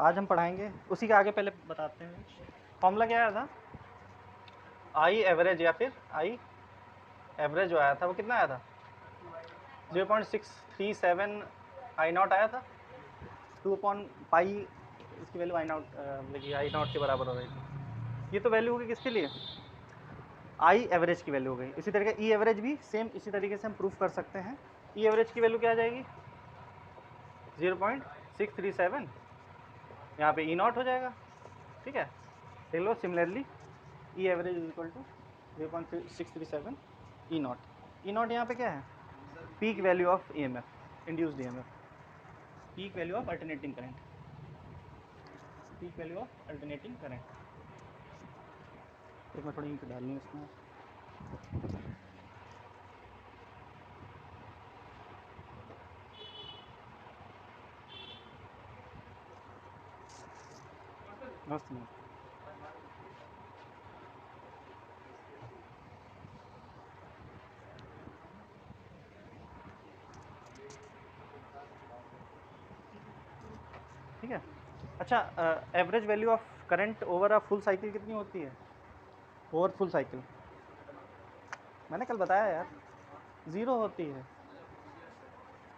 आज हम पढ़ाएंगे उसी के आगे पहले बताते हैं फॉर्मूला क्या आया था। आई एवरेज या फिर आई एवरेज जो आया था वो कितना आया था 0.637 आई नॉट आया था 2/पाई इसकी वैल्यू आई नॉट के बराबर हो रही थी। ये तो वैल्यू होगी किसके लिए आई एवरेज की वैल्यू हो गई। इसी तरीके ई एवरेज भी सेम इसी तरीके से हम प्रूफ कर सकते हैं। ई एवरेज की वैल्यू क्या आ जाएगी 0.637 यहाँ पे ई नॉट हो जाएगा। ठीक है देख लो similarly E average is equal to 0.637 E naught. E naught यहाँ पे क्या है peak value of E M F induced E M F peak value of alternating current peak value of alternating current. एक मैं थोड़ी इंक डाल लूँ इसमें। मस्त मस्त ठीक है। अच्छा average value of current over a full cycle कितनी होती है ओवर फुल साइकिल मैंने कल बताया यार 0 होती है।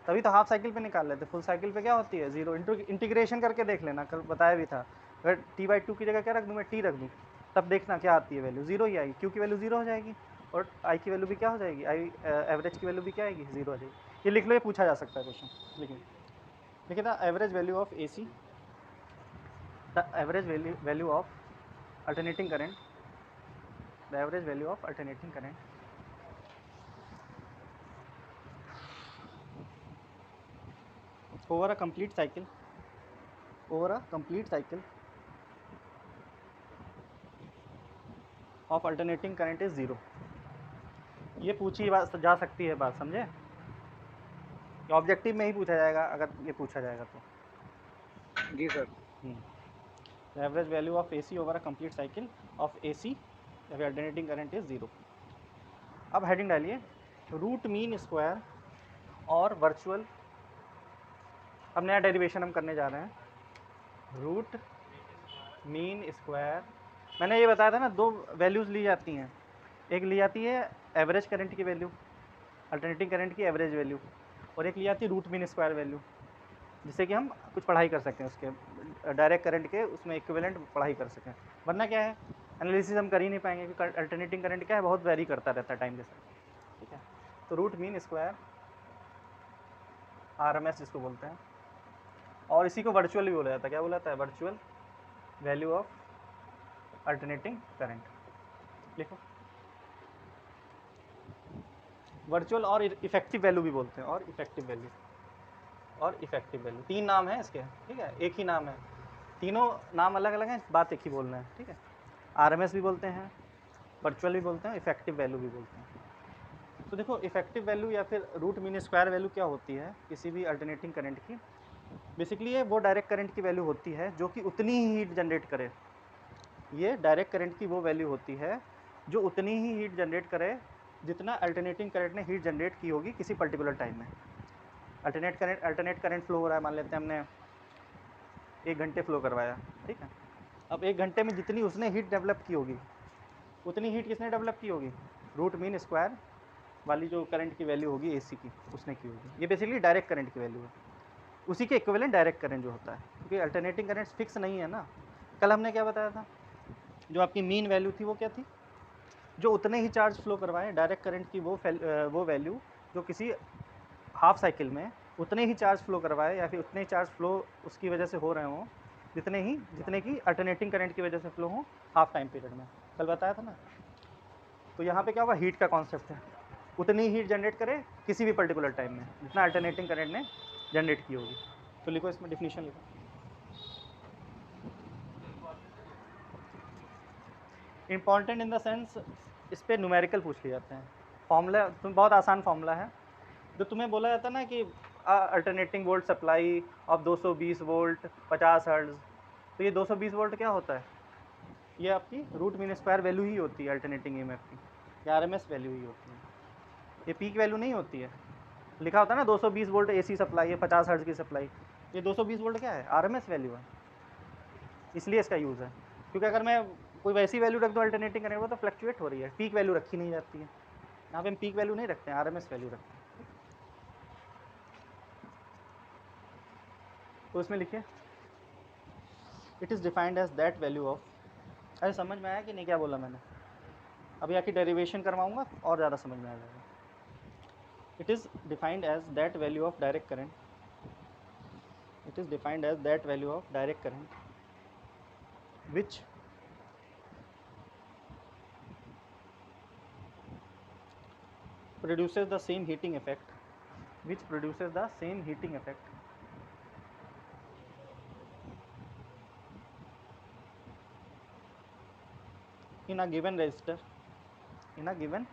तभी तो हाफ साइकिल पे निकाल लेते फुल साइकिल पे क्या होती है 0। इंटीग्रेशन करके देख लेना कल बताया भी था। अगर t/2 की जगह क्या रख दूँ मैं t रख दूँ तब देखना क्या आती है वैल्यू 0 ही आएगी क्यों की वैल्यू 0 हो जाएगी और आई की वैल्यू भी क्या हो जाएगी आई एवरेज की वैल्यू भी क्या आएगी 0 हो जाएगी। ये लिख लो ये पूछा जा सकता है क्वेश्चन। लिखिए the average value of A C the average value of alternating current the average value of alternating current over a complete cycle of alternating current is 0। ये पूछी जा सकती है बात समझे ऑब्जेक्टिव में ही पूछा जाएगा अगर ये पूछा जाएगा तो। जी sir. The average value of AC over a complete cycle of AC या फिर अल्टरनेटिंग करंट इज 0। अब हेडिंग डालिए रूट मीन स्क्वायर और वर्चुअल। अब नया डेरिवेशन हम करने जा रहे हैं रूट मीन स्क्वायर। मैंने ये बताया था ना दो वैल्यूज़ ली जाती हैं एक ली जाती है एवरेज करंट की वैल्यू अल्टरनेटिंग करंट की एवरेज वैल्यू और एक ली जाती है रूट मीन स्क्वायर वैल्यू जिससे कि हम कुछ पढ़ाई कर सकें उसके डायरेक्ट करंट के उसमें इक्विवेलेंट पढ़ाई कर सकें। वरना क्या है एनालिसिस हम कर ही नहीं पाएंगे क्योंकि अल्टरनेटिंग करंट क्या है बहुत वेरी करता रहता है टाइम के साथ। ठीक है तो रूट मीन स्क्वायर RMS जिसको बोलते हैं और इसी को वर्चुअल भी बोला जाता है। क्या बोला जाता है virtual value of alternating current. लिखो वर्चुअल और इफेक्टिव वैल्यू भी बोलते हैं और इफेक्टिव वैल्यू तीन नाम है इसके। ठीक है एक ही नाम है तीनों नाम अलग अलग हैं बात एक ही बोलना है। ठीक है RMS भी बोलते हैं वर्चुअल भी बोलते हैं इफेक्टिव वैल्यू भी बोलते हैं। तो देखो इफेक्टिव वैल्यू या फिर रूट मीन स्क्वायर वैल्यू क्या होती है किसी भी अल्टरनेटिंग करंट की। बेसिकली ये वो डायरेक्ट करंट की वैल्यू होती है जो कि उतनी ही हीट जनरेट करे। ये डायरेक्ट करंट की वो वैल्यू होती है जो उतनी ही हीट जनरेट करे जितना अल्टरनेटिंग करंट ने हीट जनरेट की होगी किसी पर्टिकुलर टाइम में। अल्टरनेट करंट फ्लो हो रहा है मान लेते हैं हमने 1 घंटे फ्लो करवाया। ठीक है अब 1 घंटे में जितनी उसने हीट डेवलप की होगी उतनी हीट किसने डेवलप की होगी रूट मीन स्क्वायर वाली जो करंट की वैल्यू होगी AC की उसने की होगी। ये बेसिकली डायरेक्ट करंट की वैल्यू है उसी के इक्विवेलेंट डायरेक्ट करंट जो होता है क्योंकि अल्टरनेटिंग करंट फिक्स नहीं है ना। कल हमने क्या बताया था जो आपकी मीन वैल्यू थी वो क्या थी जो उतने ही चार्ज फ्लो करवाएं डायरेक्ट करंट की वो वैल्यू जो किसी हाफ साइकिल में उतने ही चार्ज फ्लो करवाए या फिर उतने ही चार्ज फ्लो उसकी वजह से हो रहे हों जितने की अल्टरनेटिंग करंट की वजह से फ्लो हों हाफ टाइम पीरियड में। कल बताया था ना। तो यहाँ पे क्या होगा हीट का कॉन्सेप्ट है उतनी हीट जनरेट करे किसी भी पर्टिकुलर टाइम में जितना अल्टरनेटिंग करंट ने जनरेट की होगी। तो लिखो इसमें डिफिनीशन लिखो इम्पॉर्टेंट इन द सेंस इस पर न्यूमेरिकल पूछ लिए जाते हैं। फॉर्मूला तुम्हें बहुत आसान फॉर्मूला है जो तुम्हें बोला जाता है ना कि alternating volt supply of 220 volt 50 hertz. तो ये 220 वोल्ट क्या होता है ये आपकी रूट मीन स्क्वायर वैल्यू ही होती है अल्टरनेटिंग EMF की या RMS वैल्यू ही होती है। ये पीक वैल्यू नहीं होती है। लिखा होता है ना 220 वोल्ट AC सप्लाई है 50 हर्ट्ज की सप्लाई। ये 220 वोल्ट क्या है RMS वैल्यू है। इसलिए इसका यूज़ है, क्योंकि अगर मैं कोई वैसी वैल्यू रख दूँ अल्टरनेटिंग करंट में तो फ्लक्चुएट हो रही है, पीक वैल्यू रखी नहीं जाती है। यहाँ पे हम पीक वैल्यू नहीं रखते हैं, आरएमएस वैल्यू रखते हैं। तो इसमें लिखिए it is defined as that value of, अरे समझ में आया कि नहीं क्या बोला मैंने? अभी आके डेरिवेशन करवाऊंगा और ज़्यादा समझ में आ जाएगा। It is defined as that value of direct current, it is defined as that value of direct current which produces the same heating effect, which produces the same heating effect in a given resistor, in a given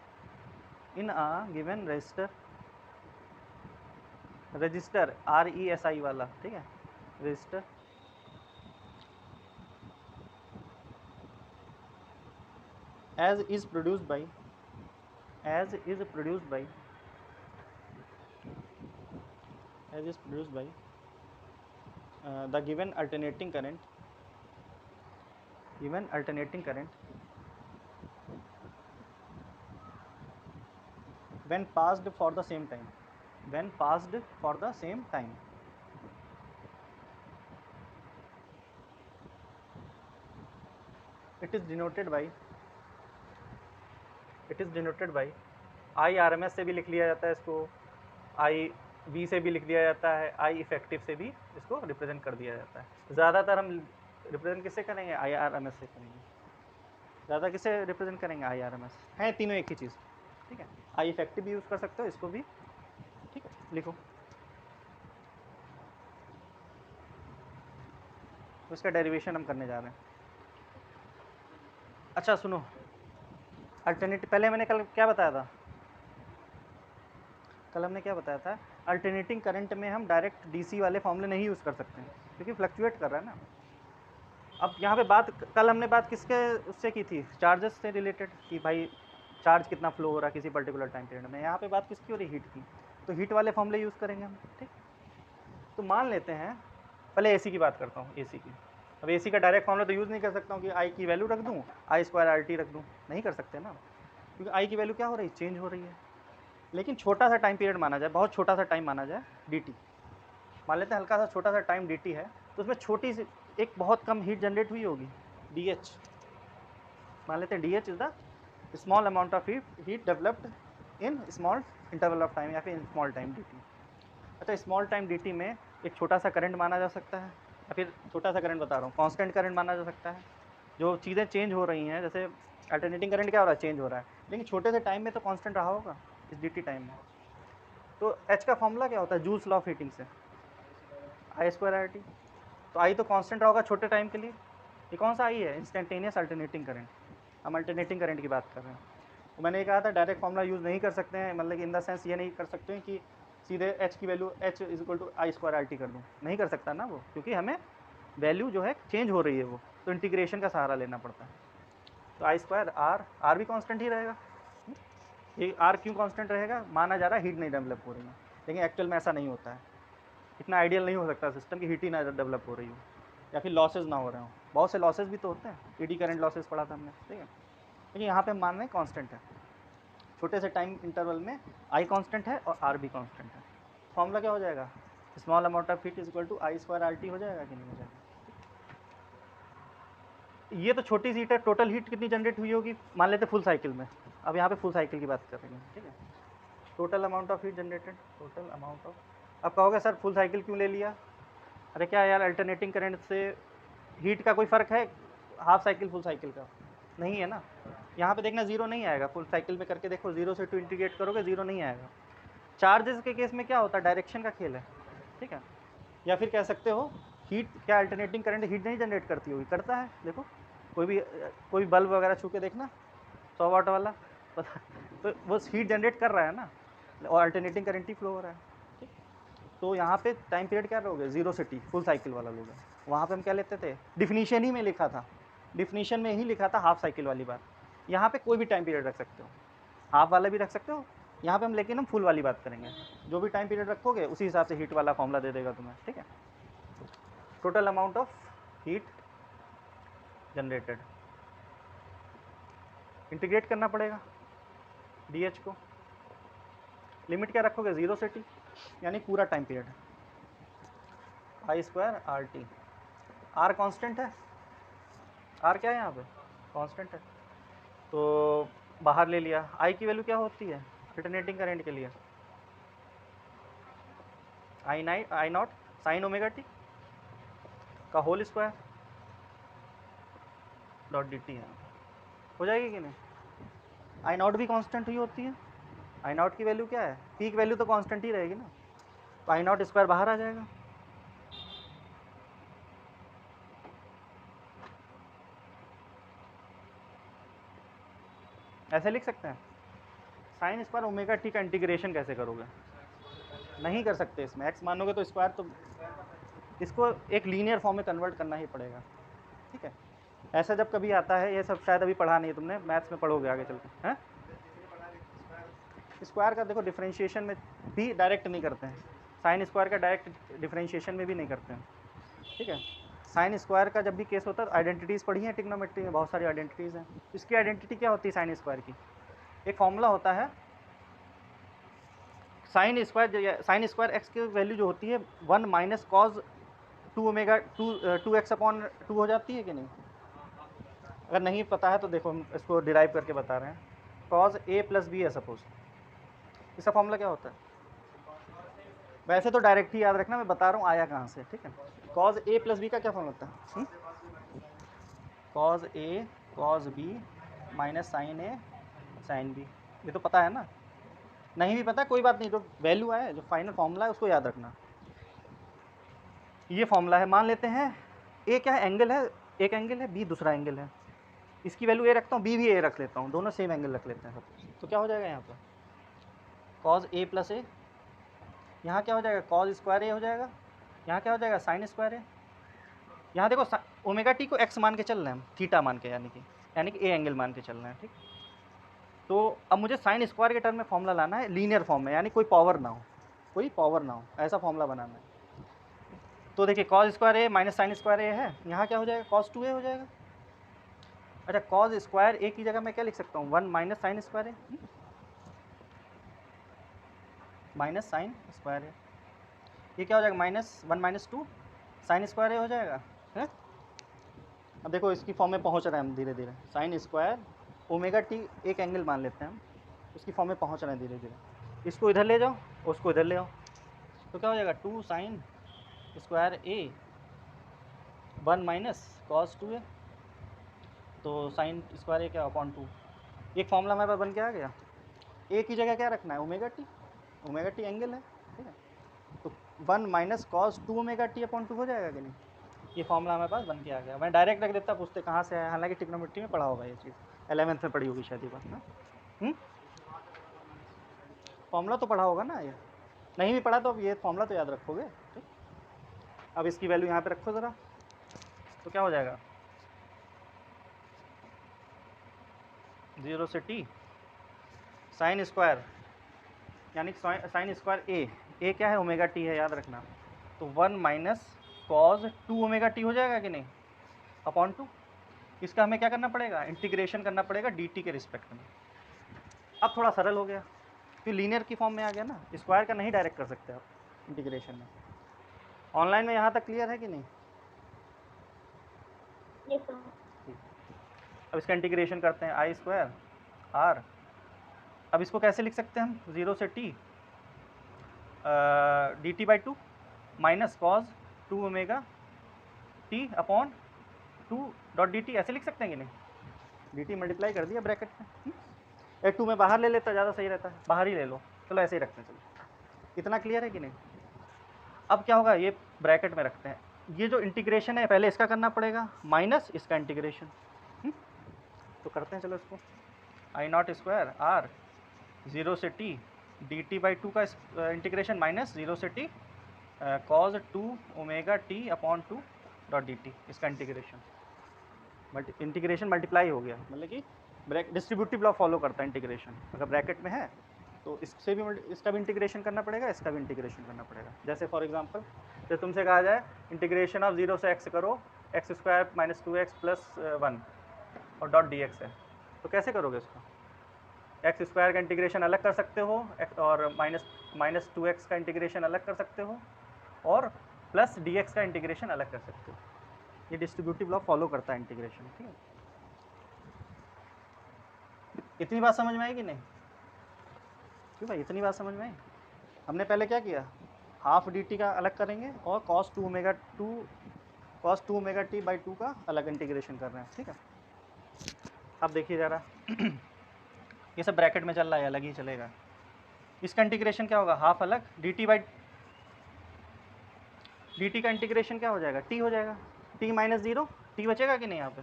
resistor, register RESI वाला, ठीक है, register as is produced by the given alternating current when passed for the same time, it is denoted by IRMS से भी लिख लिया जाता है इसको, IV से भी लिख दिया जाता है, I इफेक्टिव से भी इसको रिप्रेजेंट कर दिया जाता है। ज़्यादातर हम रिप्रेजेंट किससे करेंगे? IRMS से करेंगे। ज़्यादा किससे रिप्रेजेंट करेंगे? IRMS। हैं तीनों एक ही चीज़, ठीक है। I इफेक्टिव भी यूज़ कर सकते हो, इसको भी, ठीक है, लिखो। तो इसका डेरिवेशन हम करने जा रहे हैं। अच्छा सुनो, अल्टरनेटिव, पहले मैंने कल क्या बताया था? कल हमने क्या बताया था? अल्टरनेटिंग करंट में हम डायरेक्ट डीसी वाले फॉर्मूले नहीं यूज़ कर सकते हैं, क्योंकि फ्लक्चुएट कर रहा है ना। अब यहाँ पे बात, कल हमने बात किसके उससे की थी? चार्जेस से रिलेटेड, कि भाई चार्ज कितना फ्लो हो रहा है किसी पर्टिकुलर टाइम पीरियड में। यहाँ पे बात किसकी हो रही? हीट की। तो हीट वाले फॉर्मूले यूज़ करेंगे हम, ठीक। तो मान लेते हैं, पहले एसी की बात करता हूँ, एसी की। अब एसी का डायरेक्ट फॉर्मूला तो यूज़ नहीं कर सकता हूँ कि आई की वैल्यू रख दूँ, I2RT रख दूँ, नहीं कर सकते ना, क्योंकि आई की वैल्यू क्या हो रही है? चेंज हो रही है। लेकिन छोटा सा टाइम पीरियड माना जाए, बहुत छोटा सा टाइम माना जाए, dt मान लेते हैं, हल्का सा छोटा सा टाइम dt है, तो उसमें छोटी सी एक बहुत कम हीट जनरेट हुई होगी, dH मान लेते हैं। dH is the small amount of heat developed in small interval of time, या फिर इन स्मॉल टाइम dt। अच्छा, स्मॉल टाइम dt में एक छोटा सा करंट माना जा सकता है, या फिर छोटा सा करंट बता रहा हूँ, कांस्टेंट करंट माना जा सकता है। जो चीज़ें चेंज हो रही हैं, जैसे अल्टरनेटिंग करंट क्या हो रहा है? चेंज हो रहा है, लेकिन छोटे से टाइम में तो कांस्टेंट रहा होगा इस dt टाइम में। तो H का फॉर्मूला क्या होता है? जूल्स लॉ ऑफ हीटिंग से I2RT। तो I तो कांस्टेंट रहा होगा छोटे टाइम के लिए। ये कौन सा I है? Instantaneous alternating current. हम अल्टरनेटिंग करंट की बात कर रहे हैं। तो मैंने ये कहा था डायरेक्ट फॉर्मूला यूज़ नहीं कर सकते हैं, मतलब इन द सेंस ये नहीं कर सकते हैं कि सीधे H की वैल्यू H is equal to I2RT कर दूँ, नहीं कर सकता ना वो, क्योंकि हमें वैल्यू जो है चेंज हो रही है वो, तो इंटीग्रेशन का सहारा लेना पड़ता है। तो I2R भी कांस्टेंट ही रहेगा। ये R क्यों कांस्टेंट रहेगा? माना जा रहा है हीट नहीं डेवलप हो रही है, लेकिन एक्चुअल में ऐसा नहीं होता है। इतना आइडियल नहीं हो सकता सिस्टम की हीट ही ना डेवलप हो रही हो, या फिर लॉसेज ना हो रहे हो। बहुत से लॉसेज भी तो होते हैं, एडी करंट लॉसेज पढ़ा था हमने, ठीक है। लेकिन यहाँ पे हम मान रहे हैं कांस्टेंट है, छोटे से टाइम इंटरवल में आई कांस्टेंट है और आर भी कांस्टेंट है। फॉर्मूला क्या हो जाएगा? Small amount of heat is equal to I2RT हो जाएगा कि नहीं हो जाएगा? ये तो छोटी सी हीट है, टोटल हीट कितनी जनरेट हुई होगी? मान लेते फुल साइकिल में, अब यहाँ पे फुल साइकिल की बात कर रहे हैं, ठीक है। Total amount of heat generated, total amount of, अब कहोगे सर फुल साइकिल क्यों ले लिया? अरे क्या यार, अल्टरनेटिंग करंट से हीट का कोई फ़र्क है हाफ साइकिल फुल साइकिल का? नहीं है ना। यहाँ पे देखना जीरो नहीं आएगा, फुल साइकिल में करके देखो, जीरो से टू इंटीग्रेट करोगे जीरो नहीं आएगा। चार्जेस के केस में क्या होता है? डायरेक्शन का खेल है, ठीक है। या फिर कह सकते हो हीट, क्या अल्टरनेटिंग करंट हीट नहीं जनरेट करती होगी? करता है। देखो कोई बल्ब वगैरह छू के देखना, 100 वाट वाला, तो वो हीट जनरेट कर रहा है ना, और अल्टरनेटिंग करंट ही फ्लो हो रहा है, ठीक। तो यहाँ पे टाइम पीरियड क्या लोगे? जीरो से टी, फुल साइकिल वाला लोगे। वहाँ पे हम क्या लेते थे? डिफिनीशन ही में लिखा था, डिफिनीशन में ही लिखा था हाफ साइकिल वाली बात। यहाँ पे कोई भी टाइम पीरियड रख सकते हो, हाफ वाला भी रख सकते हो। यहाँ पे हम लेकिन हम फुल वाली बात करेंगे, जो भी टाइम पीरियड रखोगे उसी हिसाब से हीट वाला फॉर्मूला दे देगा तुम्हें, ठीक है। Total amount of heat generated. Integrate करना पड़ेगा डी को। लिमिट क्या रखोगे 0 से t, यानी पूरा time period. I square R T, R constant है, आर क्या है यहाँ पे कॉन्स्टेंट है, तो बाहर ले लिया। आई की वैल्यू क्या होती है अल्टरनेटिंग करंट के लिए, I not sine omega T का whole square dot D T है। हो जाएगी कि नहीं? आई नॉट भी कांस्टेंट ही होती है। आई नॉट की वैल्यू क्या है, पीक वैल्यू तो कांस्टेंट ही रहेगी ना, तो आई नॉट स्क्वायर बाहर आ जाएगा। ऐसे लिख सकते हैं। साइन स्क्वायर ओमेगा टी का इंटीग्रेशन कैसे करोगे, नहीं कर सकते इसमें। एक्स मानोगे तो स्क्वायर, तो इसको एक लीनियर फॉर्म में कन्वर्ट करना ही पड़ेगा, ठीक है। ऐसा जब कभी आता है, ये सब शायद अभी पढ़ा नहीं है तुमने, मैथ्स में पढ़ोगे आगे चल के, हैं। स्क्वायर का देखो डिफरेंशिएशन में भी डायरेक्ट नहीं करते हैं, साइन स्क्वायर का डायरेक्ट डिफरेंशिएशन में भी नहीं करते हैं, ठीक है। साइन स्क्वायर का जब भी केस होता है, आइडेंटिटीज़ पढ़ी हैं ट्रिग्नोमेट्री में, बहुत सारी आइडेंटिटीज़ हैं। इसकी आइडेंटिटी क्या होती है साइन स्क्वायर की, एक फॉर्मूला होता है साइन स्क्वायर एक्स की वैल्यू जो होती है 1 minus cos 2 omega 2x upon 2 हो जाती है कि नहीं। अगर नहीं पता है तो देखो हम इसको डिराइव करके बता रहे हैं। कॉज ए प्लस बी है सपोज, इसका फॉर्मूला क्या होता है, वैसे तो डायरेक्ट ही याद रखना, मैं बता रहा हूँ आया कहाँ से, ठीक है। कॉज ए प्लस बी का क्या फॉर्मूला होता है, कॉज ए कॉज बी माइनस साइन ए साइन बी, ये तो पता है ना। नहीं भी पता कोई बात नहीं, जो वैल्यू है, जो फाइनल फॉर्मूला है उसको याद रखना। ये फॉर्मूला है, मान लेते हैं ए क्या है, एंगल है, एक एंगल है, बी दूसरा एंगल है, इसकी वैल्यू ए रखता हूँ, बी भी ए रख लेता हूँ, दोनों सेम एंगल रख लेते हैं सब। तो क्या हो जाएगा यहाँ पर कॉज ए प्लस ए, यहाँ क्या हो जाएगा कॉज स्क्वायर ए हो जाएगा, यहाँ क्या हो जाएगा साइन स्क्वायर ए। यहाँ देखो ओमेगा टी को एक्स मान के चल रहे हैं हम, थीटा मान के, यानी कि ए एंगल मान के चल रहे हैं, ठीक। तो अब मुझे साइन स्क्वायर के टर्म में फॉर्मूला लाना है लीनियर फॉर्म में, यानी कोई पावर ना हो, कोई पावर ना हो, ऐसा फॉर्मूला बनाना है। तो देखिए कॉज स्क्वायर ए माइनस साइन स्क्वायर ए है, यहाँ क्या हो जाएगा कॉस 2a हो जाएगा। अच्छा कॉज स्क्वायर ए की जगह मैं क्या लिख सकता हूँ 1 माइनस साइन स्क्वायर ए, माइनस साइन स्क्वायर ए, ये क्या हो जाएगा -1 माइनस 2 साइन स्क्वायर ए हो जाएगा, है। अब देखो इसकी फॉर्म में पहुँच रहे हैं हम धीरे धीरे, साइन स्क्वायर ओमेगा टी एक एंगल मान लेते हैं हम, उसकी फॉर्म में पहुँच रहे हैं धीरे धीरे। इसको इधर ले जाओ, उसको इधर ले आओ, तो क्या हो जाएगा 2 साइन स्क्वायर ए 1 माइनस कॉस 2a, तो साइन स्क्वायर ए क्या अपॉन 2। एक फॉर्मूला हमारे पास बन के आ गया। ए की जगह क्या रखना है ओमेगा टी एंगल है, ठीक है। तो 1 minus cos 2 omega T upon 2 हो जाएगा कि नहीं। ये फॉर्मूला हमारे पास बन के आ गया। मैं डायरेक्ट रख देता, पूछते कहाँ से है, हालांकि ट्रिग्नोमेट्री में पढ़ा होगा ये चीज़, 11th में पढ़ी होगी शायद ये बात ना। फॉर्मूला तो पढ़ा होगा ना, ये नहीं भी पढ़ा तो अब ये फॉर्मूला तो याद रखोगे, ठीक। अब इसकी वैल्यू यहाँ पे रखो ज़रा, तो क्या हो जाएगा 0 से t साइन स्क्वायर, यानी साइन स्क्वायर ए क्या है ओमेगा टी है, याद रखना। तो 1 माइनस कॉज 2 ओमेगा टी हो जाएगा कि नहीं अपॉन 2। इसका हमें क्या करना पड़ेगा, इंटीग्रेशन करना पड़ेगा dt के रिस्पेक्ट में। अब थोड़ा सरल हो गया, फिर लीनियर की फॉर्म में आ गया ना, स्क्वायर का नहीं डायरेक्ट कर सकते आप इंटीग्रेशन में। ऑनलाइन में यहाँ तक क्लियर है कि नहीं। Yes sir. अब इसका इंटीग्रेशन करते हैं आई स्क्वायर आर। अब इसको कैसे लिख सकते हैं हम 0 से t dt/2 minus cos 2 omega t upon 2 dot dt, ऐसे लिख सकते हैं कि नहीं। dt मल्टीप्लाई कर दिया ब्रैकेट में, एक 2 में बाहर ले लेता ज़्यादा सही रहता है, बाहर ही ले लो, चलो ऐसे ही रखते हैं। चलो इतना क्लियर है कि नहीं। अब क्या होगा, ये ब्रैकेट में रखते हैं, ये जो इंटीग्रेशन है पहले इसका करना पड़ेगा माइनस इसका इंटीग्रेशन, तो करते हैं चलो इसको। आई नॉट स्क्वायर आर 0 से t dt/2 का इंटीग्रेशन माइनस 0 से t cause 2 omega t upon 2 dot dt, इसका इंटीग्रेशन मल्टीप्लाई हो गया, मतलब कि डिस्ट्रीब्यूटिव लॉ फॉलो करता है इंटीग्रेशन। अगर ब्रैकेट में है तो इससे भी इसका भी इंटीग्रेशन करना पड़ेगा, इसका भी इंटीग्रेशन करना पड़ेगा। जैसे फॉर एग्जांपल जब तुमसे कहा जाए इंटीग्रेशन ऑफ 0 से x करो x square minus 2x plus 1 और डॉट डी एक्स है। तो कैसे करोगे इसको? एक्स स्क्वायर का इंटीग्रेशन अलग कर सकते हो और माइनस 2x का इंटीग्रेशन अलग कर सकते हो और प्लस डी एक्स का इंटीग्रेशन अलग कर सकते हो। ये डिस्ट्रीब्यूटिव लॉ फॉलो करता है इंटीग्रेशन, ठीक है। इतनी बात समझ में आई कि नहीं? क्यों भाई, इतनी बात समझ में आई? हमने पहले क्या किया, हाफ डी टी का अलग करेंगे और cos 2 ओमेगा टी बाई 2 का अलग इंटीग्रेशन कर रहे हैं, ठीक है। अब देखिए ज़रा ये सब ब्रैकेट में चल रहा है, अलग ही चलेगा। इसका इंटीग्रेशन क्या होगा, हाफ अलग डी टी का इंटीग्रेशन क्या हो जाएगा, टी हो जाएगा, टी माइनस 0, टी बचेगा कि नहीं यहाँ पे,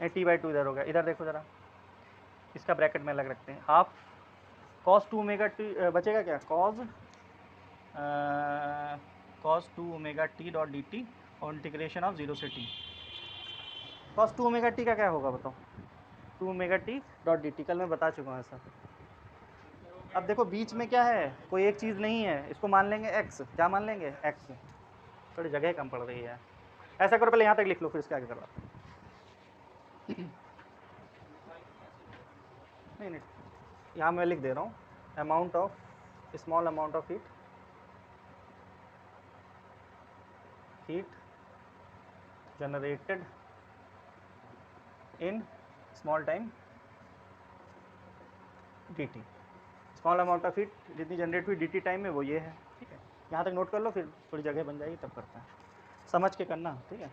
टी बाई 2 इधर हो गया। इधर देखो ज़रा, इसका ब्रैकेट में अलग रखते हैं, हाफ cos 2 ओमेगा टी बचेगा क्या, cos 2 omega T dot D T और इंटीग्रेशन ऑफ 0 से टी। cos 2 ओमेगा टी का क्या होगा बताओ, 2 omega T dot D T, कल मैं बता चुका हूँ ऐसा। अब देखो बीच में क्या है, कोई एक चीज़ नहीं है, इसको मान लेंगे x। क्या मान लेंगे, x। थोड़ी जगह कम पड़ रही है, ऐसा करो पहले यहाँ तक लिख लो फिर इसके आगे करवाते हैं। नहीं, यहाँ मैं लिख दे रहा हूँ, amount of small amount of heat generated in small time D T. Small amount of heat जितनी जनरेट हुई डी टी टाइम में वो ये है, ठीक है। यहाँ तक नोट कर लो, फिर थोड़ी जगह बन जाएगी तब करते हैं, समझ के करना, ठीक है।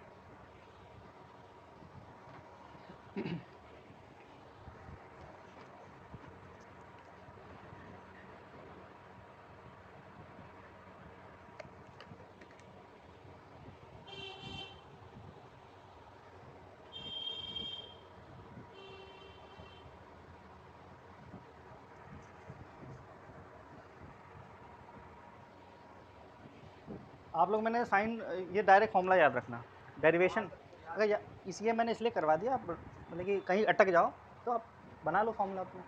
आप लोग, मैंने साइन, ये डायरेक्ट फॉर्मूला याद रखना, डेरिवेशन अगर इसलिए मैंने इसलिए करवा दिया, आप मतलब कि कहीं अटक जाओ तो आप बना लो फॉर्मूला अपना।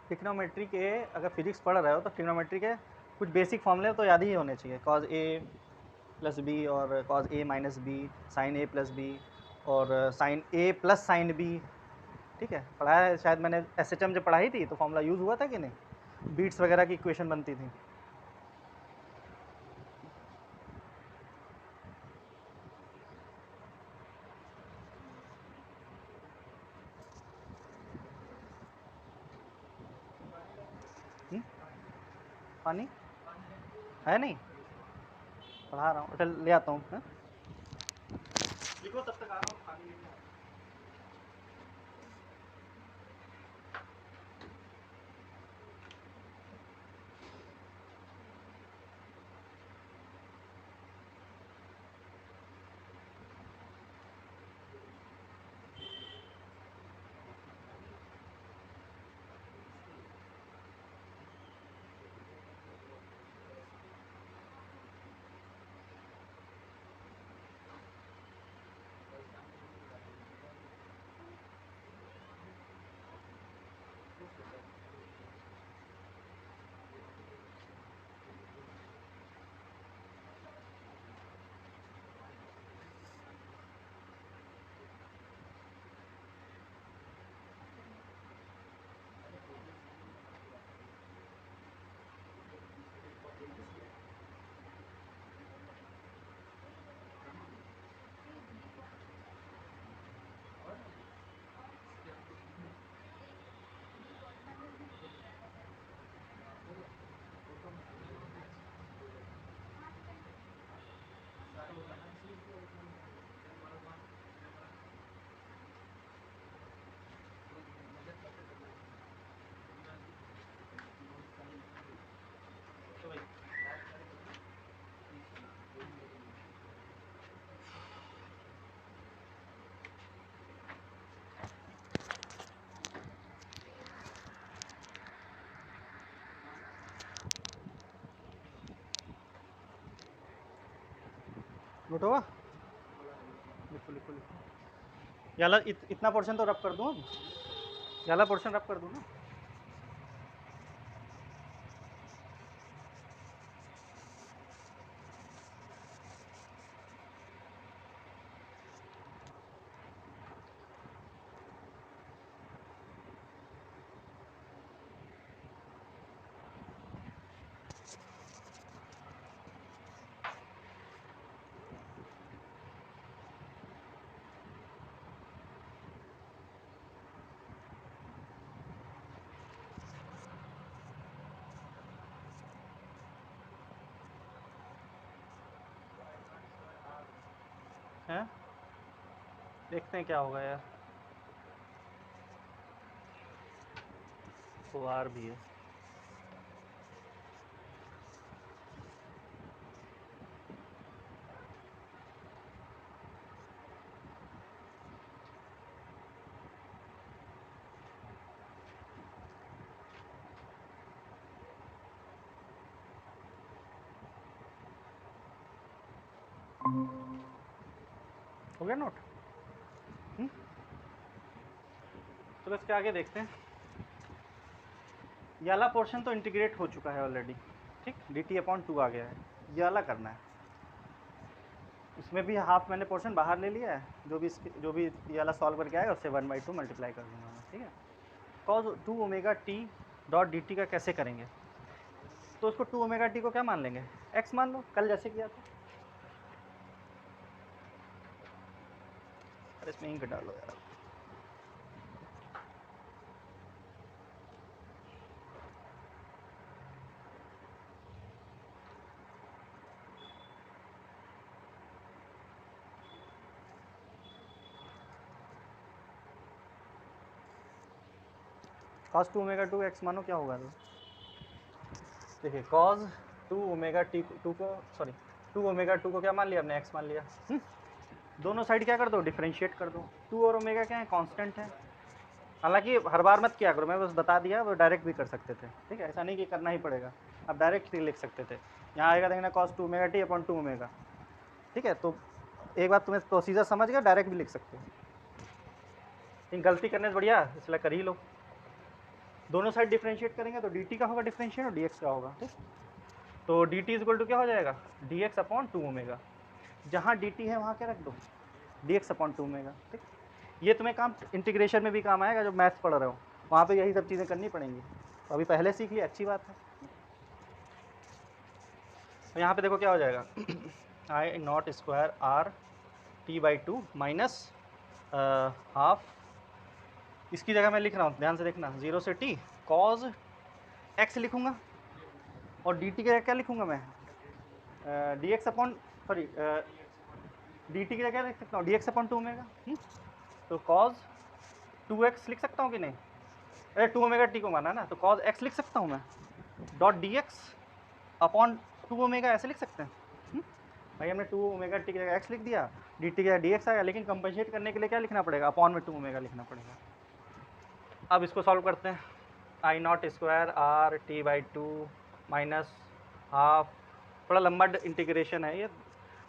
ट्रिग्नोमेट्री के अगर फिजिक्स पढ़ रहे हो तो ट्रिग्नोमेट्री के कुछ बेसिक फॉर्मूले तो याद ही होने चाहिए, कॉज ए प्लस बी और कॉज ए माइनस बी, साइन ए प्लस बी और साइन ए प्लस साइन बी, ठीक है। पढ़ा है शायद मैंने, एस एच एम जब पढ़ाई थी तो फॉर्मूला यूज़ हुआ था कि नहीं, बीट्स वगैरह की इक्वेशन बनती थी। पानी है नहीं, पढ़ा रहा हूँ, चल ले आता हूँ, लिखो तब तक आ रहा हूँ, पानी लेके आ रहा हूँ। नोट होगा, लिखो लिखो लिखो, याला इतना पोर्शन तो रब कर दूँ, अब याला पोर्शन रब कर दूँ ना। हैं, देखते हैं क्या होगा यार। ओ आर भी है। हो गया नोट? चलो इसके आगे देखते हैं। ये वाला पोर्शन तो इंटीग्रेट हो चुका है ऑलरेडी, ठीक, dt/2 आ गया है। ये वाला करना है, इसमें भी हाफ मैंने पोर्शन बाहर ले लिया है, जो भी ये वाला सॉल्व करके आएगा उससे 1/2 मल्टीप्लाई कर दूंगा मैं, ठीक है। cos 2 omega T dot D T का कैसे करेंगे, तो उसको 2 ओमेगा टी को क्या मान लेंगे, x मान लो, कल जैसे किया था। अरे इसमें इंक डालो यार। cos 2 ओमेगा 2 x मानो क्या होगा, तो देखिए cos 2 ओमेगा टी 2 को सॉरी 2 ओमेगा 2 को क्या मान लिया हमने, x मान लिया। दोनों साइड क्या कर दो, डिफरेंशिएट कर दो। 2 और ओमेगा क्या है, कांस्टेंट है। हालांकि हर बार मत किया करो, मैं बस बता दिया, वो डायरेक्ट भी कर सकते थे, ठीक है, ऐसा नहीं कि करना ही पड़ेगा, आप डायरेक्ट ही लिख सकते थे। यहाँ आएगा देखना cos 2 omega T upon 2 omega, ठीक है। तो एक बात तुम्हें प्रोसीजर समझ गया, डायरेक्ट भी लिख सकते हो, लेकिन गलती करने से बढ़िया इसलिए कर ही लो। दोनों साइड डिफरेंशिएट करेंगे तो dt का होगा डिफरेंशिएट और dx का होगा, ठीक। तो dt इक्वल टू क्या हो जाएगा, dx अपॉन 2 ओमेगा। जहाँ dt है वहाँ क्या रख दो, dx अपॉन 2 ओमेगा, ठीक। ये तुम्हें काम इंटीग्रेशन में भी काम आएगा, जब मैथ्स पढ़ रहे हो वहाँ पे यही सब चीज़ें करनी पड़ेंगी। तो अभी पहले सीख लिया, अच्छी बात है। तो यहाँ पे देखो क्या हो जाएगा, I not square R t/2 minus half, इसकी जगह मैं लिख रहा हूँ, ध्यान से देखना, 0 से t cos x लिखूँगा, और dt की जगह क्या लिखूँगा मैं, dx अपॉन सॉरी dt की जगह लिख सकता हूँ dx अपॉन 2 ओमेगा। तो cos 2x लिख सकता हूँ कि नहीं, अरे 2 ओमेगा t को माना ना, तो cos x लिख सकता हूँ मैं, डॉट dx अपॉन 2 ओमेगा, ऐसे लिख सकते हैं। भाई हमने 2 ओमेगा t की जगह x लिख दिया, dt की जगह dx आया, लेकिन कंपनसेट करने के लिए क्या लिखना पड़ेगा, अपॉन में 2 ओमेगा लिखना पड़ेगा। अब इसको सॉल्व करते हैं, I not square R t/2 minus half, थोड़ा लंबा इंटीग्रेशन है ये,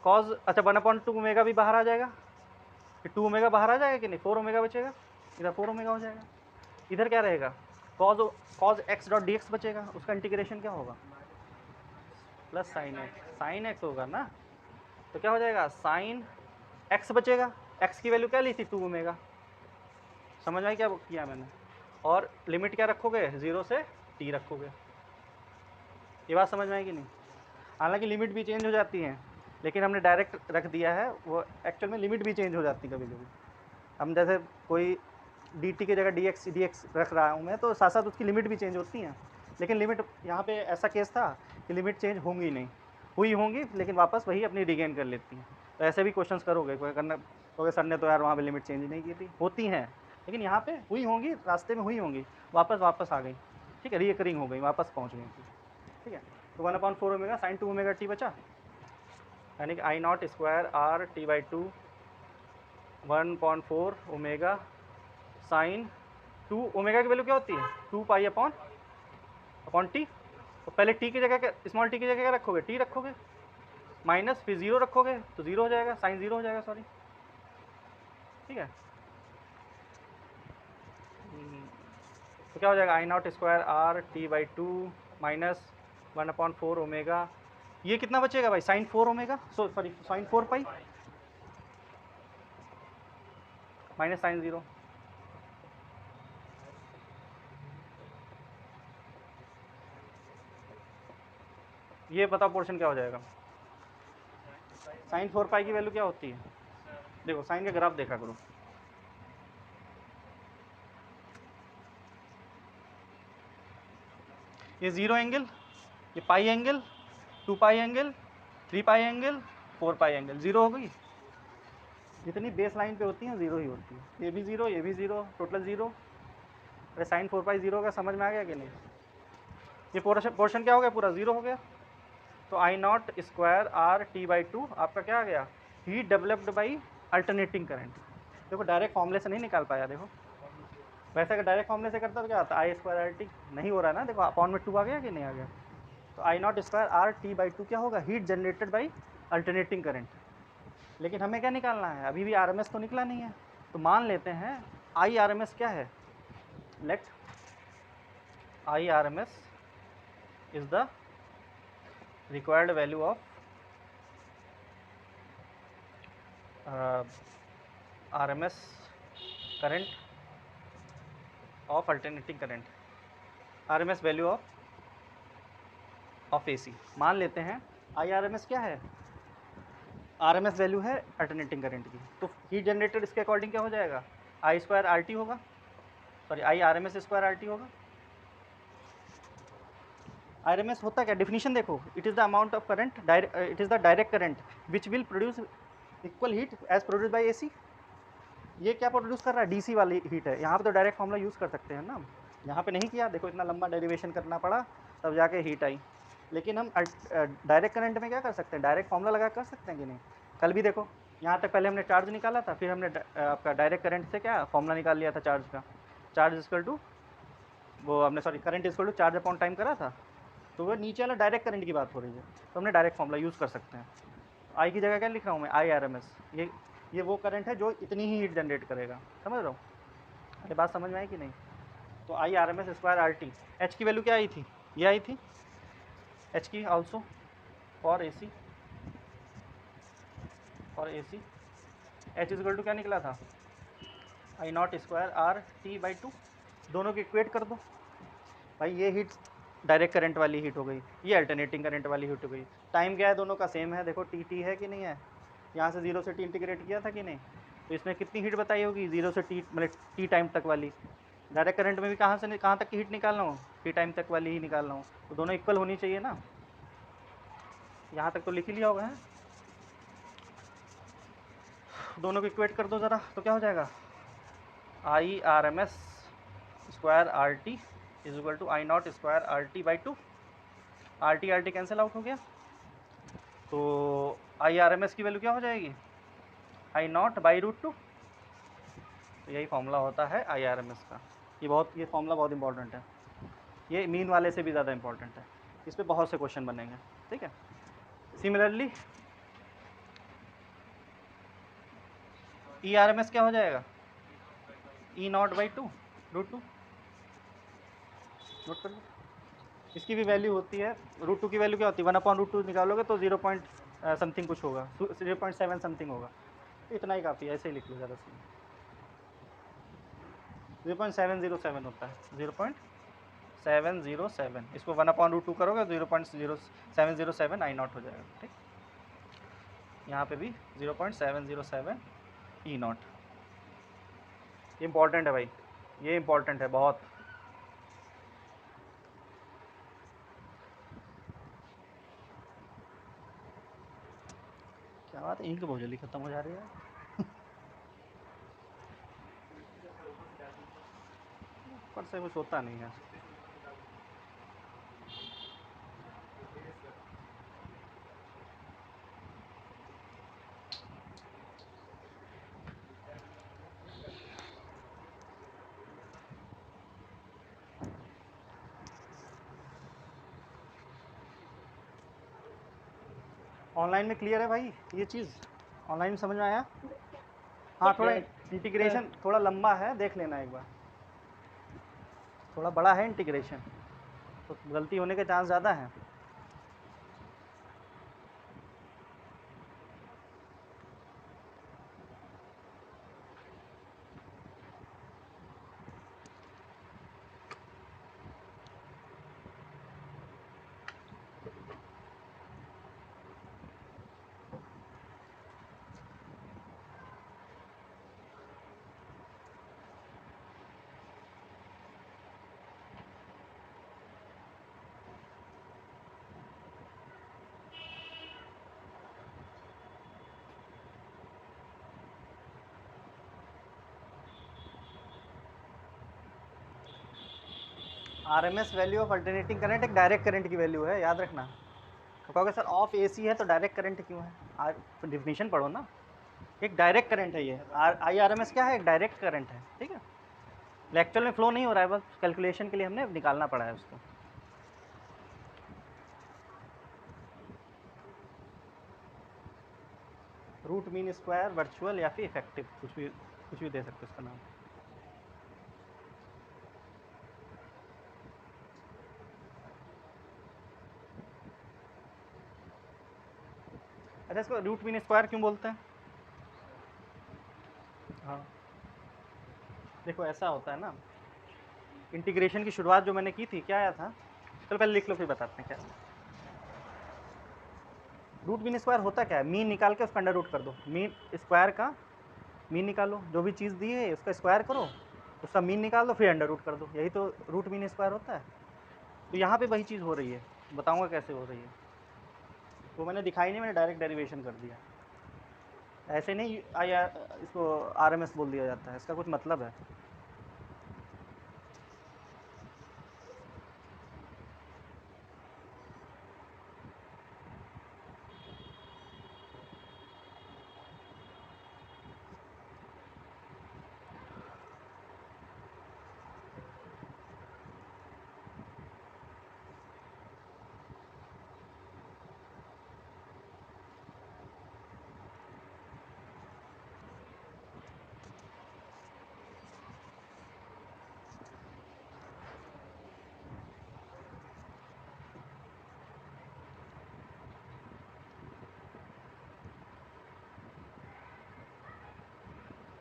कॉज अच्छा 1/2 ओमेगा भी बाहर आ जाएगा, फिर 2 ओमेगा बाहर आ जाएगा कि नहीं, 4 ओमेगा बचेगा, इधर 4 ओमेगा हो जाएगा, इधर क्या रहेगा, cos x dot D x बचेगा, उसका इंटीग्रेशन क्या होगा, प्लस साइन एक्स होगा ना, तो क्या हो जाएगा, साइन एक्स बचेगा, एक्स की वैल्यू क्या ली थी, 2 ओमेगा, समझ में क्या किया मैंने, और लिमिट क्या रखोगे, 0 से t रखोगे। ये बात समझ में आएगी नहीं, हालांकि लिमिट भी चेंज हो जाती है, लेकिन हमने डायरेक्ट रख दिया है, वो एक्चुअल में लिमिट भी चेंज हो जाती है कभी कभी। हम जैसे कोई dt की जगह dx रख रहा हूँ मैं, तो साथ साथ उसकी लिमिट भी चेंज होती हैं, लेकिन लिमिट यहाँ पे ऐसा केस था कि लिमिट चेंज होंगी नहीं, हुई होंगी लेकिन वापस वही अपनी रिगेन कर लेती हैं। तो ऐसे भी क्वेश्चंस करोगे, कोई करना तो सर ने तो यार वहाँ पे लिमिट चेंज नहीं की थी, होती हैं, लेकिन यहाँ पे हुई होंगी, रास्ते में हुई होंगी, वापस आ गई, ठीक है, रिकरिंग हो गई, वापस पहुँच गई, ठीक है। तो 1/4 ओमेगा साइन 2 ओमेगा टी बचा, यानी कि I not square R t/2 1/4 omega sine 2 omega की वैल्यू क्या होती है, 2 पाई अपॉन टी, तो पहले टी की जगह स्मॉल टी की जगह क्या रखोगे, टी रखोगे, माइनस फिर 0 रखोगे तो 0 हो जाएगा, साइन 0 हो जाएगा, सॉरी, ठीक है। तो क्या हो जाएगा, I not square R t/2 minus 1/4 omega, ये कितना बचेगा भाई, sine 4 omega, sorry sine 4 pi minus sine 0, ये पता पोर्शन क्या हो जाएगा, साइन 4 पाई की वैल्यू क्या होती है, देखो साइन का ग्राफ देखा करो, ये 0 एंगल, ये पाई एंगल, 2 पाई एंगल, 3 पाई एंगल, 4 पाई एंगल, 0 हो गई, जितनी बेस लाइन पे होती हैं ज़ीरो ही होती है। ये भी ज़ीरो, ये भी ज़ीरो, टोटल ज़ीरो। अरे साइन 4 पाई 0 का समझ में आ गया कि नहीं? ये पोर्शन क्या हो गया, पूरा ज़ीरो हो गया। तो I not square R T by two आपका क्या आ गया, heat developed by alternating current. देखो डायरेक्ट फॉर्मूले से नहीं निकाल पाया, देखो वैसे अगर डायरेक्ट फॉर्मूले से करता तो क्या आता, आई स्क्वायर आर टी, नहीं हो रहा है ना, देखो अपॉन में 2 आ गया कि नहीं आ गया। तो I not square R T by two क्या होगा, heat generated by alternating current. लेकिन हमें क्या निकालना है, अभी भी आर एम एस तो निकला नहीं है। तो मान लेते हैं आई आर एम एस क्या है, let I R M S is the required value of R M S current of alternating current, R M S value of A C. मान लेते हैं आई आर एम एस क्या है, R M S value है alternating current की। तो heat generated इसके according क्या हो जाएगा, आई स्क्वायर आर टी होगा, sorry I R M S square R T होगा। आर एम एस होता क्या, डिफिनीशन देखो, it is the amount of current, it is the direct current which will produce equal heat as produce by A C. ये क्या produce कर रहा है, DC वाली हीट है। यहाँ पे तो डायरेक्ट फॉर्मूला यूज़ कर सकते हैं ना, यहाँ पे नहीं किया, देखो इतना लंबा डेरिवेशन करना पड़ा तब जाके हीट आई। लेकिन हम डायरेक्ट करंट में क्या कर सकते हैं, डायरेक्ट फॉर्मूला लगा कर सकते हैं कि नहीं। कल भी देखो यहाँ तक पहले हमने चार्ज निकाला था, फिर हमने आपका डायरेक्ट करंट से क्या फॉर्मूला निकाल लिया था चार्ज का, चार्ज इक्वल टू वो हमने sorry current equal to charge upon time करा था। तो वो नीचे वाला डायरेक्ट करंट की बात हो रही है, तो हमने डायरेक्ट फॉर्मूला यूज़ कर सकते हैं। आई की जगह क्या लिख रहा हूँ मैं, आई आर एम एस। ये वो करंट है जो इतनी ही हीट जनरेट करेगा, समझ रहा हूँ। अरे बात समझ में आई कि नहीं। तो I R M S square R T, H की वैल्यू क्या आई थी, ये आई थी एच की also for A C, for A C H equal to क्या निकला था, I not square R T by two. दोनों को इक्वेट कर दो भाई, ये हीट डायरेक्ट करंट वाली हीट हो गई, ये अल्टरनेटिंग करंट वाली हीट हो गई। टाइम क्या है, दोनों का सेम है, देखो टी टी है कि नहीं है, यहाँ से 0 से टी इंटीग्रेट किया था कि नहीं। तो इसमें कितनी हीट बताई होगी, 0 से टी मतलब टी टाइम तक वाली। डायरेक्ट करंट में भी कहाँ से कहाँ तक की हीट निकालना हो, टी टाइम तक वाली ही निकालना हो, तो दोनों इक्वल होनी चाहिए ना। यहाँ तक तो लिख ही लिया होगा, है दोनों को इक्वेट कर दो ज़रा, तो क्या हो जाएगा, I R M S square R T is equal to I not square R T by two. R T cancel out हो गया, तो आई आर एम एस की वैल्यू क्या हो जाएगी, I nought by root two. तो यही formula होता है आई आर एम एस का। ये फॉर्मूला बहुत इंपॉर्टेंट है, ये मीन वाले से भी ज़्यादा इंपॉर्टेंट है, इस पर बहुत से क्वेश्चन बनेंगे, ठीक है। Similarly E R M S क्या हो जाएगा, E naught by two root two, note कर लो। इसकी भी वैल्यू होती है, रूट टू की वैल्यू क्या होती है, 1/√2 निकालोगे तो 0 पॉइंट समथिंग कुछ होगा, 0.7 समथिंग होगा। इतना ही काफ़ी है, ऐसे ही लिख लो ज़्यादा सी। 0.707 होता है, 0.707, इसको 1/√2 करोगे 0.0707 आई नॉट हो जाएगा, ठीक। यहाँ पे भी 0.707 ई नॉट। ये इंपॉर्टेंट है भाई, ये इंपॉर्टेंट है बहुत। क्या बात है, इंक बहुत जल्दी खत्म हो जा रही है। ऊपर से कुछ होता नहीं है। ऑनलाइन में क्लियर है भाई ये चीज़, ऑनलाइन में समझ में आया। हाँ थोड़ा इंटीग्रेशन थोड़ा लंबा है, देख लेना एक बार, थोड़ा बड़ा है इंटीग्रेशन, तो गलती होने के चांस ज़्यादा हैं। RMS value of alternating current एक डायरेक्ट करंट की वैल्यू है, याद रखना। तो कहोगे सर ऑफ एसी है तो डायरेक्ट करंट क्यों है? डिफिनीशन पढ़ो ना। एक डायरेक्ट करंट है ये। आई आर एम एस क्या है? एक डायरेक्ट करंट है, ठीक है। एक्चुअल में फ्लो नहीं हो रहा है, बस कैलकुलेशन के लिए हमने निकालना पड़ा है उसको। रूट मीन स्क्वायर, वर्चुअल या फिर इफेक्टिव, कुछ भी दे सकते हो उसका नाम। अच्छा, इसको रूट मीन स्क्वायर क्यों बोलते हैं? हाँ, देखो ऐसा होता है ना, इंटीग्रेशन की शुरुआत जो मैंने की थी, क्या आया था? चलो पहले लिख लो फिर बताते हैं क्या। रूट मीन स्क्वायर होता क्या है? मीन निकाल के उसका अंडर रूट कर दो। मीन स्क्वायर का मीन निकालो, जो भी चीज़ दी है उसका स्क्वायर करो, उसका मीन निकाल दो, फिर अंडर रूट कर दो। यही तो रूट मीन स्क्वायर होता है। तो यहाँ पे वही चीज़ हो रही है, बताऊँगा कैसे हो रही है। वो मैंने दिखाई नहीं, मैंने डायरेक्ट डेरिवेशन कर दिया। ऐसे नहीं इसको आरएमएस बोल दिया जाता है, इसका कुछ मतलब है।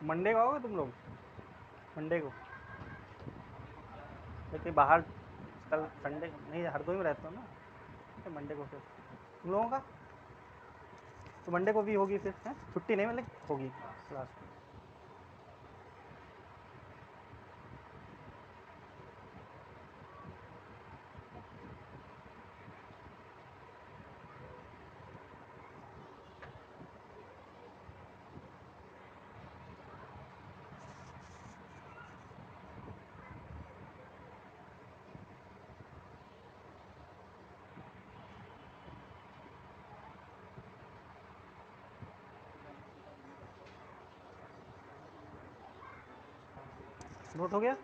मंडे को आओगे तुम लोग? मंडे को क्योंकि बाहर कल संडे नहीं, हरदोई में रहता हूँ ना, तो मंडे को फिर तुम लोगों का तो मंडे को भी होगी फिर है? छुट्टी नहीं मतलब होगी क्लास। नोट हो गया?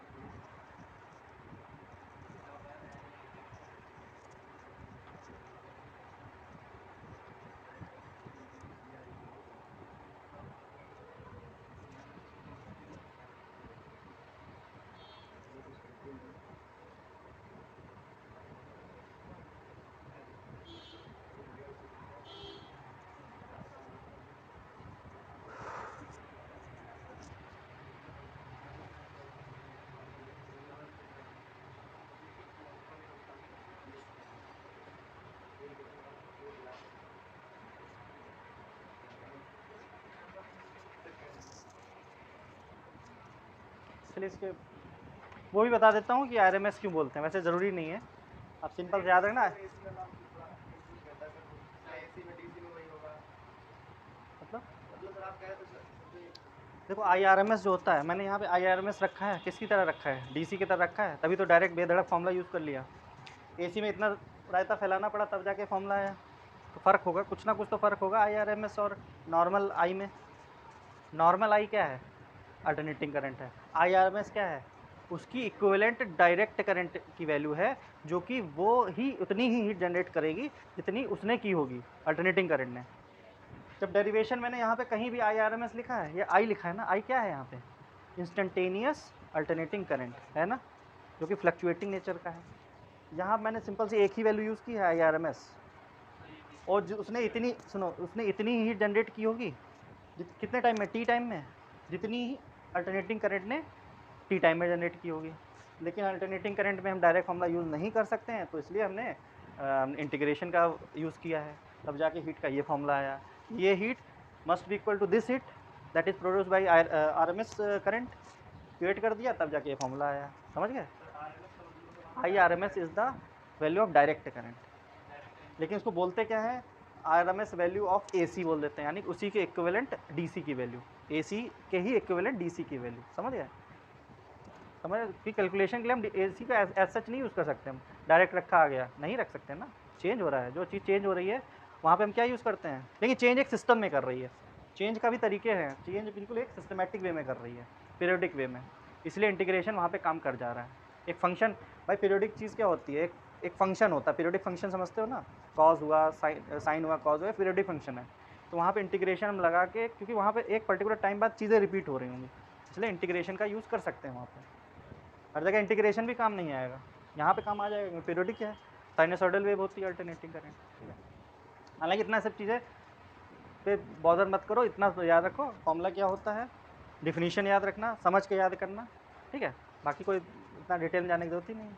चलिए इसके वो भी बता देता हूँ कि आरएमएस क्यों बोलते हैं। वैसे ज़रूरी नहीं है, आप सिंपल से याद रखना। मतलब देखो आईआरएमएस जो होता है, मैंने यहाँ पे आईआरएमएस रखा है, किसकी तरह रखा है? डीसी की तरह रखा है, तभी तो डायरेक्ट बेधड़क फॉर्मूला यूज़ कर लिया। एसी में इतना रायता फैलाना पड़ा तब जाके फॉर्मूला आया, तो फ़र्क होगा, कुछ ना कुछ तो फ़र्क होगा आईआरएमएस और नॉर्मल आई में। नॉर्मल आई क्या है? अल्टरनेटिंग करंट है। आईआरएमएस क्या है? उसकी इक्विवेलेंट डायरेक्ट करंट की वैल्यू है, जो कि वो ही उतनी ही हीट जनरेट करेगी जितनी उसने की होगी अल्टरनेटिंग करंट ने। जब डेरिवेशन मैंने यहाँ पे कहीं भी आईआरएमएस लिखा है, ये आई लिखा है ना, आई क्या है यहाँ पे? इंस्टेंटेनियस अल्टरनेटिंग करंट है ना, जो कि फ्लक्चुएटिंग नेचर का है। यहाँ मैंने सिंपल से एक ही वैल्यू यूज़ की है आईआरएमएस, और जो उसने इतनी सुनो, उसने इतनी हीट जनरेट की होगी कितने टाइम में? टी टाइम में, जितनी अल्टरनेटिंग करंट ने टी टाइम में जनरेट की होगी। लेकिन अल्टरनेटिंग करंट में हम डायरेक्ट फॉर्मूला यूज़ नहीं कर सकते हैं, तो इसलिए हमने इंटीग्रेशन का यूज़ किया है, तब जाके हीट का ये फॉर्मूला आया। ये heat must be equal to this heat that is produce by RMS current, create कर दिया, तब जाके ये फॉर्मूला आया। समझ गए? I R M S is the value of direct current, लेकिन इसको बोलते क्या है? आरएमएस वैल्यू ऑफ एसी बोल देते हैं, यानी उसी के इक्विवेलेंट डीसी की वैल्यू, एसी के ही इक्विवेलेंट डीसी की वैल्यू। समझ गए? समझ कि कैलकुलेशन के लिए हम AC का एज सच नहीं यूज़ कर सकते, हम डायरेक्ट रखा आ गया नहीं रख सकते ना, चेंज हो रहा है, जो चीज़ चेंज हो रही है वहाँ पे हम क्या यूज़ करते हैं, लेकिन चेंज एक सिस्टम में कर रही है, चेंज का भी तरीके हैं, चेंज बिल्कुल एक सिस्टमेटिक वे में कर रही है, पीरियोडिक वे में, इसलिए इंटीग्रेशन वहाँ पे काम कर जा रहा है। एक फंक्शन, भाई पीरियोडिक चीज़ क्या होती है, एक फंक्शन होता है, पीरियोडिक फंक्शन समझते हो ना, कॉज हुआ, साइन हुआ, कॉज हुआ, पीरियोडिक फंक्शन है। तो वहाँ पे इंटीग्रेशन हम लगा के, क्योंकि वहाँ पे एक पर्टिकुलर टाइम बाद चीज़ें रिपीट हो रही होंगी, इसलिए इंटीग्रेशन का यूज़ कर सकते हैं वहाँ पे। हर जगह इंटीग्रेशन भी काम नहीं आएगा, यहाँ पे काम आ जाएगा, पीरियोडिक है, साइनसॉइडल वेव होती है अल्टरनेटिंग करंट, ठीक है। हालांकि इतना सब चीज़ें पे बॉदर मत करो, इतना तो याद रखो फॉर्मूला क्या होता है, डिफिनीशन याद रखना, समझ के याद करना, ठीक है। बाकी कोई इतना डिटेल में जाने की जरूरत ही नहीं है,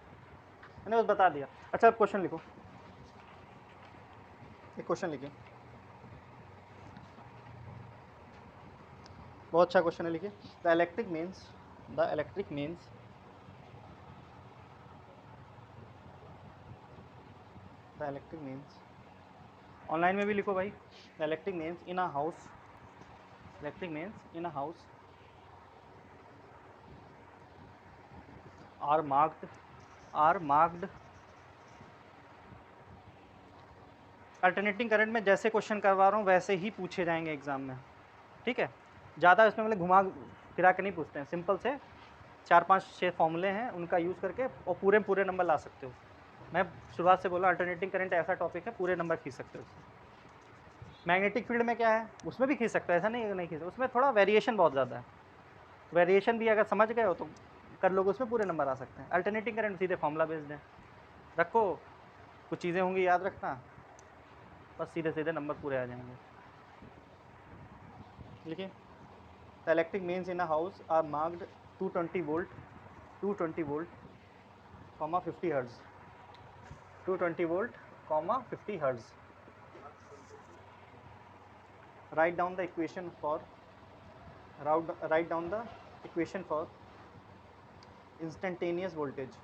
मैंने बस बता दिया। अच्छा अब क्वेश्चन लिखो, एक क्वेश्चन लिखिए, बहुत अच्छा क्वेश्चन है, लिखिए। द इलेक्ट्रिक मीन्स ऑनलाइन में भी लिखो भाई। The electric mains in a house, are marked alternating current में जैसे क्वेश्चन करवा रहा हूँ वैसे ही पूछे जाएंगे एग्जाम में, ठीक है। ज़्यादा इसमें मतलब घुमा फिरा के नहीं पूछते हैं, सिंपल से 4-5-6 फॉर्मूले हैं, उनका यूज़ करके और पूरे नंबर ला सकते हो। मैं शुरुआत से बोला अल्टरनेटिंग करंट ऐसा टॉपिक है, पूरे नंबर खींच सकते हो उससे। मैग्नेटिक फील्ड में क्या है, उसमें भी खींच सकते हो, ऐसा नहीं खींच, उसमें थोड़ा वेरिएशन बहुत ज़्यादा है, वेरिएशन भी अगर समझ गए हो तो कर लोगे, उसमें पूरे नंबर आ सकते हैं। अल्टरनेटिंग करंट सीधे फॉर्मूला बेस्ड है, रखो कुछ चीज़ें होंगी याद रखना, बस सीधे नंबर पूरे आ जाएंगे। देखिए the electric mains in a house are marked 220 volt, 50 hertz, 220 volt, 50 hertz. write down the equation for instantaneous voltage,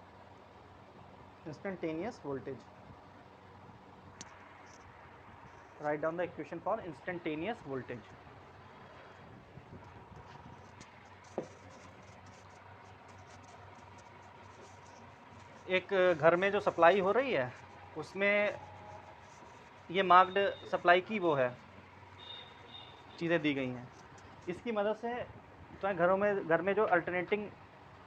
write down the equation for instantaneous voltage। एक घर में जो सप्लाई हो रही है उसमें ये मार्क्ड सप्लाई की वो है, चीज़ें दी गई हैं, इसकी मदद से तुम्हारे घर में जो अल्टरनेटिंग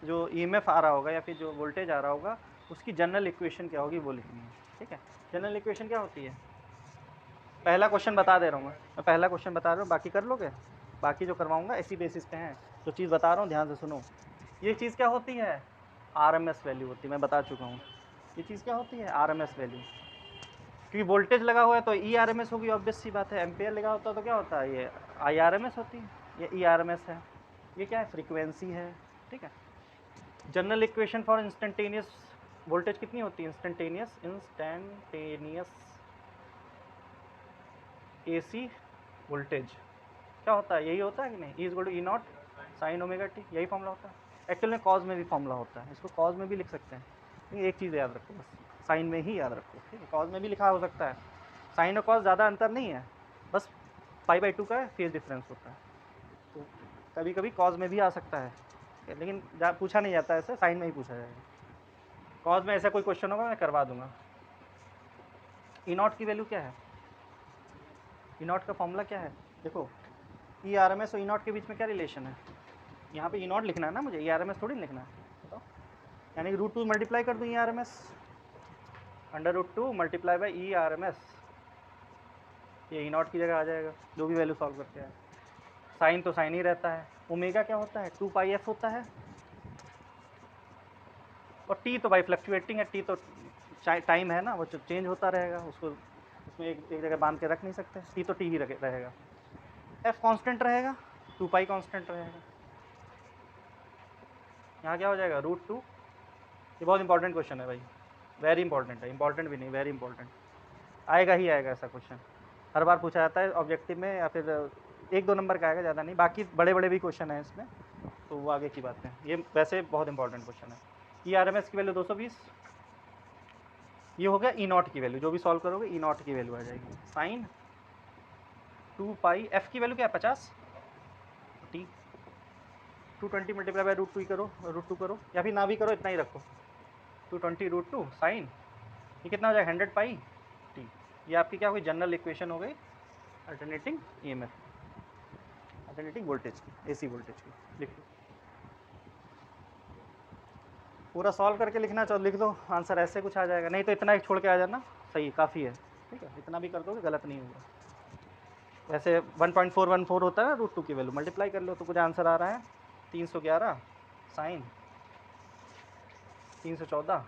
जो ईएमएफ आ रहा होगा या फिर जो वोल्टेज आ रहा होगा उसकी जनरल इक्वेशन क्या होगी वो लिखनी है, ठीक है। जनरल इक्वेशन क्या होती है, पहला क्वेश्चन बता दे रहा हूँ मैं पहला क्वेश्चन बता रहा हूँ, बाकी कर लोगे, बाकी जो करवाऊँगा इसी बेसिस पे हैं, जो चीज़ बता रहा हूँ ध्यान से सुनो। ये चीज़ क्या होती है, आरएमएस वैल्यू होती है, मैं बता चुका हूँ। ये चीज़ क्या होती है, आरएमएस वैल्यू, क्योंकि वोल्टेज लगा हुआ है तो ई आरएमएस होगी, ऑब्वियस सी बात है। एम्पेयर लगा होता है तो क्या होता है, ये आई आरएमएस होती है, ये ई आरएमएस है, ये क्या है, फ्रीक्वेंसी है, ठीक है। General equation for instantaneous voltage कितनी होती है, इंस्टेंटेनियस एसी वोल्टेज क्या होता है, यही होता है कि नहीं, E is equal to E not sine omega T, यही फॉर्मूला होता है। एक्चुअल में कॉज में भी फॉर्मूला होता है, इसको कॉज में भी लिख सकते हैं, लेकिन एक चीज़ याद रखो बस, साइन में ही याद रखो, ठीक है। कॉज में भी लिखा हो सकता है, साइन और कॉज ज़्यादा अंतर नहीं है, बस π/2 का फेज डिफरेंस होता है, तो कभी कभी कॉज में भी आ सकता है, लेकिन पूछा नहीं जाता है ऐसे, साइन में ही पूछा जाएगा। कॉज में ऐसा कोई क्वेश्चन होगा मैं करवा दूंगा। ई नॉट की वैल्यू क्या है, ई नॉट का फॉर्मूला क्या है, देखो ई आर एम एस और ई नॉट के बीच में क्या रिलेशन है, यहाँ पे ई नॉट लिखना है ना मुझे, ई आर एम एस थोड़ी लिखना है, बताओ, यानी कि √2 मल्टीप्लाई कर दूँ E R M S, √2 multiply by E R M S, ये ई नॉट की जगह आ जाएगा, जो भी वैल्यू सॉल्व करते हैं। साइन तो साइन ही रहता है, ओमेगा क्या होता है, 2πf होता है, और टी तो भाई फ्लक्चुएटिंग है, टी तो टाइम है ना, वो चेंज होता रहेगा, उसको उसमें एक जगह बांध के रख नहीं सकते, टी तो टी ही रहेगा। एफ कांस्टेंट रहेगा, 2π कांस्टेंट रहेगा, यहाँ क्या हो जाएगा, √2। ये बहुत इंपॉर्टेंट क्वेश्चन है भाई, वेरी इंपॉर्टेंट है, इंपॉर्टेंट भी नहीं वेरी इंपॉर्टेंट, आएगा ही आएगा ऐसा क्वेश्चन, हर बार पूछा जाता है ऑब्जेक्टिव में, या फिर 1-2 नंबर का आएगा, ज़्यादा नहीं, बाकी बड़े भी क्वेश्चन हैं इसमें, तो वो आगे की बात है, ये वैसे बहुत इंपॉर्टेंट क्वेश्चन है। ई आर एम एस की वैल्यू 220, ये हो गया ई नॉट की वैल्यू, जो भी सॉल्व करोगे ई नॉट की वैल्यू आ जाएगी, साइन 2π, एफ की वैल्यू क्या है 50, टी 220 मल्टीप्लाई बाय √2 ही करो, √2 करो, या फिर ना भी करो, इतना ही रखो। 220 √2 साइन, ये कितना हो जाएगा 100 पाई टी। ये आपकी क्या हो गई, जनरल इक्वेशन हो गई अल्टरनेटिंग ईएमएफ, अल्टरनेटिंग वोल्टेज की, एसी वोल्टेज की। लिख लो, पूरा सॉल्व करके लिखना चाहो लिख दो, आंसर ऐसे कुछ आ जाएगा, नहीं तो इतना एक छोड़ के आ जाना, सही काफ़ी है, ठीक है, इतना भी कर दोगे गलत नहीं होगा। वैसे 1.414 होता है √2 की वैल्यू, मल्टीप्लाई कर लो तो कुछ आंसर आ रहा है 311 साइन 314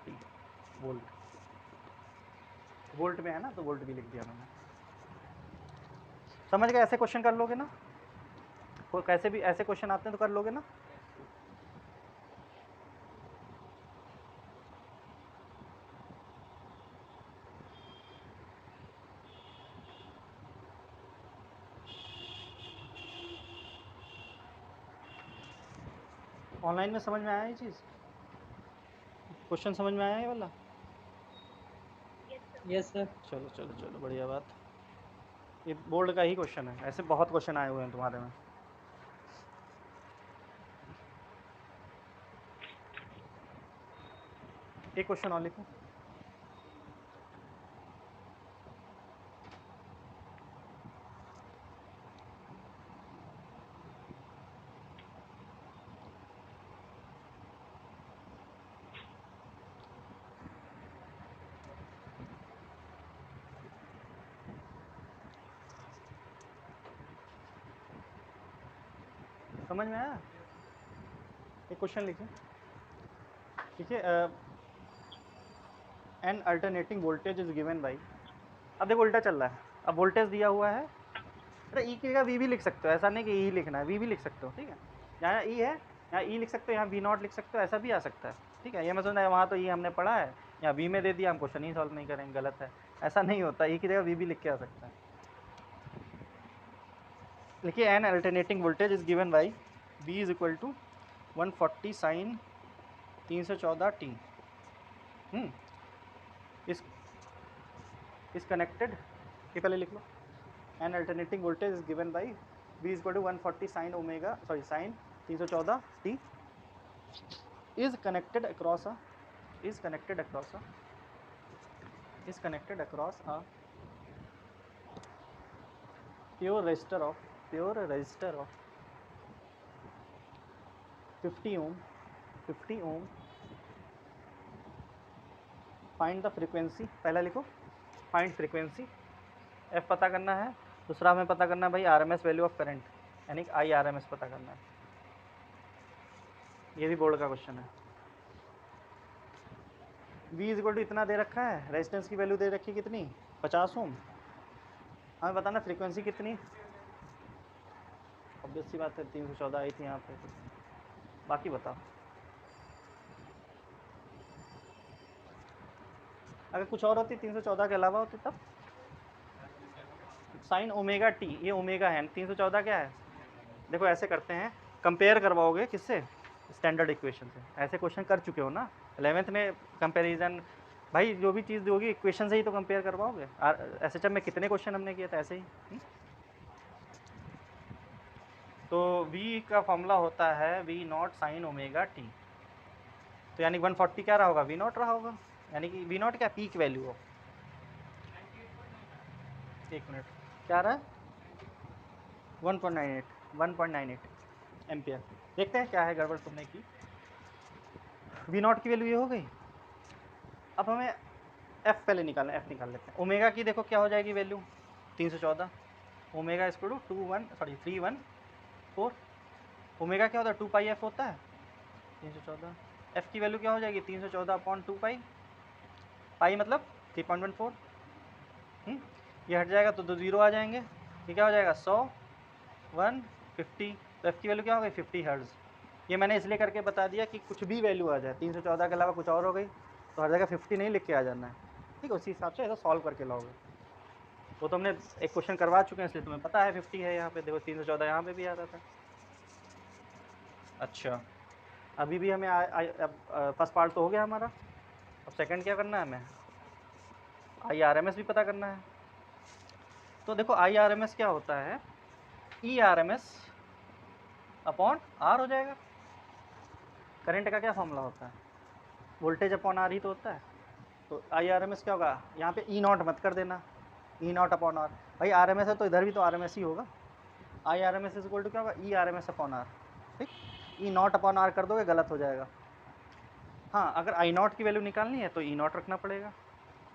टी वोल्ट, वोल्ट में है ना तो वोल्ट भी लिख दिया मैंने। समझ गए, ऐसे क्वेश्चन कर लोगे ना, कोई कैसे भी ऐसे क्वेश्चन आते हैं तो कर लोगे ना। ऑनलाइन में समझ में आया ये चीज़, क्वेश्चन समझ में आया ये वाला? Yes sir. चलो चलो चलो बढ़िया बात, ये बोर्ड का ही क्वेश्चन है, ऐसे बहुत क्वेश्चन आए हुए हैं तुम्हारे में। एक क्वेश्चन और लिखो, समझ में आया? एक क्वेश्चन लिखिए, ठीक है, N alternating voltage is given by, अब देखो उल्टा चल रहा है, अब वोल्टेज दिया हुआ है, अरे ई की जगह वी भी लिख सकते हो, ऐसा नहीं कि ई लिखना है, वी भी लिख सकते हो, ठीक है, यहाँ ई है, यहाँ ई लिख सकते हो, यहाँ वी नॉट लिख सकते हो, ऐसा भी आ सकता है, ठीक है, ये मैं सुना है वहाँ तो ई हमने पढ़ा है, यहाँ वी में दे दिया, हम क्वेश्चन ही सॉल्व नहीं करेंगे, गलत है, ऐसा नहीं होता, ई की जगह वी भी लिख के आ सकता है। लिखिए an alternating voltage is given by V is equal to 140 sine 314 T, is connected, ये पहले लिख लो, an alternating voltage is given by V is equal to 140 sine omega sine 314 T is connected across a pure resistor of 50 ohm, find the frequency, पहला लिखो find frequency, f पता करना है, दूसरा हमें पता करना है भाई RMS वैल्यू ऑफ करंट, यानी कि IRMS पता करना है, ये भी बोर्ड का क्वेश्चन है। V इज इक्वल टू इतना दे रखा है, रेजिस्टेंस की वैल्यू दे रखी कितनी 50 ओम, हमें बताना फ्रीक्वेंसी कितनी, ऑब्वियस सी बात है 314 आई थी यहाँ पे, बाकी बताओ। अगर कुछ और होती 314 के अलावा होती तब, साइन ओमेगा टी, ये ओमेगा है, 314 क्या है, देखो ऐसे करते हैं, कंपेयर करवाओगे किससे, स्टैंडर्ड इक्वेशन से, ऐसे क्वेश्चन कर चुके हो ना 11th में, कंपैरिजन भाई जो भी चीज़ दोगी इक्वेशन से ही तो कंपेयर करवाओगे, एसएचएम में कितने क्वेश्चन हमने किए थे ऐसे ही। तो V का फॉर्मूला होता है V not sine omega T, तो यानी 140 क्या रहा होगा, V नॉट रहा होगा, यानी कि V नॉट क्या पीक वैल्यू हो, एक मिनट क्या रहा है 1.98 एम्पियर, देखते हैं क्या है गड़बड़ तुमने की, V नॉट की वैल्यू ये हो गई। अब हमें F पहले निकालना, F निकाल लेते हैं, ओमेगा की देखो क्या हो जाएगी वैल्यू 314, ओमेगा इसको 314, ओमेगा क्या होता है 2 पाई एफ होता है 314, एफ की वैल्यू क्या हो जाएगी 314/2 पाई, पाई मतलब 3.14, ये हट जाएगा तो 2 जीरो आ जाएंगे, ये क्या हो जाएगा 100 150, तो एफ की वैल्यू क्या हो गई 50 हर्ट्ज़। ये मैंने इसलिए करके बता दिया कि कुछ भी वैल्यू आ जाए, 314 के अलावा कुछ और हो गई तो हर जगह 50 नहीं लिख के आ जाना है, ठीक है, उसी हिसाब से ऐसा सॉल्व करके लाओगे, वो तो हमने एक क्वेश्चन करवा चुके हैं इसलिए तुम्हें पता है 50 है यहाँ पे, देखो 314 यहाँ पे भी आ रहा था। अच्छा अभी भी हमें फर्स्ट पार्ट तो हो गया हमारा, अब सेकंड क्या करना है हमें, IRMS भी पता करना है। तो देखो IRMS क्या होता है, ERMS अपॉन आर हो जाएगा। करंट का क्या फॉर्मूला होता है? वोल्टेज अपॉन आर ही तो होता है। तो आई आर एम एस क्या होगा? यहाँ पे ई नॉट मत कर देना, ई नॉट अपॉन आर। भाई आर एम एस है तो इधर भी तो आर एम एस ही होगा। I R M S equal to क्या होगा? E R M S upon R. ठीक, ई नॉट अपॉन आर कर दोगे गलत हो जाएगा। हाँ, अगर आई नॉट की वैल्यू निकालनी है तो ई नॉट रखना पड़ेगा।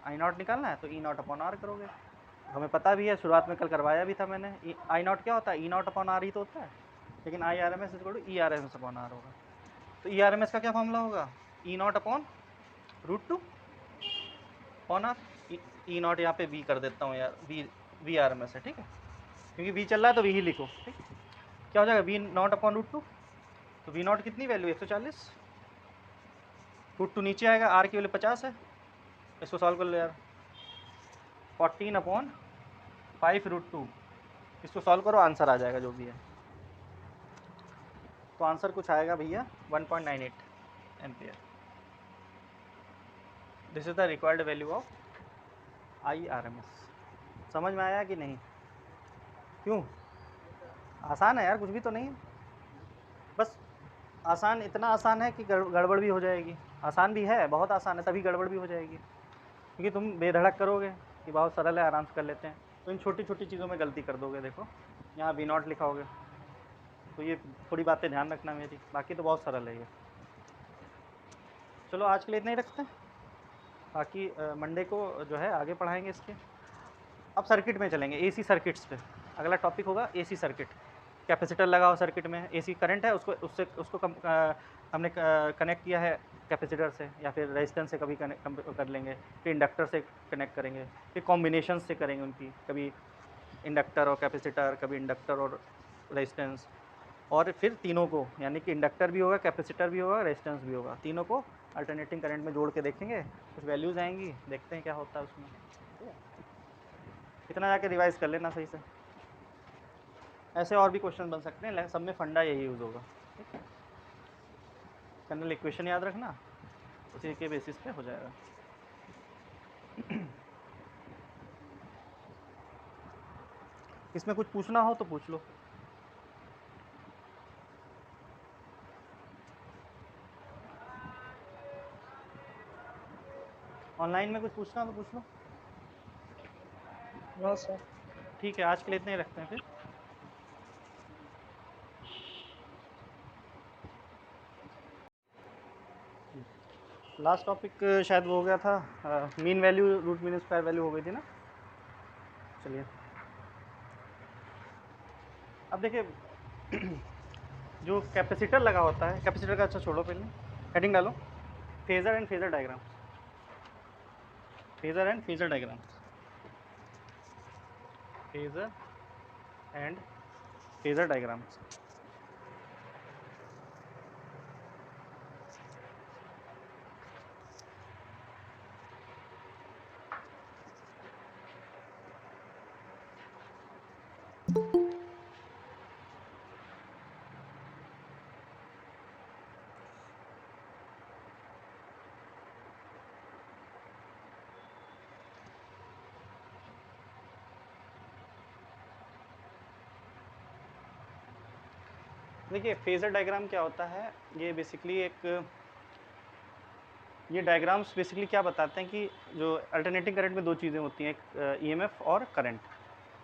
आई नॉट निकालना है तो ई नॉट अपॉन आर करोगे। हमें पता भी है, शुरुआत में कल करवाया भी था मैंने। आई नॉट क्या होता है? ई नॉट अपॉन आर ही तो होता है, लेकिन I R M S equal to E R M S upon R होगा। तो ई आर एम एस का क्या फॉर्मूला होगा? E not upon √2 upon R. E naught यहाँ पे वी कर देता हूँ यार, वी आर एम एस है, ठीक है, क्योंकि वी चल रहा है तो वी ही लिखो। ठीक, क्या हो जाएगा? V nought upon √2। तो वी नॉट कितनी वैल्यू? 140। √2 नीचे आएगा, आर की वैल्यू 50 है। इसको सॉल्व कर लो यार। 14/5 √2, इसको सॉल्व करो, आंसर आ जाएगा जो भी है। तो आंसर कुछ आएगा भैया 1.98 ampere. This is the required value of I R M S. समझ में आया कि नहीं? क्यों? आसान है यार, कुछ भी तो नहीं है। बस आसान, इतना आसान है कि गड़बड़ भी हो जाएगी। आसान भी है, बहुत आसान है, तभी गड़बड़ भी हो जाएगी, क्योंकि तुम बेधड़क करोगे कि बहुत सरल है, आराम से कर लेते हैं, तो इन छोटी छोटी चीज़ों में गलती कर दोगे। देखो यहाँ वी नॉट लिखा होगा, तो ये थोड़ी बातें ध्यान रखना मेरी, बाकी तो बहुत सरल है ये। चलो आज के लिए इतना ही रखते हैं, बाकी मंडे को जो है आगे पढ़ाएंगे इसके। अब सर्किट में चलेंगे, एसी सर्किट्स पे अगला टॉपिक होगा। एसी सर्किट, कैपेसिटर लगा हो सर्किट में, एसी करंट है, उसको हमने कनेक्ट किया है कैपेसिटर से, या फिर रेजिस्टेंस से कभी कनेक्ट कर लेंगे, फिर इंडक्टर से कनेक्ट करेंगे, फिर कॉम्बिनेशन से करेंगे उनकी, कभी इंडक्टर और कैपेसिटर, कभी इंडक्टर और रेजिस्टेंस, और फिर तीनों को, यानी कि इंडक्टर भी होगा, कैपेसिटर भी होगा, रेजिस्टेंस भी होगा, तीनों को अल्टरनेटिंग करंट में जोड़ के देखेंगे, कुछ वैल्यूज़ आएंगी, देखते हैं क्या होता है उसमें। ठीक है, इतना जाके रिवाइज कर लेना सही से। ऐसे और भी क्वेश्चन बन सकते हैं, सब में फंडा यही यूज़ होगा। ठीक है, कर्नल इक्वेशन याद रखना, उसी के बेसिस पे हो जाएगा। इसमें कुछ पूछना हो तो पूछ लो। ऑनलाइन में कुछ पूछना हो तो पूछ लो। No sir. ठीक है, आज के लिए इतने ही रखते हैं फिर। लास्ट टॉपिक शायद वो हो गया था, mean value root mean square value हो गई थी ना। चलिए अब देखिए, जो कैपेसिटर लगा होता है, कैपेसिटर का अच्छा छोड़ो, पहले हेडिंग डालो, phasor and phasor diagram, phasor and phasor diagram, phasor and phasor diagram. देखिए फेजर डायग्राम क्या होता है, ये बेसिकली ये डायग्राम्स बेसिकली क्या बताते हैं कि जो अल्टरनेटिंग करंट में दो चीज़ें होती हैं, एक ईएमएफ और करंट,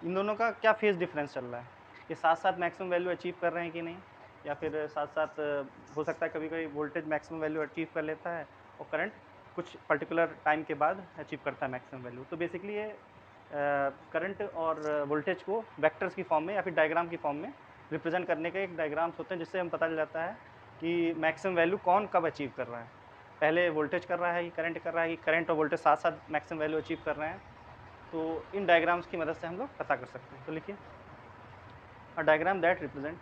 इन दोनों का क्या फेज डिफरेंस चल रहा है, ये साथ साथ मैक्सिमम वैल्यू अचीव कर रहे हैं कि नहीं, या फिर साथ साथ हो सकता है कभी कभी वोल्टेज मैक्सिमम वैल्यू अचीव कर लेता है और करंट कुछ पर्टिकुलर टाइम के बाद अचीव करता है मैक्सिमम वैल्यू। तो बेसिकली ये करंट और वोल्टेज को वेक्टर्स की फॉर्म में या फिर डायग्राम की फॉर्म में रिप्रेजेंट करने के एक डायग्राम्स होते हैं, जिससे हम पता चल जाता है कि मैक्सिमम वैल्यू कौन कब अचीव कर रहा है, पहले वोल्टेज कर रहा है कि करंट कर रहा है, कि करंट और वोल्टेज साथ साथ मैक्सिमम वैल्यू अचीव कर रहे हैं। तो इन डायग्राम्स की मदद से हम लोग पता कर सकते हैं। तो लिखिए, अ डायग्राम दैट रिप्रेजेंट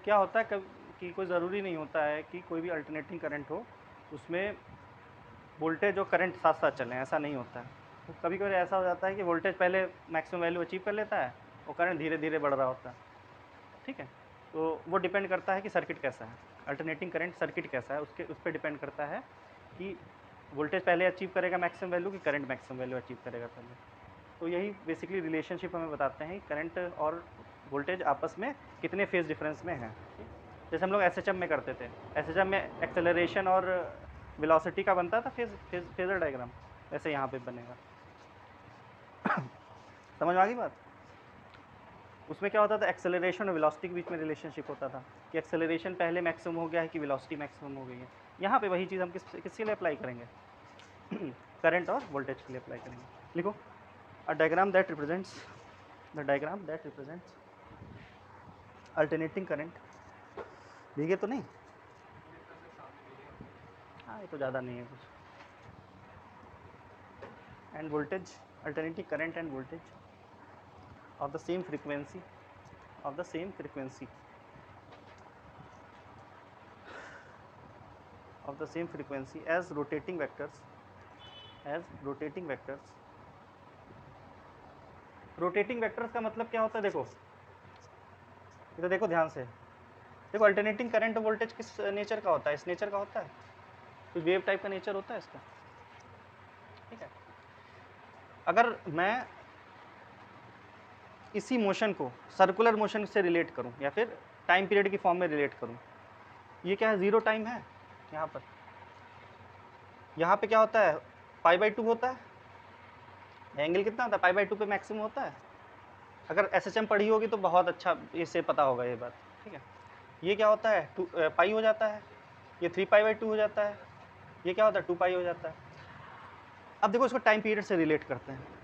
क्या होता है कि कोई ज़रूरी नहीं होता है कि कोई भी अल्टरनेटिंग करंट हो उसमें वोल्टेज और करंट साथ साथ चलें, ऐसा नहीं होता है। तो कभी कभी ऐसा हो जाता है कि वोल्टेज पहले मैक्सिमम वैल्यू अचीव कर लेता है और करंट धीरे धीरे बढ़ रहा होता है। ठीक है, तो वो डिपेंड करता है कि सर्किट कैसा है, अल्टरनेटिंग करंट सर्किट कैसा है, उस पर डिपेंड करता है कि वोल्टेज पहले अचीव करेगा मैक्सिमम वैल्यू कि करंट मैक्सिमम वैल्यू अचीव करेगा पहले। तो यही बेसिकली रिलेशनशिप हमें बताते हैं करंट और वोल्टेज आपस में कितने फेज डिफरेंस में हैं। जैसे हम लोग एसएचएम में करते थे, एसएचएम में एक्सेलरेशन और वेलोसिटी का बनता था फेजर डायग्राम, वैसे यहाँ पे बनेगा। समझ में आ गई बात? उसमें क्या होता था, एक्सेलरेशन और वेलोसिटी के बीच में रिलेशनशिप होता था कि एक्सेलरेशन पहले मैक्सिमम हो गया है कि वेलोसिटी मैक्सिमम हो गई है। यहाँ पे वही चीज़ हम किसके लिए अप्लाई करेंगे? करंट और वोल्टेज के लिए अप्लाई करेंगे। लिखो, a diagram that represents alternating current. भीगे तो नहीं? हाँ, ये तो ज़्यादा नहीं है कुछ। End voltage, alternating current and voltage of the same frequency as rotating vectors. Rotating vectors का मतलब क्या होता है? देखो इधर देखो ध्यान से, देखो अल्टरनेटिंग करंट वोल्टेज किस नेचर का होता है? इस नेचर का होता है, कुछ वेव टाइप का नेचर होता है इसका, ठीक है। अगर मैं इसी मोशन को सर्कुलर मोशन से रिलेट करूं या फिर टाइम पीरियड की फॉर्म में रिलेट करूं, ये क्या है? जीरो टाइम है। यहाँ पे क्या होता है? π/2 होता है। एंगल कितना होता है? π/2 पे मैक्सिमम होता है। अगर एसएचएम पढ़ी होगी तो बहुत अच्छा इससे पता होगा ये बात, ठीक है। ये क्या होता है? पाई हो जाता है, ये 3π/2 हो जाता है, ये क्या होता है? 2π हो जाता है। अब देखो इसको टाइम पीरियड से रिलेट करते हैं।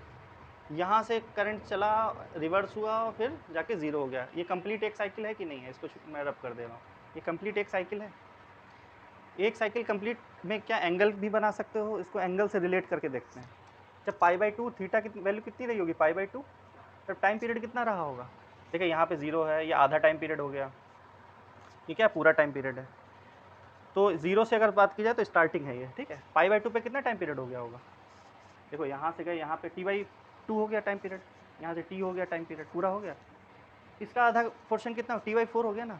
यहाँ से करंट चला, रिवर्स हुआ और फिर जाके ज़ीरो हो गया। ये कंप्लीट एक साइकिल है कि नहीं है? इसको मैं रब कर दे रहा हूँ, ये कंप्लीट एक साइकिल है। एक साइकिल कंप्लीट में क्या एंगल भी बना सकते हो? इसको एंगल से रिलेट करके देखते हैं। जब π/2 थीटा की वैल्यू कितनी रही होगी? π/2, तब टाइम पीरियड कितना रहा होगा? देखिए यहाँ पे ज़ीरो है, ये आधा टाइम पीरियड हो गया, ये क्या पूरा टाइम पीरियड है। तो ज़ीरो से अगर बात की जाए तो स्टार्टिंग है ये, ठीक है। π/2 पे कितना टाइम पीरियड हो गया होगा? देखो यहाँ से गए, यहाँ पे t/2 हो गया टाइम पीरियड, यहाँ से t हो गया टाइम पीरियड, पूरा हो गया। इसका आधा पोर्शन कितना? t/4 हो गया ना।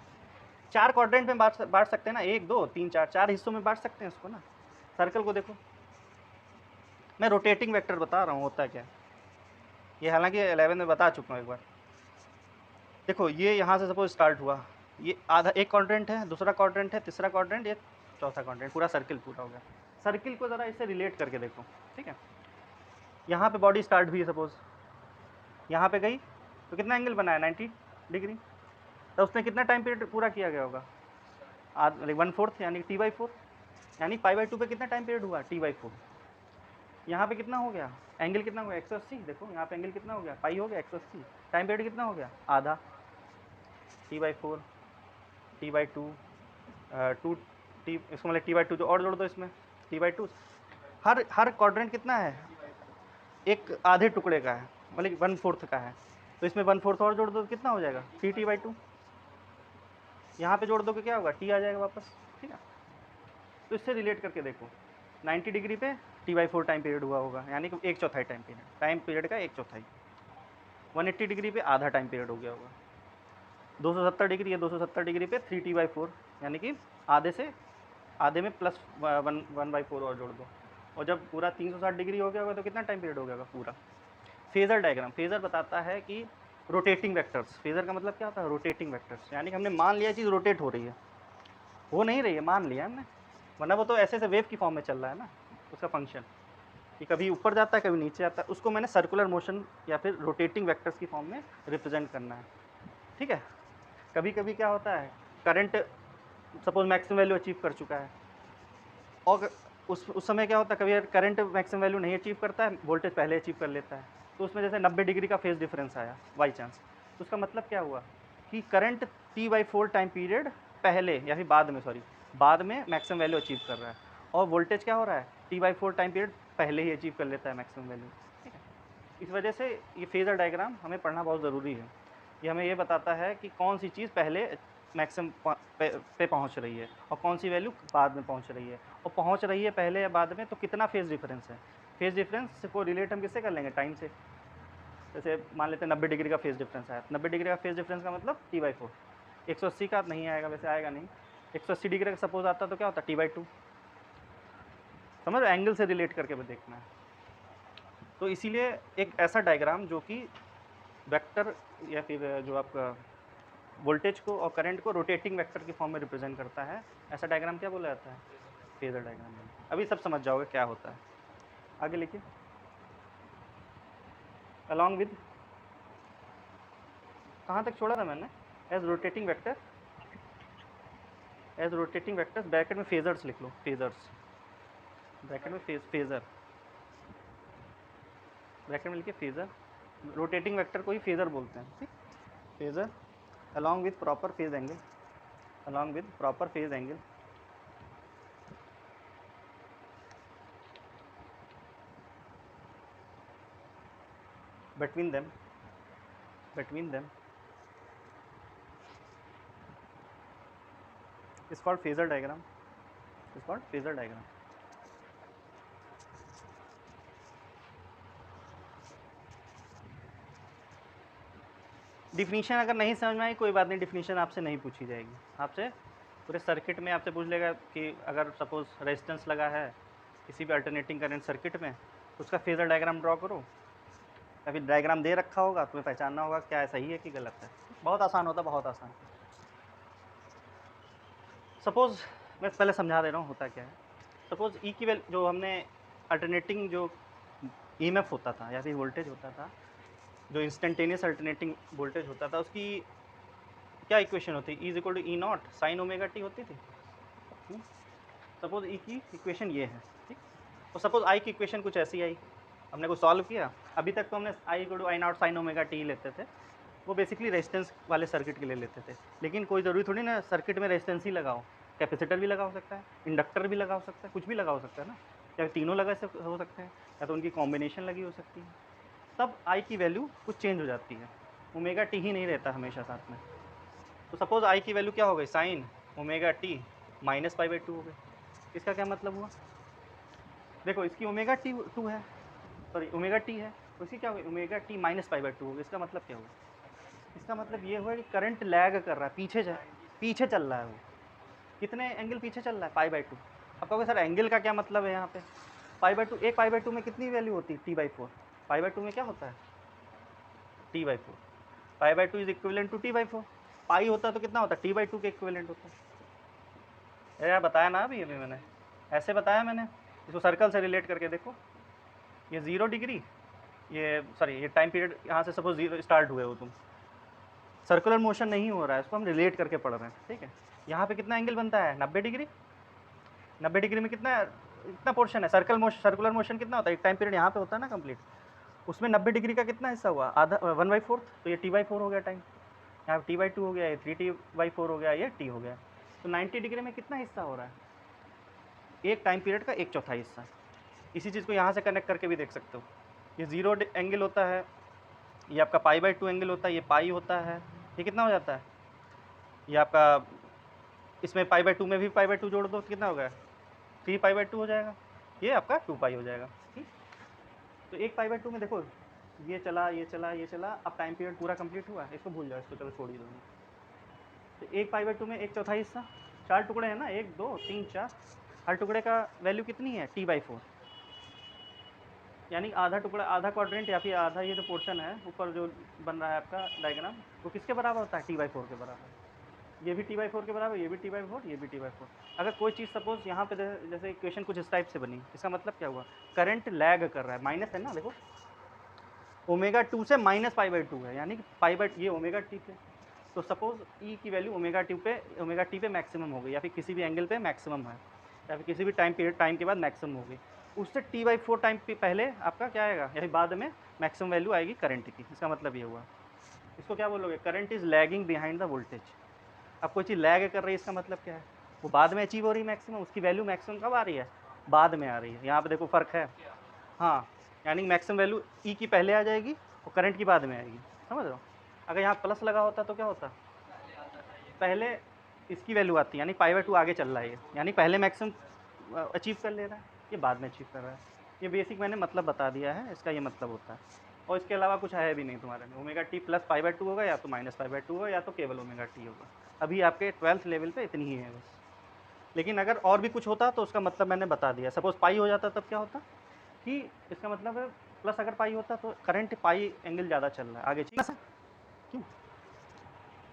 4 क्वाड्रेंट में बांट सकते हैं ना, 1 2 3 4, 4 हिस्सों में बांट सकते हैं इसको ना। सर्कल को देखो, मैं रोटेटिंग वेक्टर बता रहा हूँ होता क्या। ये हालांकि 11 में बता चुका हूँ एक बार। देखो ये यहाँ से सपोज स्टार्ट हुआ, ये आधा एक क्वाड्रेंट है, दूसरा क्वाड्रेंट है, तीसरा क्वाड्रेंट, ये चौथा क्वाड्रेंट, पूरा सर्किल पूरा हो गया। सर्किल को ज़रा इससे रिलेट करके देखो, ठीक है। यहाँ पे बॉडी स्टार्ट हुई है, सपोज यहाँ पे गई तो कितना एंगल बनाया? 90 डिग्री। तो उसने कितना टाइम पीरियड पूरा किया गया होगा? 1/4, यानी t/4, यानी π/2 पे कितना टाइम पीरियड हुआ? t/4। यहाँ पे कितना हो गया? एंगल कितना हो गया? 180। देखो यहाँ पे एंगल कितना हो गया? पाई हो गया 180। टाइम पीरियड कितना हो गया? आधा, t/4, t/2, 2t, इसको मतलब t/2 जो और जोड़ दो इसमें, t/2। हर क्वाड्रेंट कितना है? एक आधे टुकड़े का है, मतलब 1/4 का है। तो इसमें 1/4 और जोड़ दो तो कितना हो जाएगा? 3t/2। यहाँ पे जोड़ दो कि क्या होगा? t आ जाएगा वापस, ठीक है। तो इससे रिलेट करके देखो, 90 डिग्री पे t/4 टाइम पीरियड हुआ होगा, यानी कि 1/4 टाइम पीरियड का 1/4। 180 डिग्री पे आधा टाइम पीरियड हो गया होगा। 270 डिग्री है, 270 डिग्री पे 3t/4, यानी कि आधे में प्लस 1/4 और जोड़ दो। और जब पूरा 360 डिग्री हो गया होगा तो कितना टाइम पीरियड हो गया होगा पूरा। फेज़र डायग्राम, फेज़र बताता है कि रोटेटिंग वेक्टर्स, फेज़र का मतलब क्या होता है? रोटेटिंग वेक्टर्स, यानी कि हमने मान लिया चीज़ रोटेट हो रही है, हो नहीं रही है, मान लिया हमने, वरना वो तो ऐसे वेव की फॉर्म में चल रहा है ना उसका फंक्शन, कि कभी ऊपर जाता है कभी नीचे आता है। उसको मैंने सर्कुलर मोशन या फिर रोटेटिंग वेक्टर्स की फॉर्म में रिप्रेजेंट करना है, ठीक है। कभी कभी क्या होता है, current suppose maximum value achieve कर चुका है, और उस समय क्या होता है, कभी करंट मैक्सिमम वैल्यू नहीं अचीव करता है, वोल्टेज पहले अचीव कर लेता है। तो उसमें जैसे 90 डिग्री का फेज डिफरेंस आया बाई चांस, तो उसका मतलब क्या हुआ कि करंट t/4 टाइम पीरियड पहले या फिर बाद में मैक्सिमम वैल्यू अचीव कर रहा है, और वोल्टेज क्या हो रहा है? t/4 टाइम पीरियड पहले ही अचीव कर लेता है मैक्सिमम वैल्यू, ठीक है। इस वजह से ये फेज़र डायग्राम हमें पढ़ना बहुत ज़रूरी है। ये हमें ये बताता है कि कौन सी चीज़ पहले मैक्सिमम पे पहुंच रही है और कौन सी वैल्यू बाद में पहुंच रही है, और पहुंच रही है पहले या बाद में तो कितना फेज़ डिफरेंस है। फेज़ डिफरेंस को रिलेट हम किससे कर लेंगे? टाइम से। जैसे मान लेते हैं 90 डिग्री का फेज़ डिफरेंस आया, 90 डिग्री का फेज़ डिफरेंस का मतलब t/4। 180 का नहीं आएगा, वैसे आएगा नहीं। 180 डिग्री का सपोज आता तो क्या होता? t/2। समझ, एंगल से रिलेट करके भी देखना है। तो इसीलिए एक ऐसा डायग्राम जो कि वेक्टर या फिर जो आपका वोल्टेज को और करंट को रोटेटिंग वेक्टर के फॉर्म में रिप्रेजेंट करता है, ऐसा डायग्राम क्या बोला जाता है? Phasor diagram. अभी सब समझ जाओगे क्या होता है। आगे लिखिए। अलॉन्ग विद, कहाँ तक छोड़ा था मैंने? As rotating vector, as rotating vectors, bracket में फेजर्स लिख लो, फेजर्स, ब्रैकेट में फेजर, ब्रैकेट में लिखिए फेजर। रोटेटिंग वेक्टर को ही फेजर बोलते हैं, ठीक। Phasor along with proper phase angle, along with proper phase angle, between them is called phasor diagram, is called phasor diagram. Definition अगर नहीं समझ में आई कोई बात नहीं, डिफिनीशन आपसे नहीं पूछी जाएगी। आपसे पूरे सर्किट में आपसे पूछ लेगा कि अगर सपोज रेजिस्टेंस लगा है किसी भी अल्टरनेटिंग करंट सर्किट में, तो उसका फेजर डायग्राम ड्रॉ करो, या फिर डायग्राम दे रखा होगा, तुम्हें पहचानना होगा क्या सही है कि गलत है। बहुत आसान होता है, बहुत आसान। सपोज मैं पहले समझा दे रहा हूँ होता क्या है। सपोज ई की वैल्यू, जो हमने अल्टरनेटिंग जो ईएमएफ होता था या फिर वोल्टेज होता था, जो इंस्टेंटेनियस अल्टरनेटिंग वोल्टेज होता था, उसकी क्या इक्वेशन होती है? E = E0 sine omega T होती थी। सपोज ई की इक्वेशन ये है, ठीक। और सपोज आई की इक्वेशन कुछ ऐसी आई, हमने को सॉल्व किया। अभी तक तो हमने I = I0 sign omega T लेते थे, वो बेसिकली रेजिस्टेंस वाले सर्किट के लिए लेते थे। लेकिन कोई ज़रूरी थोड़ी ना सर्किट में रेजिस्टेंस ही लगाओ, कैपेसिटर भी लगा हो सकता है, इंडक्टर भी लगा हो सकता है, कुछ भी लगा हो सकता है ना, या तीनों लगा हो सकते हैं, या तो उनकी कॉम्बिनेशन लगी हो सकती है। तब आई की वैल्यू कुछ चेंज हो जाती है, ओमेगा टी ही नहीं रहता हमेशा साथ में। तो सपोज आई की वैल्यू क्या हो गई? Sign omega T minus pi by to हो गई। इसका क्या मतलब हुआ? देखो इसकी ओमेगा टी टू है, सॉरी ओमेगा टी है, तो इसकी क्या हो गई? Omega T minus pi by to हो गई। इसका मतलब क्या हुआ? इसका मतलब ये हुआ कि करंट लैग कर रहा है, पीछे चल रहा है। वो कितने एंगल पीछे चल रहा है? पाई बाई टू। अब कहोगे सर एंगल का क्या मतलब है यहाँ पे? पाई बाई टू, एक पाई बाई टू में कितनी वैल्यू होती है? T by four. Pi by two में क्या होता है? T by four. Pi by two is equivalent to T by four. Pi होता है तो कितना होता है? टी बाई टू के इक्विवेलेंट होता है। यार बताया ना अभी मैंने, ऐसे बताया मैंने। इसको सर्कल से रिलेट करके देखो, ये 0 डिग्री, ये सॉरी ये टाइम पीरियड यहाँ से सपोज 0 स्टार्ट हुए हो तुम, सर्कुलर मोशन नहीं हो रहा है, इसको हम रिलेट करके पढ़ रहे हैं, ठीक है। यहाँ पे कितना एंगल बनता है? 90 डिग्री। 90 डिग्री में कितना पोर्शन है? सर्कुलर मोशन कितना होता है? एक टाइम पीरियड यहाँ पे होता है ना कंप्लीट, उसमें 90 डिग्री का कितना हिस्सा हुआ? आधा, 1/4। तो ये t/4 हो गया टाइम, यहाँ पे t/2 हो गया, ये 3t/4 हो गया, ये t हो गया। तो 90 डिग्री में कितना हिस्सा हो रहा है? एक टाइम पीरियड का 1/4 हिस्सा। इसी चीज़ को यहाँ से कनेक्ट करके भी देख सकते हो। ये 0 एंगल होता है, ये आपका पाई/2 एंगल होता है, ये पाई होता है, ये कितना हो जाता है? ये आपका इसमें पाई/2 में भी पाई/2 जोड़ दो तो कितना होगा? 3π/2 हो जाएगा। ये आपका 2π हो जाएगा, ठीक। तो एक पाई/2 में देखो ये चला, ये चला, ये चला, अब टाइम पीरियड पूरा कंप्लीट हुआ, इसको भूल जाओ, इसको चलो छोड़ ही दो। तो एक पाई/2 में 1/4 हिस्सा, 4 टुकड़े हैं ना, 1 2 3 4, हर टुकड़े का वैल्यू कितनी है? t/4। यानी आधा टुकड़ा, आधा क्वाड्रेंट या फिर आधा ये जो पोर्शन है ऊपर जो बन रहा है आपका डायग्राम, वो किसके बराबर होता है? t/4 के बराबर। ये भी t/4 के बराबर, ये भी t/4, ये भी t/4। अगर कोई चीज़ सपोज यहाँ पे जैसे इक्वेशन कुछ इस टाइप से बनी, इसका मतलब क्या हुआ? करंट लैग कर रहा है, माइनस है ना, देखो ओमेगा 2 से माइनस पाई/2 है, यानी कि ये ओमेगा टी पे। तो सपोज ई की वैल्यू ओमेगा टी पे मैक्सिमम हो गई, या फिर किसी भी एंगल पे मैक्सिमम है, या फिर किसी भी टाइम के बाद मैक्सिमम हो गई, उससे t/4 टाइम पहले आपका क्या आएगा, या फिर बाद में मैक्सिमम वैल्यू आएगी करंट की। इसका मतलब ये हुआ। इसको क्या बोलोगे? Current is lagging behind the voltage. अब कोई चीज़ लैग कर रही है, इसका मतलब क्या है? वो बाद में अचीव हो रही है मैक्सिमम, उसकी वैल्यू मैक्सिमम कब आ रही है? बाद में आ रही है। यहाँ पे देखो फ़र्क है, हाँ, यानी मैक्सिमम वैल्यू ई की पहले आ जाएगी और करंट की बाद में आएगी, समझ रहे हो? अगर यहाँ प्लस लगा होता तो क्या होता? पहले इसकी वैल्यू आती, यानी पाई/2 आगे चल रहा है ये, यानी पहले मैक्सिमम अचीव कर ले रहा है, ये बाद में अचीव कर रहा है। ये बेसिक मैंने मतलब बता दिया है, इसका ये मतलब होता है। और इसके अलावा कुछ है भी नहीं तुम्हारे में। ओमेगा टी प्लस पाई/2 होगा, या तो माइनस पाई/2 होगा, या तो केवल ओमेगा टी होगा। अभी आपके 12th लेवल पे इतनी ही है बस। लेकिन अगर और भी कुछ होता तो उसका मतलब मैंने बता दिया। सपोज पाई हो जाता तब क्या होता कि इसका मतलब है प्लस अगर पाई होता तो करंट पाई एंगल ज़्यादा चल रहा है आगे, क्यों?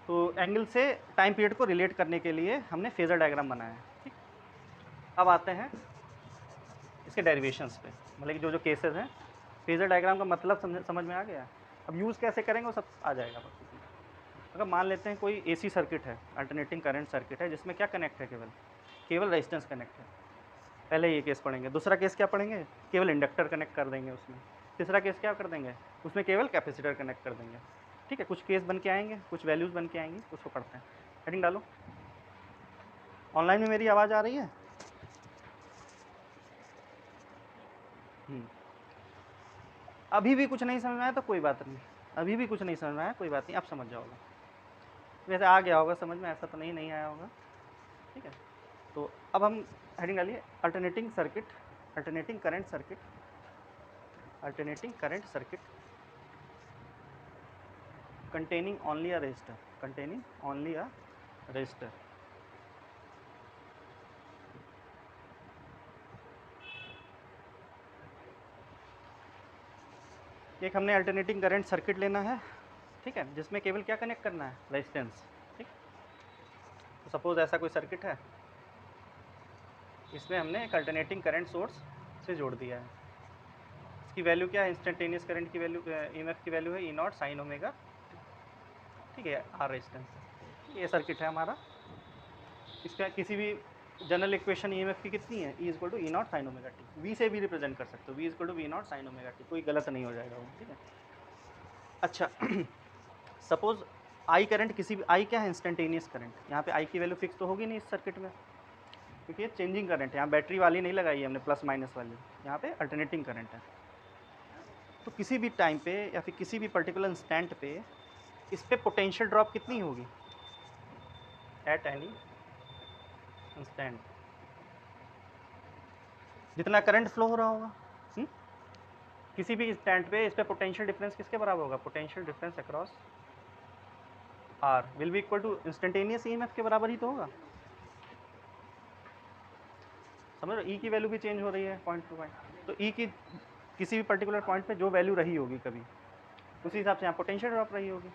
तो एंगल से टाइम पीरियड को रिलेट करने के लिए हमने फेजर डायग्राम बनाया है, ठीक। अब आते हैं इसके डेरिवेशंस पे, मतलब कि जो केसेस हैं। फेजर डायग्राम का मतलब समझ में आ गया। अब यूज़ कैसे करेंगे वो सब आ जाएगा बाकी। अगर मान लेते हैं कोई एसी सर्किट है, अल्टरनेटिंग करंट सर्किट है, जिसमें क्या कनेक्ट है, केवल रेजिस्टेंस कनेक्ट है। पहले ये केस पढ़ेंगे। दूसरा केस क्या पढ़ेंगे, केवल इंडक्टर कनेक्ट कर देंगे उसमें। तीसरा केस क्या कर देंगे, उसमें केवल कैपेसिटर कनेक्ट कर देंगे, ठीक है। कुछ केस बन के आएंगे, कुछ वैल्यूज़ बन के आएंगी, उसको पढ़ते हैं। हेडिंग डालो। ऑनलाइन में मेरी आवाज़ आ रही है? अभी भी कुछ नहीं समझ में आया तो कोई बात नहीं, अभी भी कुछ नहीं समझ में आया कोई बात नहीं, आप समझ जाओगे। वैसे आ गया होगा समझ में, ऐसा तो नहीं आया होगा, ठीक है। तो अब हम हेडिंग डालिए, alternating circuit, alternating current circuit, alternating current circuit containing only a resistor, containing only a resistor। एक हमने अल्टरनेटिंग करंट सर्किट लेना है, ठीक है, जिसमें केवल क्या कनेक्ट करना है, रेजिस्टेंस, ठीक। तो सपोज ऐसा कोई सर्किट है, इसमें हमने एक अल्टरनेटिंग करंट सोर्स से जोड़ दिया है। इसकी वैल्यू क्या है, इंस्टेंटेनियस करंट की वैल्यू, ईएमएफ की वैल्यू है ई नॉट साइन ओमेगा, ठीक है, आर रेजिस्टेंस। ये सर्किट है हमारा। इसका किसी भी जनरल इक्वेशन ईएमएफ की कितनी है, E equal to E not sine omega T. V से भी रिप्रेजेंट कर सकते हो, V equal to V nought sine omega T, कोई गलत नहीं हो जाएगा वो, ठीक है। अच्छा सपोज आई करंट, किसी भी आई क्या है, इंस्टेंटेनियस करंट। यहाँ पे आई की वैल्यू फिक्स तो होगी नहीं इस सर्किट में, क्योंकि ये चेंजिंग करंट है। यहाँ बैटरी वाली नहीं लगाई है हमने, प्लस माइनस वाली, यहाँ पे अल्टरनेटिंग करंट है। तो किसी भी टाइम पे या फिर किसी भी पर्टिकुलर इंस्टेंट पे इस पे पोटेंशियल ड्रॉप कितनी होगी, एट एनी इंस्टेंट, जितना करंट फ्लो हो रहा होगा। किसी भी इंस्टेंट पे इस पे पोटेंशियल डिफरेंस किसके बराबर होगा, potential difference across R will be equal to instantaneous EMF के बराबर ही तो होगा। समझ रहे, ई की वैल्यू भी चेंज हो रही है पॉइंट टू पॉइंट, तो ई की किसी भी पर्टिकुलर पॉइंट पे जो वैल्यू रही होगी कभी, उसी हिसाब से यहाँ पोटेंशियल ड्रॉप रही होगी।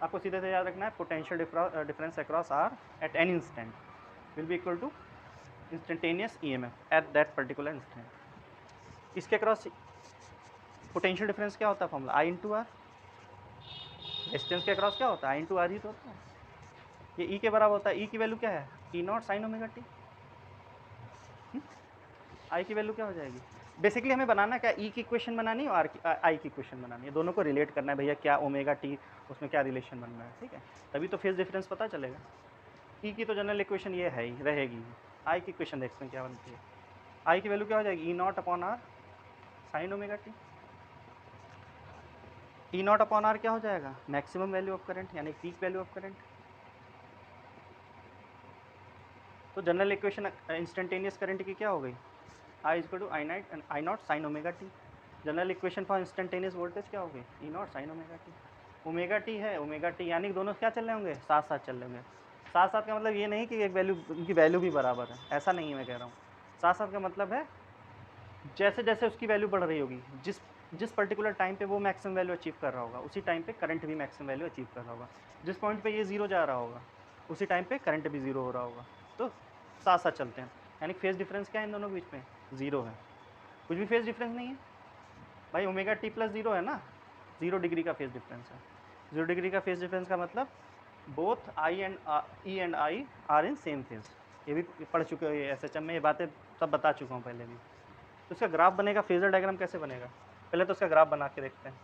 आपको सीधे से याद रखना है, potential difference across R at any instant will be equal to instantaneous EMF at that particular instant. इसके अक्रॉस पोटेंशियल डिफरेंस क्या होता है, formula I into R. Resistance के अक्रॉस क्या होता है, आई इंटू आर ही तो होता है। ये ई के बराबर होता है। ई की वैल्यू क्या है, E not sine omega T. आई की वैल्यू क्या हो जाएगी, बेसिकली हमें बनाना क्या, ई की इक्वेशन बनानी है और आई की इक्वेशन बनानी है, दोनों को रिलेट करना है भैया, क्या ओमेगा टी उसमें क्या रिलेशन बन रहा है, ठीक है। तभी तो फेज डिफरेंस पता चलेगा। ई की तो जनरल इक्वेशन ये है ही रहेगी। आई की इक्वेशन देखते हैं क्या बनती है। आई की वैल्यू क्या हो जाएगी, E not upon R sine omega T. E not upon R क्या हो जाएगा, मैक्सिमम वैल्यू ऑफ करंट, यानी पीक वैल्यू ऑफ करंट। तो जनरल इक्वेशन इंस्टेंटेनियस करंट की क्या हो गई, I is to I not sine omega T. General equation for instantaneous voltage क्या हो गई, E not sine omega T. Omega T है, ओमेगा टी, यानी कि दोनों क्या चल रहे होंगे, साथ साथ चल रहे होंगे। साथ साथ का मतलब ये नहीं कि एक वैल्यू, उनकी वैल्यू भी बराबर है, ऐसा नहीं है मैं कह रहा हूँ। साथ साथ का मतलब है जैसे जैसे उसकी वैल्यू बढ़ रही होगी, जिस जिस पर्टिकुलर टाइम पे वो मैक्सिमम वैल्यू अचीव कर रहा होगा, उसी टाइम पे करंट भी मैक्सिमम वैल्यू अचीव कर रहा होगा। जिस पॉइंट पे ये जीरो जा रहा होगा, उसी टाइम पे करंट भी जीरो हो रहा होगा। तो साथ साथ चलते हैं, यानी फेज डिफरेंस क्या है इन दोनों के बीच में, जीरो है। कुछ भी फेज डिफरेंस नहीं है भाई, ओमेगा टी प्लस जीरो है ना, 0 डिग्री का फेज डिफरेंस है। 0 डिग्री का फेज डिफरेंस का मतलब both I and E and I R in same phase. ये भी पढ़ चुके हो, ये SHM में ये बातें सब बता चुका हूँ पहले भी। तो इसका ग्राफ बनेगा, फेजर डायग्राम कैसे बनेगा, पहले तो इसका ग्राफ बना के देखते हैं।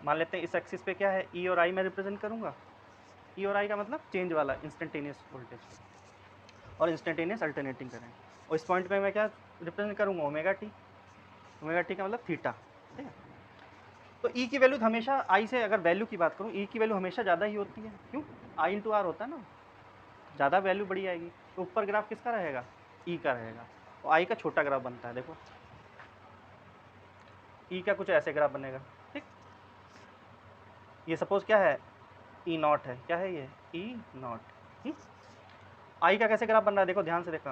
मान लेते हैं इस एक्सिस पे क्या है, ई और आई मैं रिप्रेजेंट करूँगा। ई और आई का मतलब चेंज वाला इंस्टेंटेनियस वोल्टेज और इंस्टेंटेनियस अल्टरनेटिंग करंट, और इस पॉइंट पे मैं क्या रिप्रेजेंट करूँगा, ओमेगा टी। ओमेगा टी का मतलब थीटा, ठीक है। तो ई की वैल्यू हमेशा आई से, अगर वैल्यू की बात करूँ, ई की वैल्यू हमेशा ज़्यादा ही होती है, क्यों, आई इंटू आर होता है ना, ज़्यादा वैल्यू बड़ी आएगी। तो ऊपर ग्राफ किसका रहेगा, ई का रहेगा, और आई का छोटा ग्राफ बनता है, देखो ई का कुछ ऐसे ग्राफ बनेगा, ठीक। ये सपोज क्या है, ई नॉट है, क्या है ये, ई नॉट। आई का कैसे ग्राफ बन रहा है, देखो ध्यान से देखो,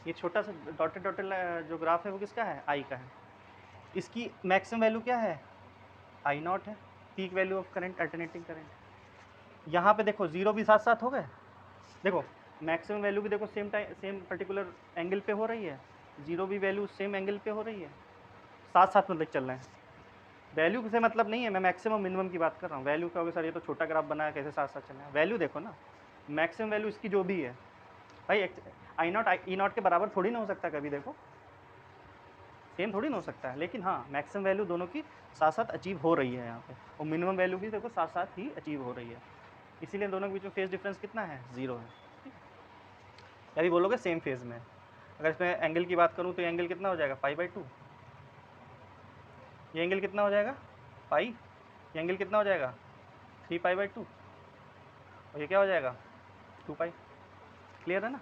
ये छोटा सा डॉटेड डॉटेड जो ग्राफ है वो किसका है, आई का है। इसकी मैक्सिमम वैल्यू क्या है, आई नॉट है, peak value of current, alternating current. यहाँ पे देखो जीरो भी साथ साथ हो गए, देखो मैक्सिमम वैल्यू भी देखो सेम पर्टिकुलर एंगल पे हो रही है, जीरो भी वैल्यू सेम एंगल पे हो रही है, साथ साथ मतलब चल रहे हैं। वैल्यू से मतलब नहीं है, मैं मैक्सिमम मिनिमम की बात कर रहा हूँ। वैल्यू क्या होगा सर, ये तो छोटा ग्राफ बनाया, कैसे साथ साथ चल रहे हैं। वैल्यू देखो ना, मैक्सिमम वैल्यू इसकी जो भी है भाई, आई नॉट ई नॉट के बराबर थोड़ी ना हो सकता कभी, देखो सेम थोड़ी ना हो सकता है, लेकिन हाँ मैक्सिमम वैल्यू दोनों की साथ साथ अचीव हो रही है यहाँ पे, और मिनिमम वैल्यू भी देखो साथ साथ ही अचीव हो रही है, इसीलिए दोनों के बीच में फेज डिफरेंस कितना है, जीरो है। या भी बोलोगे सेम फेज में। अगर इसमें एंगल की बात करूँ तो एंगल कितना हो जाएगा, पाई/2। ये एंगल कितना हो जाएगा, पाई। ये एंगल कितना हो जाएगा, 3π/2। और ये क्या हो जाएगा, 2π। क्लियर है ना।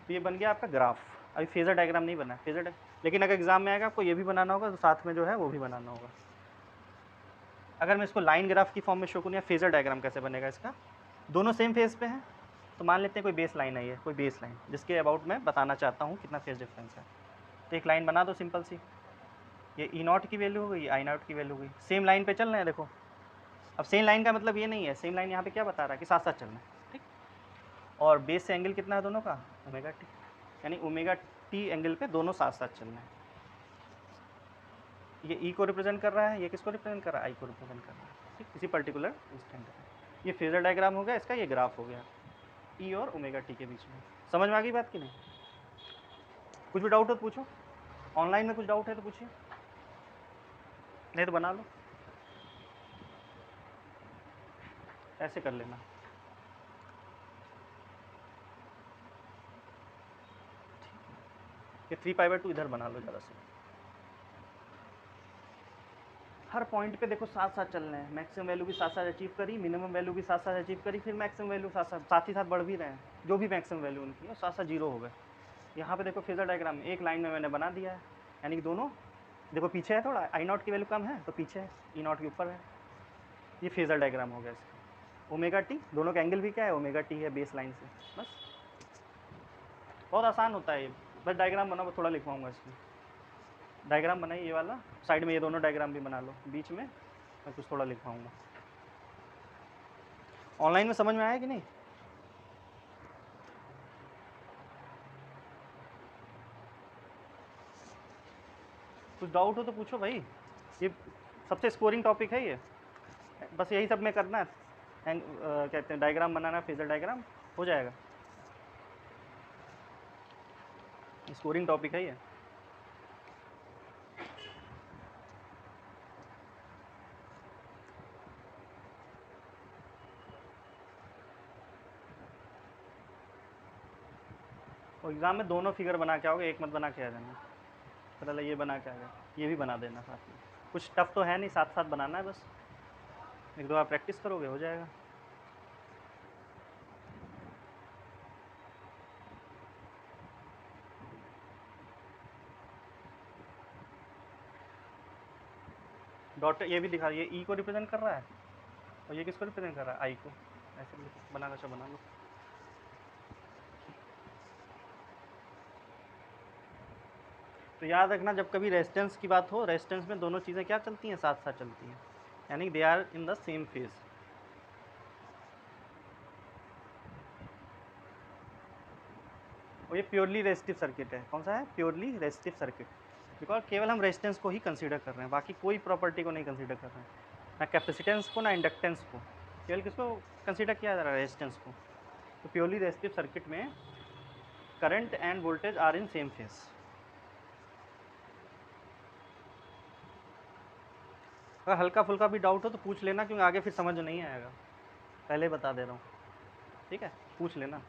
तो ये बन गया आपका ग्राफ। अभी फेजर डायग्राम नहीं बना, फेजर लेकिन अगर एग्जाम में आएगा आपको ये भी बनाना होगा, तो साथ में जो है वो भी बनाना होगा। अगर मैं इसको लाइन ग्राफ की फॉर्म में शो करूँ, या फेजर डायग्राम कैसे बनेगा इसका, दोनों सेम फेज पे हैं, तो मान लेते हैं कोई बेस लाइन है, ये कोई बेस लाइन जिसके अबाउट मैं बताना चाहता हूँ कितना फेज डिफरेंस है। तो एक लाइन बना दो सिंपल सी, ये ई नॉट की वैल्यू हो गई, आई नॉट की वैल्यू हो गई, सेम लाइन पे चल रहे हैं। देखो अब सेम लाइन का मतलब ये नहीं है, सेम लाइन यहाँ पे क्या बता रहा है कि साथ साथ चलना है, ठीक। और बेस से एंगल कितना है दोनों का, ओमेगा टी, यानी ओमेगा टी एंगल पे दोनों साथ साथ चलना है। ये ई को रिप्रेजेंट कर रहा है, ये किसको रिप्रेजेंट कर रहा है, आई को रिप्रेजेंट कर रहा है, ठीक, किसी पर्टिकुलर इंस्टेंट पे। ये फेजर डायग्राम हो गया इसका, ये ग्राफ हो गया ई और ओमेगा टी के बीच में। समझ में आ गई बात कि नहीं। कुछ भी डाउट हो तो पूछो, ऑनलाइन में कुछ डाउट है तो पूछिए, नहीं तो बना लो, ऐसे कर लेना। ये 3π/2 इधर बना लो ज़्यादा से। हर पॉइंट पे देखो साथ साथ चल रहे हैं, मैक्सिमम वैल्यू भी साथ साथ अचीव करी, मिनिमम वैल्यू भी साथ साथ अचीव करी, फिर मैक्सिमम वैल्यू साथ ही साथ बढ़ भी रहे हैं, जो भी मैक्सिमम वैल्यू उनकी है साथ साथ जीरो हो गए। यहाँ पे देखो फेजर डायग्राम में एक लाइन में मैंने बना दिया है, यानी कि दोनों देखो पीछे है, थोड़ा आई नॉट की वैल्यू कम है तो पीछे है, ई नॉट के ऊपर है। ये फेजर डायग्राम हो गया इसका। ओमेगा टी, दोनों का एंगल भी क्या है, ओमेगा टी है बेस लाइन से। बस बहुत आसान होता है ये, बस डायग्राम बना, वो थोड़ा लिखवाऊंगा इसमें। डायग्राम बनाइए ये वाला, साइड में ये दोनों डायग्राम भी बना लो, बीच में मैं कुछ थोड़ा लिखवाऊंगा। ऑनलाइन में समझ में आया कि नहीं। कुछ डाउट हो तो पूछो भाई, ये सबसे स्कोरिंग टॉपिक है ये, बस यही सब में करना है। कहते हैं डायग्राम बनाना, फेजर डायग्राम हो जाएगा, स्कोरिंग टॉपिक है ये। और एग्ज़ाम में दोनों फिगर बना के आओगे, एक मत बना के आ जाना। पता लगे ये बना के आ गया, ये भी बना देना साथ में। कुछ टफ तो है नहीं, साथ साथ बनाना है बस, एक दो बार प्रैक्टिस करोगे हो जाएगा। डॉट ये भी दिखा, ये ई को रिप्रेजेंट कर रहा है, और ये किसको रिप्रेजेंट कर रहा है, आई को। ऐसे बना लो, बना लो। तो याद रखना, जब कभी रेजिस्टेंस की बात हो, रेजिस्टेंस में दोनों चीज़ें क्या चलती हैं, साथ साथ चलती हैं, यानी they are in the same phase. और ये प्योरली रेजिस्टिव सर्किट है, कौन सा है, प्योरली रेजिस्टिव सर्किट, बिकॉज केवल हम रेजिस्टेंस को ही कंसीडर कर रहे हैं, बाकी कोई प्रॉपर्टी को नहीं कंसीडर कर रहे हैं, ना कैपेसिटेंस को ना इंडक्टेंस को, केवल किसको कंसीडर किया जा रहा है, रेजिस्टेंस को। तो प्योरली रेजिस्टिव सर्किट में current and voltage are in same phase. अगर हल्का फुल्का भी डाउट हो तो पूछ लेना, क्योंकि आगे फिर समझ नहीं आएगा, पहले बता दे रहा हूँ, ठीक है, पूछ लेना।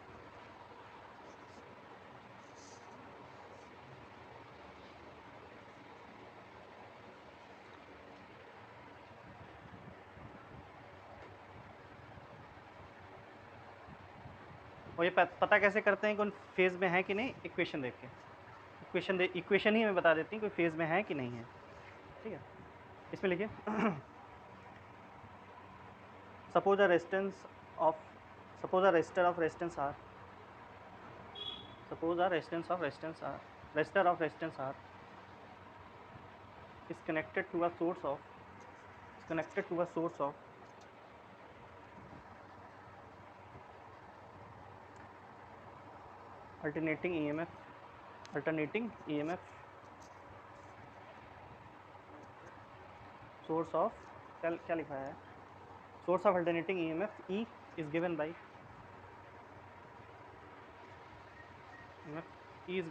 और ये पता कैसे करते हैं कौन फेज़ में है कि नहीं, इक्वेशन देख के, इक्वेशन ही मैं बता देती हूँ कोई फेज़ में है कि नहीं है, ठीक है। इसमें लिखिए suppose a resistor of resistance R, suppose our resistor of resistance R is connected to a source of alternating EMF source of क्या लिखा है, source of alternating EMF E is given by ये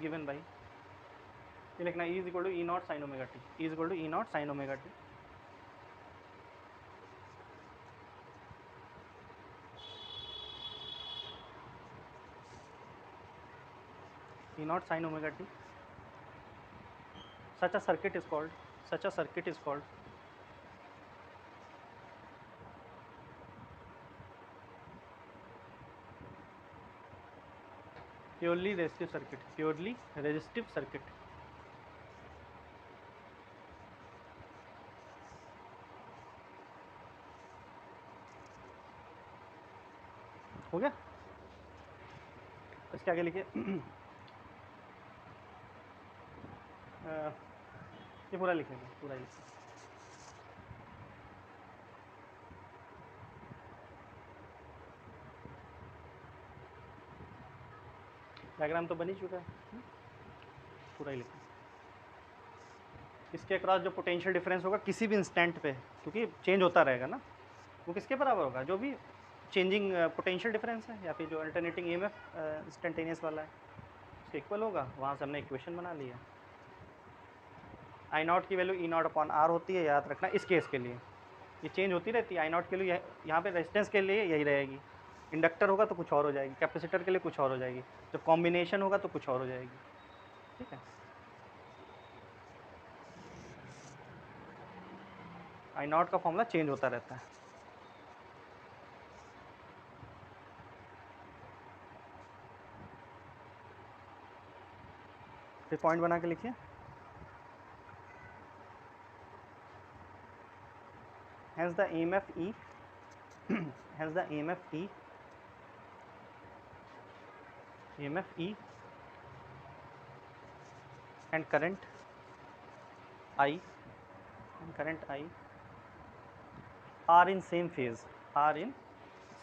लिखना E is equal to E naught sin omega t, E is equal to E naught sin omega t. E naught sin omega t. Such a circuit is called purely resistive circuit. हो गया? इसके आगे लिखिए ये पूरा लिखेंगे, पूरा ही diagram तो बन ही चुका है, पूरा ही लिखें। इसके अक्रॉस जो पोटेंशियल डिफरेंस होगा किसी भी इंस्टेंट पे, क्योंकि चेंज होता रहेगा ना, वो किसके बराबर होगा, जो भी चेंजिंग पोटेंशियल डिफरेंस है या फिर जो अल्टरनेटिंग EMF इंस्टेंटेनियस वाला है उसके इक्वल होगा। वहाँ से हमने इक्वेशन बना लिया। I नॉट की value E not upon R होती है, याद रखना इस केस के लिए ये चेंज होती रहती है। I नॉट के लिए यहाँ पे रेजिस्टेंस के लिए यही रहेगी, इंडक्टर होगा तो कुछ और हो जाएगी, कैपेसिटर के लिए कुछ और हो जाएगी, जब कॉम्बिनेशन होगा तो कुछ और हो जाएगी, ठीक है। I नॉट का फॉर्मूला चेंज होता रहता है। फिर पॉइंट बना के लिखिए, hence the EMF E and current I are in same phase,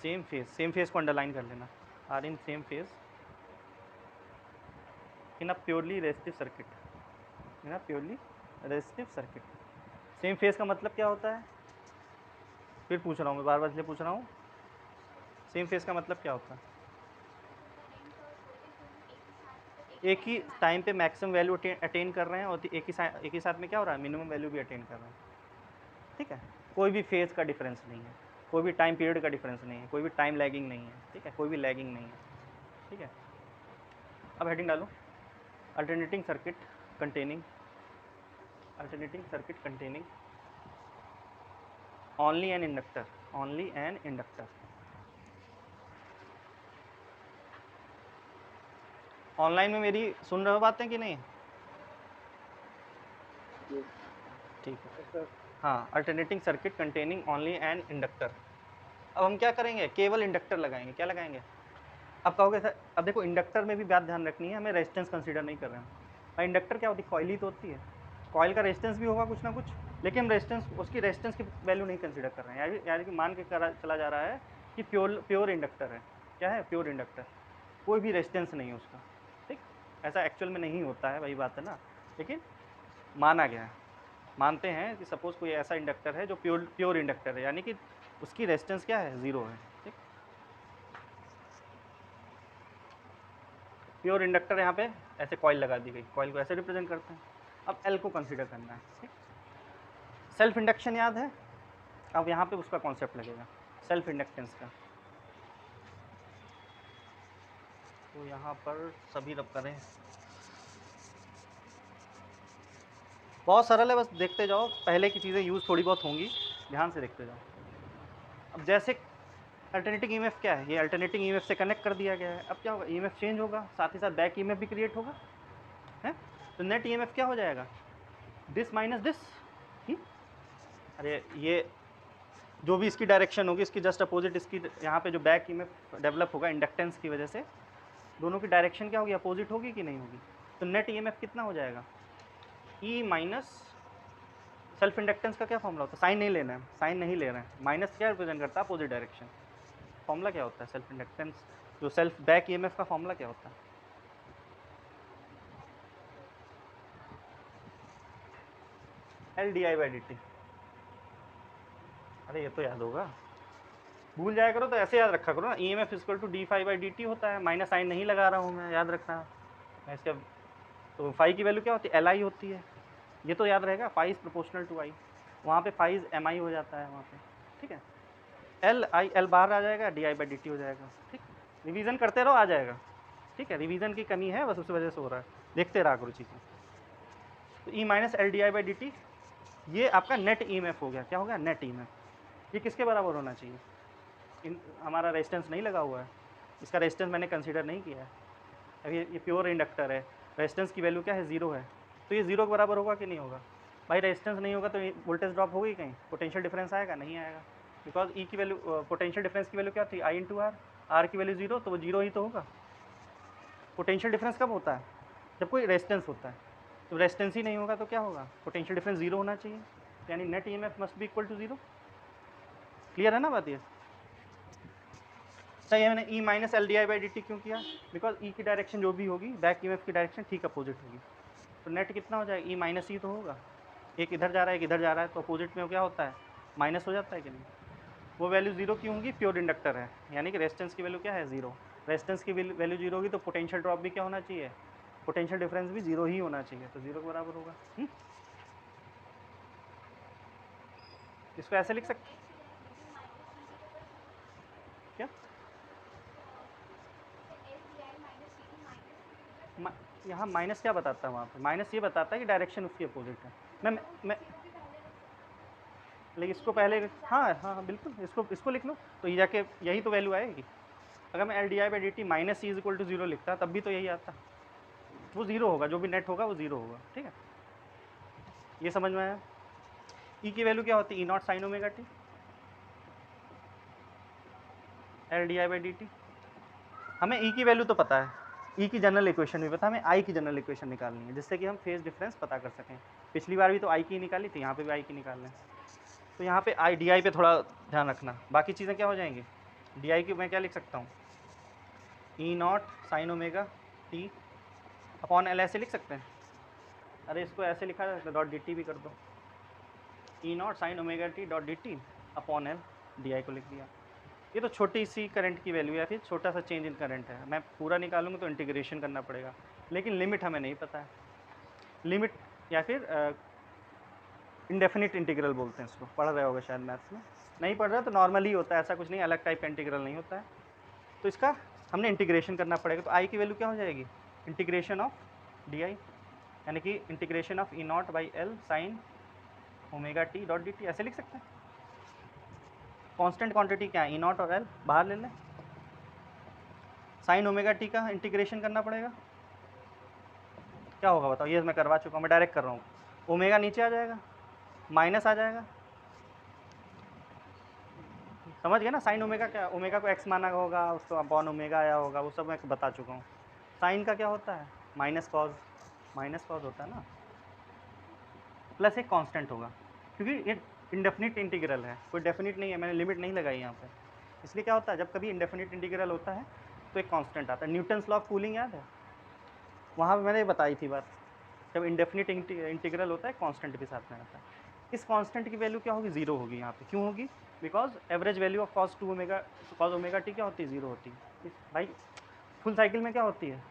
same phase को अंडरलाइन कर लेना, are in same phase in a purely resistive circuit। Same phase का मतलब क्या होता है, फिर पूछ रहा हूँ मैं, बार बार इसलिए पूछ रहा हूँ, सेम फेज का मतलब क्या होता है, एक ही टाइम पे मैक्सिमम वैल्यू अटेन कर रहे हैं और एक ही साथ में क्या हो रहा है, मिनिमम वैल्यू भी अटेन कर रहे हैं, ठीक है। कोई भी फेज का डिफरेंस नहीं है, कोई भी टाइम पीरियड का डिफरेंस नहीं है, कोई भी टाइम लैगिंग नहीं है, ठीक है, कोई भी लैगिंग नहीं है, ठीक है। अब हेडिंग डालो, alternating circuit containing only an inductor। Online में मेरी सुन रहे हो बातें कि नहीं, ठीक है। हाँ, alternating circuit containing only an inductor. अब हम क्या करेंगे, केवल इंडक्टर लगाएंगे। क्या लगाएंगे, अब कहोगे सर, अब देखो इंडक्टर में भी बात ध्यान रखनी है, हमें रेजिस्टेंस कंसीडर नहीं कर रहे हैं। इंडक्टर क्या होती है, कॉइल ही तो होती है, कॉइल का रेजिस्टेंस भी होगा कुछ ना कुछ, लेकिन हम उसकी रेजिस्टेंस की वैल्यू नहीं कंसीडर कर रहे हैं, यानी कि मान के चला जा रहा है कि प्योर इंडक्टर है। क्या है, प्योर इंडक्टर, कोई भी रेजिस्टेंस नहीं है उसका, ठीक। ऐसा एक्चुअल में नहीं होता है, वही बात है ना, लेकिन माना गया है, मानते हैं कि सपोज कोई ऐसा इंडक्टर है जो प्योर इंडक्टर है, यानी कि उसकी रेजिस्टेंस क्या है, 0 है, ठीक। प्योर इंडक्टर यहाँ पे ऐसे कॉइल लगा दी गई, कॉइल को ऐसे रिप्रेजेंट करते हैं। अब एल को कंसीडर करना है, ठीक। सेल्फ इंडक्शन याद है, अब यहाँ पे उसका कॉन्सेप्ट लगेगा सेल्फ इंडक्टेंस का। तो यहाँ पर सभी रब करें, बहुत सरल है, बस देखते जाओ, पहले की चीज़ें यूज़ थोड़ी बहुत होंगी, ध्यान से देखते जाओ। अब जैसे अल्टरनेटिंग EMF क्या है, ये अल्टरनेटिंग EMF से कनेक्ट कर दिया गया है, अब क्या होगा, EMF चेंज होगा, साथ ही साथ बैक EMF भी क्रिएट होगा, है। तो नेट EMF क्या हो जाएगा, दिस माइनस दिस। अरे ये जो भी इसकी डायरेक्शन होगी, इसकी जस्ट अपोजिट इसकी यहाँ पे जो बैक EMF डेवलप होगा इंडक्टेंस की वजह से, दोनों की डायरेक्शन क्या होगी, अपोजिट होगी कि नहीं होगी। तो नेट ईएमएफ कितना हो जाएगा, ई माइनस सेल्फ इंडक्टेंस का क्या फॉर्मूला होता है, साइन नहीं लेना है, साइन नहीं ले रहे हैं, माइनस क्या रिप्रेजेंट करता है, अपोजिट डायरेक्शन। फॉर्मूला क्या होता है सेल्फ इंडक्टेंस, जो सेल्फ बैक ईएमएफ का फॉर्मूला क्या होता है, L D I by D T. अरे ये तो याद होगा, भूल जाया करो तो ऐसे याद रखा करो ना, E M F equal to D phi by D T होता है, माइनस साइन नहीं लगा रहा हूँ मैं, याद रखना। मैं इसका तो फाई की वैल्यू क्या होती है, एल आई होती है, ये तो याद रहेगा, फाई इज प्रोपोर्शनल टू आई, वहाँ पे फाई एम आई हो जाता है वहाँ पे, ठीक है। एल आई एल बाहर आ जाएगा, D I by D T हो जाएगा, ठीक। रिवीजन करते रहो, आ जाएगा, ठीक है। रिवीजन की कमी है बस, उस वजह से हो रहा है, देखते रहा करो चीज़ें। तो E minus L D I by D T, ये आपका नेट ई एम एफ हो गया, क्या हो गया, नेट ई एम एफ। ये किसके बराबर होना चाहिए, हमारा रेजिस्टेंस नहीं लगा हुआ है, इसका रेजिस्टेंस मैंने कंसीडर नहीं किया है, अभी ये प्योर इंडक्टर है, रेजिस्टेंस की वैल्यू क्या है, जीरो है, तो ये जीरो के बराबर होगा कि नहीं होगा। भाई रेजिस्टेंस नहीं होगा तो वोल्टेज ड्रॉप होगी कहीं, पोटेंशियल डिफरेंस आएगा, नहीं आएगा, बिकॉज ई की वैल्यू, पोटेंशियल डिफरेंस की वैल्यू क्या थी, आई इंटू आर, आर की वैल्यू जीरो, तो वो जीरो ही तो होगा। पोटेंशियल डिफरेंस कब होता है, जब कोई रेजिस्टेंस होता है, तो रेजिस्टेंस ही नहीं होगा तो क्या होगा, पोटेंशियल डिफरेंस जीरो होना चाहिए, यानी net E M F must be equal to zero. Clear है ना बात ये। सही है, मैंने E minus L D I by D T क्यों किया, बिकॉज ई की डायरेक्शन जो भी होगी, बैक ई एम एफ की डायरेक्शन ठीक अपोजिट होगी, तो नेट कितना हो जाएगा, ई माइनस ई तो होगा, एक इधर जा रहा है एक इधर जा रहा है, तो अपोजिट में क्या होता है, माइनस हो जाता है कि नहीं। वो वैल्यू जीरो क्यों होगी, प्योर इंडक्टर है, यानी कि रेजिस्टेंस की वैल्यू क्या है, जीरो। रेजिस्टेंस की वैल्यू जीरो होगी तो पोटेंशियल ड्रॉप भी क्या होना चाहिए, पोटेंशियल डिफरेंस भी जीरो ही होना चाहिए, तो जीरो के बराबर होगा। इसको ऐसे लिख सकते क्या, यहाँ माइनस क्या बताता है, वहाँ पे माइनस ये बताता है कि डायरेक्शन उसकी अपोजिट है। मैं लेकिन इसको पहले, हाँ हाँ हाँ बिल्कुल, इसको लिख लो, तो ये जाके यही तो वैल्यू आएगी। अगर मैं L D I by D T minus C is equal to zero लिखता तब भी तो यही आता, वो जीरो होगा, जो भी नेट होगा वो जीरो होगा, ठीक है। ये समझ में आया। ई की वैल्यू क्या होती है, E not sine omega T, L D I by D T. हमें ई की वैल्यू तो पता है, ई की जनरल इक्वेशन भी पता है, हमें आई की जनरल इक्वेशन निकालनी है, जिससे कि हम फेज डिफरेंस पता कर सकें। पिछली बार भी तो आई की निकाली थी, यहाँ पे भी आई की निकाल लें, तो यहाँ पे आई डी आई पे थोड़ा ध्यान रखना, बाकी चीज़ें क्या हो जाएंगी। डी आई की मैं क्या लिख सकता हूँ, E not sine omega T upon L, ऐसे लिख सकते हैं। अरे इसको ऐसे लिखा जाए, डॉट डी टी भी कर दो, E not sine omega T dot D T upon L, D I को लिख दिया। ये तो छोटी सी करंट की वैल्यू है, फिर छोटा सा चेंज इन करंट है, मैं पूरा निकालूंगा तो इंटीग्रेशन करना पड़ेगा, लेकिन लिमिट हमें नहीं पता है। लिमिट या फिर इंडेफिनिट इंटीग्रल बोलते हैं इसको, पढ़ रहे होगा शायद मैथ्स में, नहीं पढ़ रहा तो नॉर्मल ही होता है, ऐसा कुछ नहीं, अलग टाइप का इंटीग्रल नहीं होता है। तो इसका हमने इंटीग्रेशन करना पड़ेगा, तो आई की वैल्यू क्या हो जाएगी, इंटीग्रेशन ऑफ डी आई, यानी कि integration of E naught by L sine omega T dot D T, ऐसे लिख सकते हैं। कांस्टेंट क्वांटिटी क्या है, ई नॉट और एल बाहर ले लें, साइन ओमेगा टी का इंटीग्रेशन करना पड़ेगा, क्या होगा बताओ, ये मैं करवा चुका हूँ, मैं डायरेक्ट कर रहा हूँ, ओमेगा नीचे आ जाएगा, माइनस आ जाएगा, समझ गए ना। साइन ओमेगा क्या, ओमेगा को एक्स माना होगा, उसको अपॉन ओमेगा आया होगा, वो सब मैं बता चुका हूँ। साइन का क्या होता है, माइनस कॉज होता है ना, प्लस एक कांस्टेंट होगा, क्योंकि ये इंडेफिनिट इंटीग्रल है, कोई डेफिनिट नहीं है, मैंने लिमिट नहीं लगाई यहाँ पे, इसलिए क्या होता है जब कभी इंडेफिनिट इंटीग्रल होता है तो एक कांस्टेंट आता है। न्यूटन्स लॉ ऑफ कूलिंग याद है, वहाँ पे मैंने बताई थी बात, जब इंडेफिनिट इंटीग्रल होता है कांस्टेंट भी साथ में आता है। इस कांस्टेंट की वैल्यू क्या होगी, जीरो होगी यहाँ पे, क्यों होगी, because average value of cos omega T क्या होती है, जीरो होती है। भाई फुल साइकिल में क्या होती है,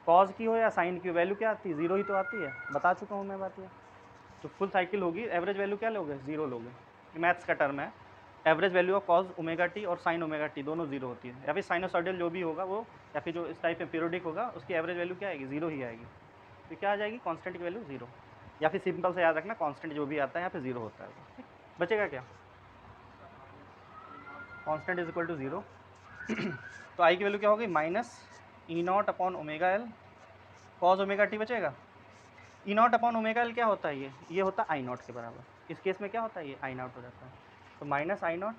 कॉज की हो या साइन की हो, वैल्यू क्या आती है, जीरो ही तो आती है, बता चुका हूँ मैं बात ये। तो फुल साइकिल होगी, एवरेज वैल्यू क्या लोगे, जीरो लोगे, मैथ्स का टर्म है। Average value of cos omega T और साइन ओमेगा टी दोनों जीरो होती है, या फिर साइनोसॉइडल जो भी होगा वो, या फिर जो इस टाइप में पीरियोडिक होगा उसकी एवरेज वैल्यू क्या आएगी, जीरो ही आएगी। तो क्या आ जाएगी, कांस्टेंट की वैल्यू जीरो, या फिर सिंपल से याद रखना कांस्टेंट जो भी आता है यहाँ पे जीरो होता है, ठीक बचेगा क्या, constant is equal to zero. तो आई की वैल्यू क्या होगी, minus E not upon omega L cos omega T बचेगा। E not upon omega L क्या होता है, ये होता है आई नॉट के बराबर, इस केस में क्या होता है, ये आई नॉट हो जाता है, तो माइनस आई नॉट।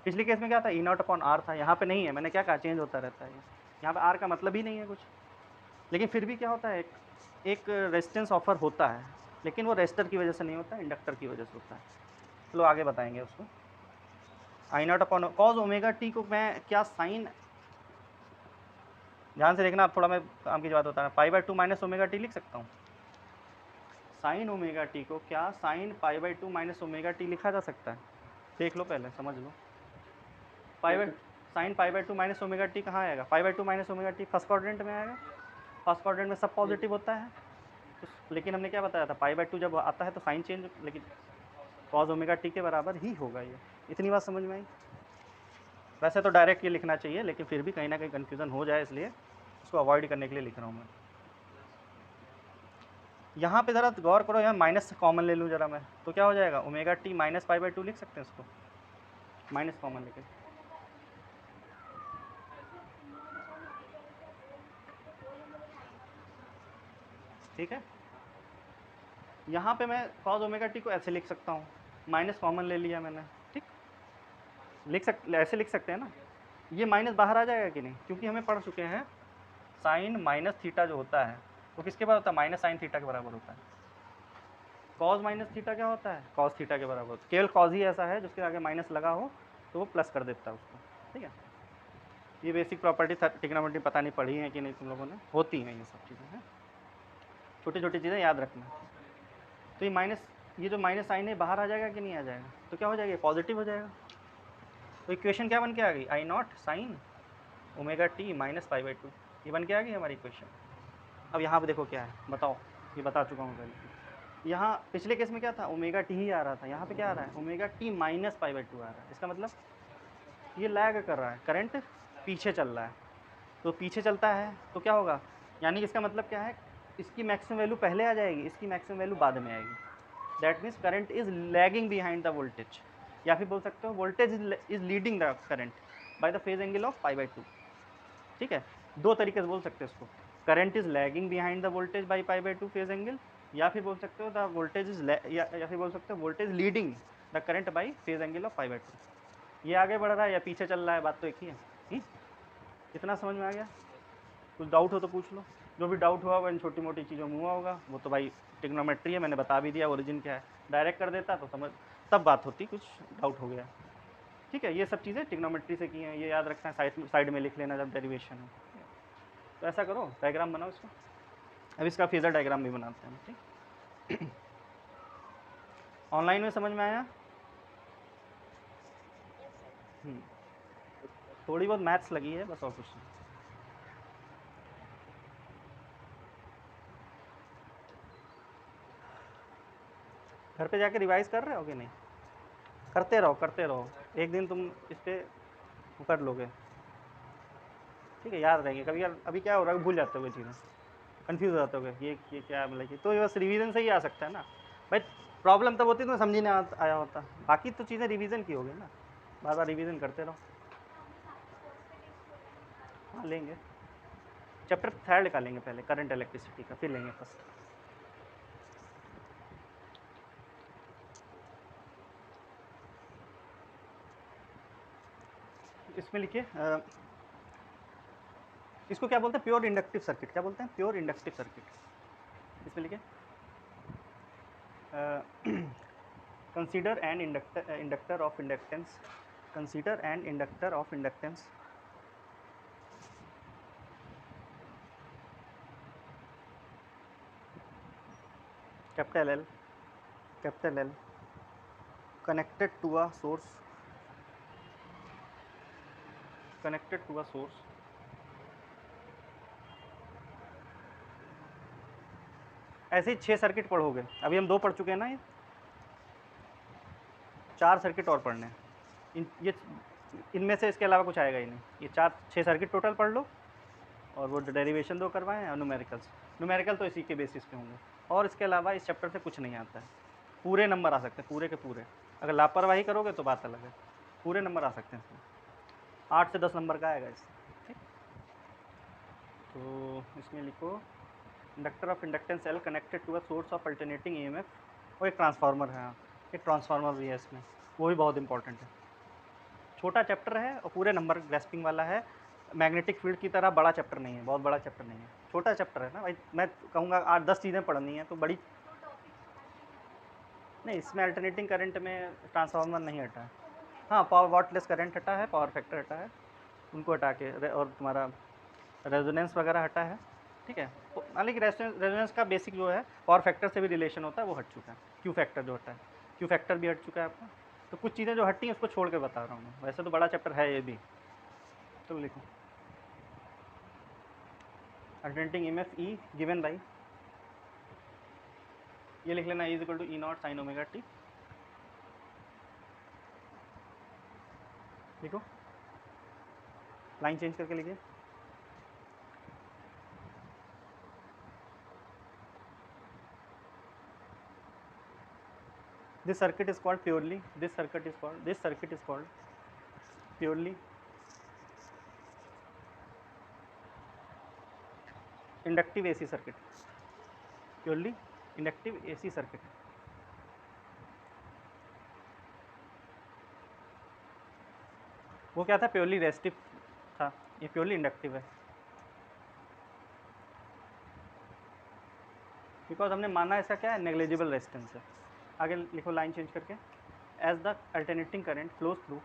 पिछले केस में क्या था, ई नॉट अपॉन आर था, यहाँ पे नहीं है, मैंने क्या कहा, चेंज होता रहता है, यहाँ पे आर का मतलब ही नहीं है कुछ, लेकिन फिर भी क्या होता है, एक रेजिस्टेंस ऑफर होता है, लेकिन वो रेजिस्टर की वजह से नहीं होता, इंडक्टर की वजह से होता है। चलो आगे बताएंगे उसको। I naught upon cos omega T को मैं क्या साइन, ध्यान से देखना, आप थोड़ा मैं काम की बात बता रहा, pi by two minus omega T लिख सकता हूँ। साइन ओमेगा टी को क्या sine pi by two minus omega T लिखा जा सकता है? देख लो पहले, समझ लो। Pi by sine pi by two minus omega T कहाँ आएगा? Pi by two minus omega T first quadrant में आएगा। फर्स्ट क्वाड्रेंट में सब पॉजिटिव होता है, तो लेकिन हमने क्या बताया था, पाई बाई टू जब आता है तो साइन चेंज, लेकिन कॉज ओमेगा टी के बराबर ही होगा ये। इतनी बात समझ में आई? वैसे तो डायरेक्ट ये लिखना चाहिए, लेकिन फिर भी कहीं ना कहीं कन्फ्यूज़न हो जाए, इसलिए उसको अवॉइड करने के लिए लिख रहा हूँ मैं। यहाँ पे ज़रा गौर करो, यहाँ माइनस कॉमन ले लूँ ज़रा मैं, तो क्या हो जाएगा? Omega T minus pi by to लिख सकते हैं इसको, माइनस कॉमन लेके। ठीक है, यहाँ पे मैं कॉज ओमेगा टी को ऐसे लिख सकता हूँ, माइनस कॉमन ले लिया मैंने, ठीक, ऐसे लिख सकते हैं ना। ये माइनस बाहर आ जाएगा कि नहीं, क्योंकि हमें पढ़ चुके हैं साइन माइनस थीटा जो होता है वो किसके बराबर होता है? माइनस साइन थीटा के बराबर होता है। कॉज माइनस थीटा क्या होता है? कॉस थीटा के बराबर होता है। केवल कॉज ही ऐसा है जिसके आगे माइनस लगा हो तो वो प्लस कर देता है उसको, ठीक है। ये बेसिक प्रॉपर्टी ट्रिग्नोमेट्री पता नहीं पढ़ी है कि नहीं तुम लोगों ने, होती हैं ये सब चीज़ें हैं, छोटी छोटी चीज़ें याद रखना। तो ये माइनस, ये जो माइनस साइन है बाहर आ जाएगा कि नहीं आ जाएगा? तो क्या हो जाएगा? पॉजिटिव हो जाएगा। तो इक्वेशन क्या बन के आ गई? I not sine omega T minus pi by two, ये बन के आ गई हमारी इक्वेशन। अब यहाँ पे देखो क्या है, बताओ, ये बता चुका हूँ पहले। यहाँ पिछले केस में क्या था? ओमेगा टी ही आ रहा था, यहाँ पे क्या आ रहा है? Omega T minus pi by two आ रहा है। इसका मतलब ये लैग कर रहा है, करंट पीछे चल रहा है। तो पीछे चलता है तो क्या होगा? यानी इसका मतलब क्या है? इसकी मैक्सिमम वैल्यू पहले आ जाएगी, इसकी मैक्सिमम वैल्यू बाद में आएगी। That means current is lagging behind the voltage, या फिर बोल सकते हो voltage is leading the current by the phase angle of pi by to. ठीक है, दो तरीके से बोल सकते हैं इसको, current is lagging behind the voltage by pi by two phase angle, या फिर बोल सकते हो द वोल्टेज इज या फिर बोल सकते हो voltage leading the current by phase angle of pi by two. ये आगे बढ़ रहा है या पीछे चल रहा है, बात तो एक ही है। कितना समझ में आ गया? कुछ डाउट हो तो पूछ लो, जो भी डाउट हुआ वो इन छोटी मोटी चीज़ों में हुआ होगा, वो तो भाई ट्रिग्नोमेट्री है, मैंने बता भी दिया ओरिजिन क्या है। डायरेक्ट कर देता तो समझ तब बात होती, कुछ डाउट हो गया। ठीक है, ये सब चीज़ें ट्रिग्नोमेट्री से की हैं, ये याद रखना है, साइड में लिख लेना जब डेरिवेशन है। तो ऐसा करो, डायग्राम बनाओ इसका। अब इसका फेजर डायग्राम भी बनाते हैं, ठीक। ऑनलाइन में समझ में आया? थोड़ी बहुत मैथ्स लगी है बस, और कुछ नहीं। घर पे जाके रिवाइज कर रहे हो कि नहीं? करते रहो करते रहो, एक दिन तुम इस पर कर लोगे, ठीक है, याद रहेंगे। कभी यार अभी क्या हो रहा है, भूल जाते हो चीज़ें, कन्फ्यूज़ हो जाते हो, ये क्या मतलब कि, तो ये बस रिवीजन से ही आ सकता है ना भाई। प्रॉब्लम तब होती है तो समझ ही नहीं आया होता, बाकी तो चीज़ें रिवीजन की होगी ना, बार बार रिवीजन करते रहो। हाँ लेंगे, चैप्टर थर्ड का लेंगे पहले, करंट इलेक्ट्रिसिटी का, फिर लेंगे फर्स्ट। इसमें लिखिए, इसको क्या बोलते हैं? Pure inductive circuit. क्या बोलते हैं? Pure inductive circuit. इसमें लिखिए, consider an inductor of inductance, consider an inductor of inductance capital L connected to a source, connected to a source ऐसे ही 6 सर्किट पढ़ोगे। अभी हम 2 पढ़ चुके हैं ना, ये 4 सर्किट और पढ़ने हैं। इनमें से इसके अलावा कुछ आएगा ही नहीं। ये 6 सर्किट टोटल पढ़ लो, और वो डेरिवेशन 2 करवाएं और न्यूमेरिकल तो इसी के बेसिस पे होंगे, और इसके अलावा इस चैप्टर से कुछ नहीं आता है। पूरे नंबर आ सकते हैं, पूरे के पूरे। अगर लापरवाही करोगे तो बात अलग है, पूरे नंबर आ सकते हैं इसमें, 8 से 10 नंबर का आएगा इससे, ठीक। तो इसमें लिखो, inductor of inductance L connected to a source of alternating EMF, और एक ट्रांसफार्मर है, एक ट्रांसफार्मर भी है इसमें, वो भी बहुत इंपॉर्टेंट है। छोटा चैप्टर है और पूरे नंबर ग्रेस्पिंग वाला है, मैग्नेटिक फील्ड की तरह बड़ा चैप्टर नहीं है, बहुत बड़ा चैप्टर नहीं है, छोटा चैप्टर है ना भाई। मैं कहूँगा 8-10 चीज़ें पढ़नी है तो बड़ी नहीं, इसमें अल्टरनेटिंग करंट में ट्रांसफार्मर नहीं हटा है। हाँ, पावर वॉटलेस करंट हटा है, पावर फैक्टर हटा है, उनको हटा के और तुम्हारा रेजोनेंस वगैरह हटा है, ठीक है। मान लीजिए रेजोनेंस का बेसिक जो है पावर फैक्टर से भी रिलेशन होता है वो हट चुका है, क्यू फैक्टर जो हटा है, क्यू फैक्टर भी हट चुका है आपका। तो कुछ चीज़ें जो हटी हैं उसको छोड़ के बता रहा हूँ मैं, वैसे तो बड़ा चैप्टर है ये भी। चलो लिखो, alternating EMF E given by, ये लिख लेना, is equal to E0 sine omega T. लिखो, लाइन चेंज करके लिखिए। This circuit is called purely, this circuit is called purely inductive AC circuit, purely inductive AC circuit। वो क्या था, purely resistive था, ये प्योरली इंडक्टिव है, बिकॉज हमने माना ऐसा क्या है, नेग्लिजिबल रेजिस्टेंस है। आगे लिखो लाइन चेंज करके, as the alternating current flows through,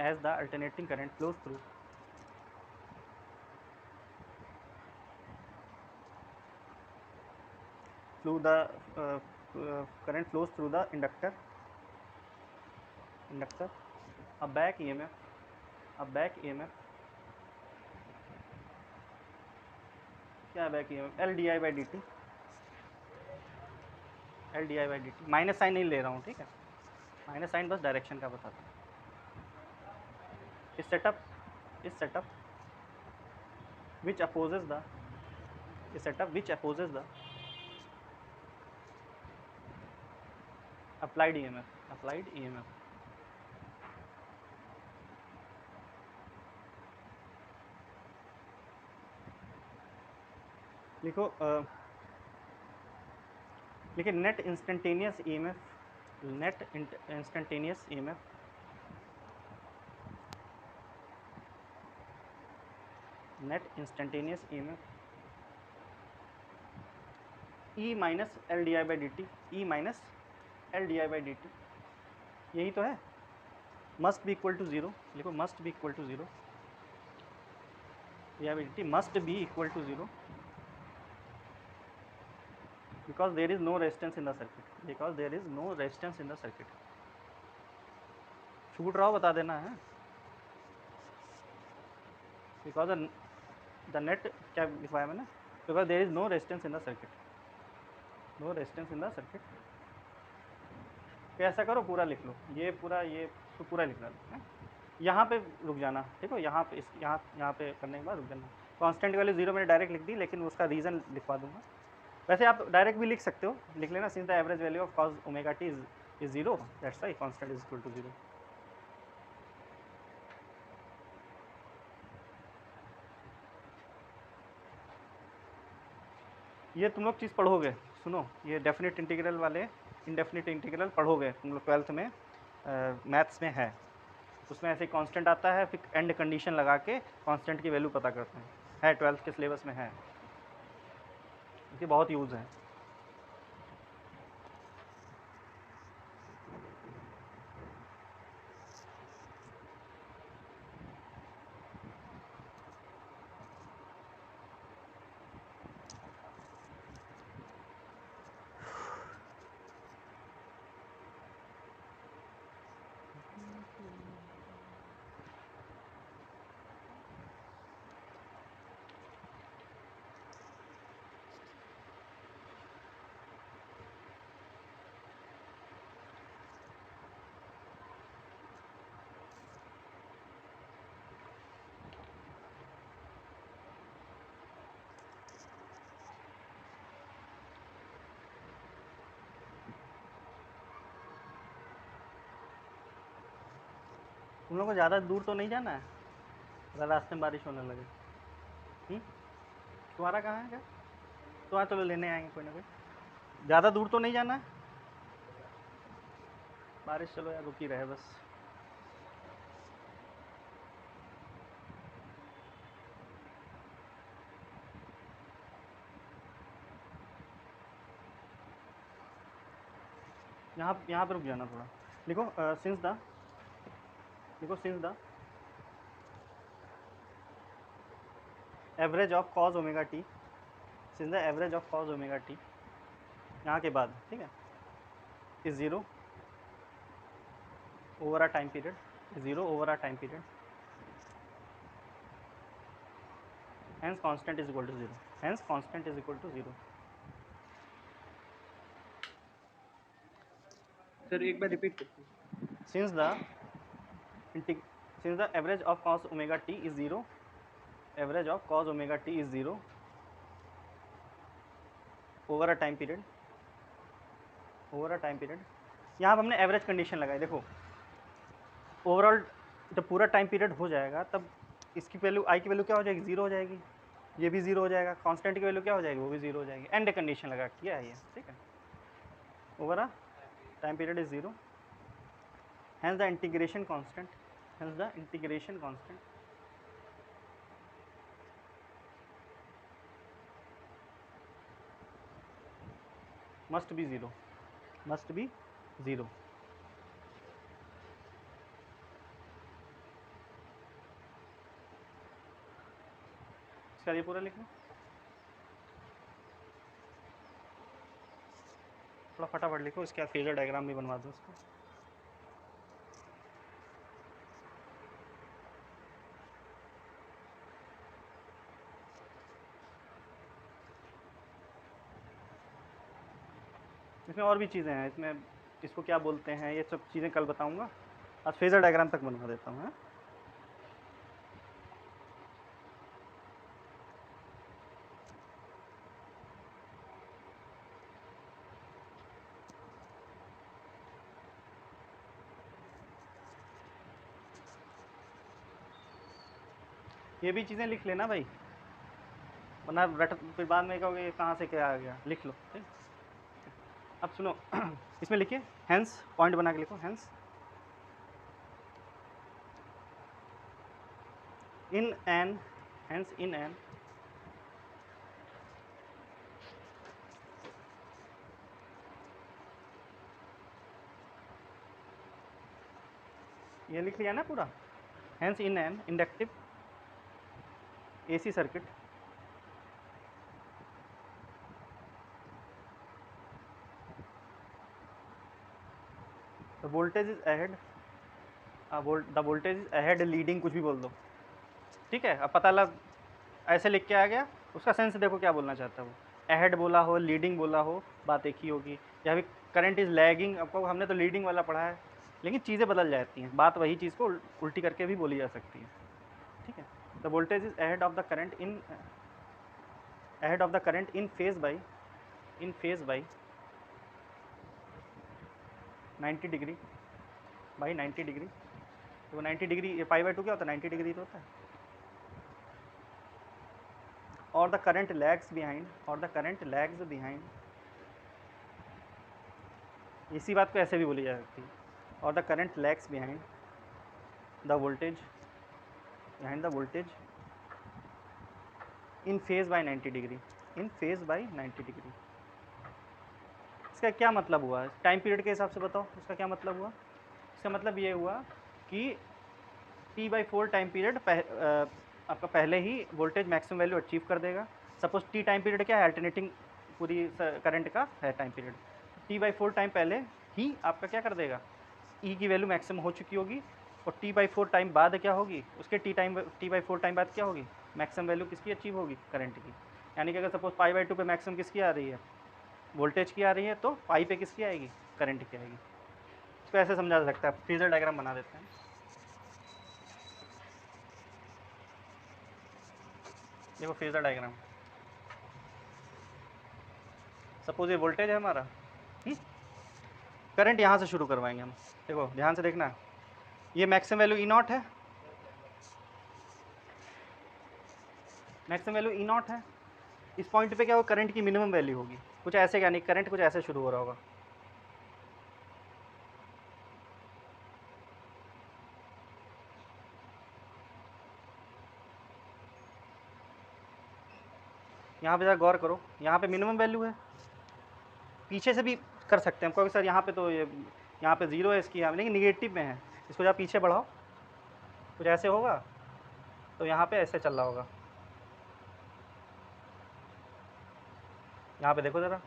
as the alternating current flows through the current flows through the inductor, a back EMF, क्या है back EMF, L di by dt, minus sign नहीं ले रहा हूँ, ठीक है, minus sign बस direction का बताता हूँ। इस setup which opposes the applied EMF। लिखो, लेकिन net instantaneous EMF E minus L D I by D T, यही तो है, must be equal to zero. लिखो, must be equal to zero, must be equal to zero because there is no resistance in the circuit, छूट रहा हो बता देना है, because the net क्या लिखवाया मैंने, because there is no resistance in the circuit, तो ऐसा करो, पूरा लिख लो, ये पूरा लिखना है, यहाँ पे रुक जाना, ठीक है, यहाँ पे करने के बाद रुक जाना। कांस्टेंट की वैल्यू 0 मैंने डायरेक्ट लिख दी, लेकिन उसका रीज़न लिखवा दूंगा। वैसे आप डायरेक्ट भी लिख सकते हो, लिख लेना, since the average value of cos omega T is 0, that's why constant is equal to 0। ये तुम लोग चीज़ पढ़ोगे, सुनो, ये डेफिनेट इंटीग्रल वाले इनडेफिनेट इंटीग्रल पढ़ोगे तुम लोग 12th में, मैथ्स में है, उसमें ऐसे कांस्टेंट आता है, फिर एंड कंडीशन लगा के कांस्टेंट की वैल्यू पता करते हैं, 12th के सिलेबस में है, इसकी बहुत यूज़ है। तुम लोग को ज़्यादा दूर तो नहीं जाना है, अगर रास्ते में बारिश होने लगे। तुम्हारा कहाँ है क्या, तुम्हारा चलो लेने आएंगे कोई ना कोई, ज़्यादा दूर तो नहीं जाना है, बारिश चलो यार रुकी रहे बस। यहाँ पे रुक जाना थोड़ा, लिखो सिंस द, लिखो since the average of cause omega T, since the average of cause omega T यहाँ के बाद, ठीक है, is zero over a time period, zero over a time period, hence constant is equal to 0, hence constant is equal to 0. Sir एक बार repeat करते since the average of cos omega t is 0, average of cos omega t is 0 over a time period, over a time period, यहाँ पर हमने average condition लगाई। देखो overall जब पूरा time period हो जाएगा तब इसकी वैल्यू आई की वैल्यू क्या हो जाएगी, 0 हो जाएगी, ये भी 0 हो जाएगा, कांस्टेंट की वैल्यू क्या हो जाएगी, वो भी 0 हो जाएगी। एंड कंडीशन लगा किया है ये, ठीक है, over a time period is 0, hence the integration constant, hence the integration constant must be 0, must be 0. इसका ये पूरा लिखो, थोड़ा फटाफट लिखो, इसका फेजर डायग्राम भी बनवा दो इसको। इसमें और भी चीज़ें हैं, इसमें इसको क्या बोलते हैं ये सब चीज़ें कल बताऊंगा, आज फेजर डायग्राम तक बनवा देता हूँ। ये भी चीज़ें लिख लेना भाई, वरना फिर बाद में कहोगे कहाँ से क्या आ गया, लिख लो, ठीक। अब सुनो इसमें लिखिए हैंस, पॉइंट बना के लिखो hence in an, hence in an ये लिख लिया ना पूरा, hence in an inductive AC circuit the voltage is ahead, the voltage is ahead leading, कुछ भी बोल दो, ठीक है। अब पता लग ऐसे लिख के आ गया, उसका सेंस देखो क्या बोलना चाहता है वो, अहेड बोला हो, लीडिंग बोला हो, बात एक ही होगी। या फिर करंट इज लैगिंग, आपको हमने तो लीडिंग वाला पढ़ा है, लेकिन चीज़ें बदल जाती हैं, बात वही चीज़ को उल्टी करके भी बोली जा सकती है, ठीक है। The voltage is ahead of the current in, ahead of the current in phase by 90 degree by 90 degree. तो 90 डिग्री, ये पाई बाई 2 क्या होता है, 90 डिग्री तो होता है। और द करंट लैग्स बिहाइंड, और द करंट लैग्स बिहाइंड, इसी बात को ऐसे भी बोली जा सकती है, और the current lags behind the voltage, behind the voltage in phase by 90 degree, in phase by 90 degree. इसका क्या मतलब हुआ, टाइम पीरियड के हिसाब से बताओ इसका क्या मतलब हुआ। इसका मतलब ये हुआ कि T/4 टाइम पीरियड आपका पहले ही वोल्टेज मैक्सिमम वैल्यू अचीव कर देगा। सपोज T टाइम पीरियड क्या है, अल्टरनेटिंग पूरी करंट का है टाइम पीरियड, T/4 टाइम पहले ही आपका क्या कर देगा, E की वैल्यू मैक्सिमम हो चुकी होगी, और T/4 टाइम बाद क्या होगी, उसके T/4 टाइम बाद क्या होगी, मैक्सिमम वैल्यू किसकी अचीव होगी, करंट की। यानी कि अगर सपोज पाई/2 पे मैक्सिमम किसकी आ रही है, वोल्टेज की आ रही है, तो पाई पे किसकी आएगी, करंट की आएगी। इसको ऐसे समझा जा सकता है, फेजर डायग्राम बना देते हैं। देखो फेजर डायग्राम, सपोज ये वोल्टेज है हमारा, करंट यहाँ से शुरू करवाएंगे हम। देखो ध्यान से देखना, ये मैक्सिमम वैल्यू E0 है, मैक्सिमम वैल्यू E0 है। इस पॉइंट पे क्या होगा, करंट की मिनिमम वैल्यू होगी, कुछ ऐसे, यानी करंट कुछ ऐसे शुरू हो रहा होगा। यहाँ पे जरा गौर करो, यहाँ पे मिनिमम वैल्यू है, पीछे से भी कर सकते हैं हम, क्योंकि सर यहाँ पे तो ये यहाँ पे 0 है इसकी, यहाँ लेकिन निगेटिव में है, इसको जब पीछे बढ़ाओ कुछ ऐसे होगा, तो यहाँ पे ऐसे चल रहा होगा। यहाँ पे देखो ज़रा,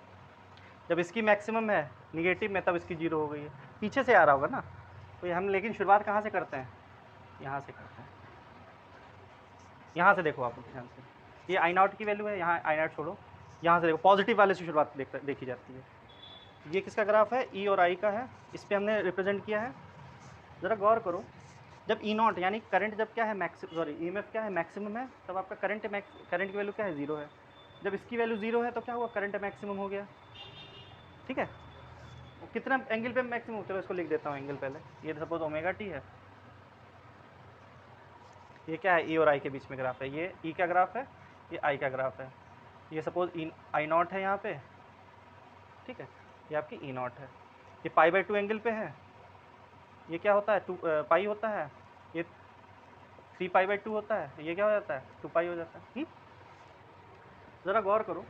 जब इसकी मैक्सिमम है निगेटिव में तब इसकी 0 हो गई है, पीछे से आ रहा होगा ना। तो ये हम लेकिन शुरुआत कहाँ से करते हैं, यहाँ से करते हैं। यहाँ से देखो आप ध्यान से, ये आई नॉट की वैल्यू है, यहाँ आई नॉट छोड़ो, यहाँ से देखो पॉजिटिव वाले से शुरुआत देखी जाती है। ये किसका ग्राफ है, ई और आई का है, इस पर हमने रिप्रेजेंट किया है। ज़रा गौर करो, जब ई नॉट यानी करंट जब क्या है ई एम एफ क्या है मैक्सिमम है, तब आपका करंट की वैल्यू क्या है 0 है। जब इसकी वैल्यू 0 है तो क्या हुआ, करंट मैक्सिमम हो गया। ठीक है, कितना एंगल पे मैक्सिमम, चलो इसको लिख देता हूँ एंगल पहले। ये सपोज ओमेगा टी है, ये क्या है ई और आई के बीच में ग्राफ है, ये ई का ग्राफ है, ये आई का ग्राफ है। ये सपोज आई नॉट है यहाँ पे, ठीक है, ये आपकी ई नॉट है, ये पाई/2 एंगल पे है। ये क्या होता है 2 पाई होता है, ये 3 पाई/2 होता है, ये क्या हो जाता है 2 पाई हो जाता है। ज़रा गौर करो,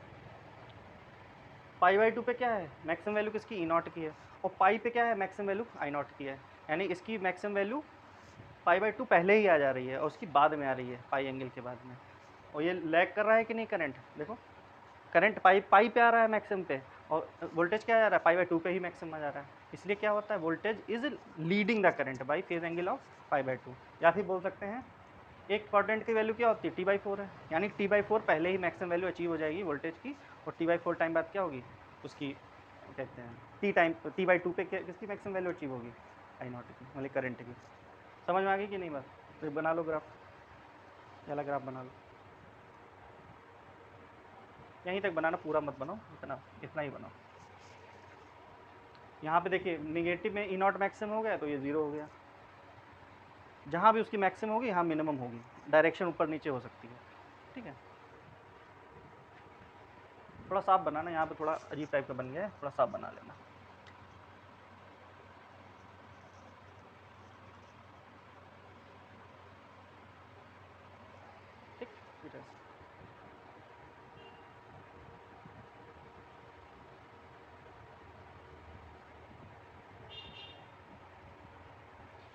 पाई/2 पे क्या है मैक्सिमम वैल्यू किसकी, ई नॉट की है, और पाई पे क्या है मैक्सिमम वैल्यू आई नॉट की है। यानी इसकी मैक्सिमम वैल्यू पाई/2 पहले ही आ जा रही है और उसकी बाद में आ रही है पाई एंगल के बाद में। और ये लैग कर रहा है कि नहीं करंट, देखो करंट पाई पे आ रहा है मैक्सिमम पे, और वोल्टेज क्या आ रहा है पाई/2 पे ही मैक्सिमम आ जा रहा है। इसलिए क्या होता है, voltage is leading the current by phase angle of pi. या फिर बोल सकते हैं एक क्वाड्रेंट की वैल्यू क्या होती है T/4 है, यानी T/4 पहले ही मैक्सिमम वैल्यू अचीव हो जाएगी वोल्टेज की, और T/4 टाइम बाद क्या होगी उसकी, कहते हैं T/2 पे किसकी मैक्सिमम वैल्यू अचीव होगी, आई नॉट की, मतलब करंट की। समझ में आ गई कि नहीं बात, तो बना लो ग्राफ, वाला ग्राफ बना लो, यहीं तक बनाना, पूरा मत बनाओ, इतना ही बनाओ। यहाँ पे देखिए निगेटिव में ई नॉट मैक्सिमम हो गया तो ये 0 हो गया, जहाँ भी उसकी मैक्सिमम होगी यहाँ मिनिमम होगी, डायरेक्शन ऊपर नीचे हो सकती है। ठीक है, थोड़ा साफ बनाना, यहाँ पे थोड़ा अजीब टाइप का बन गया है, थोड़ा साफ बना लेना। ठीक,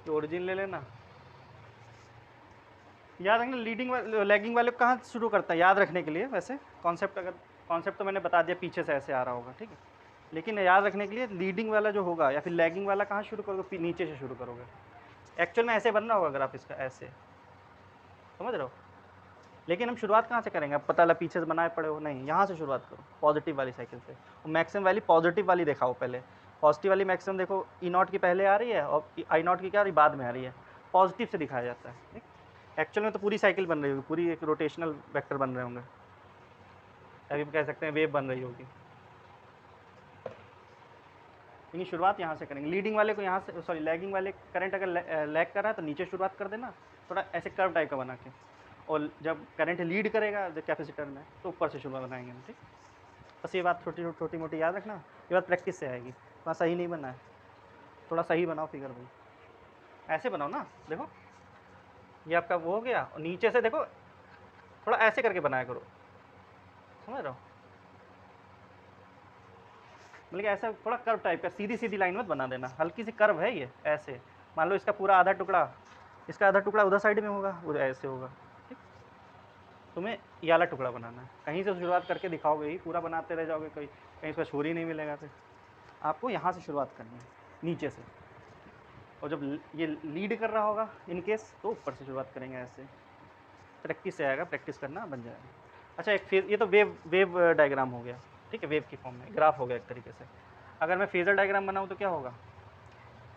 तो ओरिजिन ले लेना, याद रखना लीडिंग लैगिंग वाले को कहाँ शुरू करता है, याद रखने के लिए वैसे कॉन्सेप्ट तो मैंने बता दिया, पीछे से ऐसे आ रहा होगा, ठीक है, लेकिन याद रखने के लिए लीडिंग वाला जो होगा या फिर लैगिंग वाला कहाँ शुरू करोगे, नीचे से शुरू करोगे। एक्चुअल में ऐसे बनना होगा अगर आप इसका ऐसे, समझ रहे हो, लेकिन हम शुरुआत कहाँ से करेंगे, अब पता लगा पीछे से बनाए पड़े हो, नहीं, यहाँ से शुरुआत करो पॉजिटिव वाली साइकिल से, और मैक्सिमम वाली पॉजिटिव वाली दिखाओ पहले। पॉजिटिव वाली मैक्सिमम देखो ई नॉट की पहले आ रही है और आई नॉट की क्या आ रही बाद में आ रही है, पॉजिटिव से दिखाया जाता है। ठीक, एक्चुअल में तो पूरी साइकिल बन रही होगी, पूरी एक रोटेशनल वेक्टर बन रहे होंगे, अभी कह सकते हैं वेव बन रही होगी। यानी शुरुआत यहाँ से करेंगे, लीडिंग वाले को यहाँ से, सॉरी लैगिंग वाले करंट अगर लैग कर रहा है तो नीचे शुरुआत कर देना, थोड़ा ऐसे कर्व टाइप का बना के, और जब करंट लीड करेगा कैपेसिटर में तो ऊपर से शुरुआत बनाएंगे हम। ठीक, बस ये बात छोटी मोटी याद रखना, ये बात प्रैक्टिस से आएगी, थोड़ा सही नहीं बना है, थोड़ा सही बनाओ फिगर भाई, ऐसे बनाओ ना, देखो ये आपका वो हो गया, और नीचे से देखो थोड़ा ऐसे करके बनाया करो, समझ रहे हो, मतलब ऐसा थोड़ा कर्व टाइप का, सीधी लाइन मत बना देना, हल्की सी कर्व है ये ऐसे, मान लो इसका पूरा आधा टुकड़ा, इसका आधा टुकड़ा उधर साइड में होगा, उधर ऐसे होगा। ठीक, तुम्हें ये वाला टुकड़ा बनाना है, कहीं से शुरुआत करके दिखाओगे ही, पूरा बनाते रह जाओगे, कहीं इसका छोर ही नहीं मिलेगा, फिर आपको यहाँ से शुरुआत करनी है नीचे से, और जब ये लीड कर रहा होगा इन केस तो ऊपर से शुरुआत करेंगे ऐसे, प्रैक्टिस से आएगा, प्रैक्टिस करना बन जाएगा। अच्छा एक फेज, ये तो वेव डायग्राम हो गया, ठीक है, वेव की फॉर्म में ग्राफ हो गया एक तरीके से। अगर मैं फेजर डायग्राम बनाऊँ तो क्या होगा,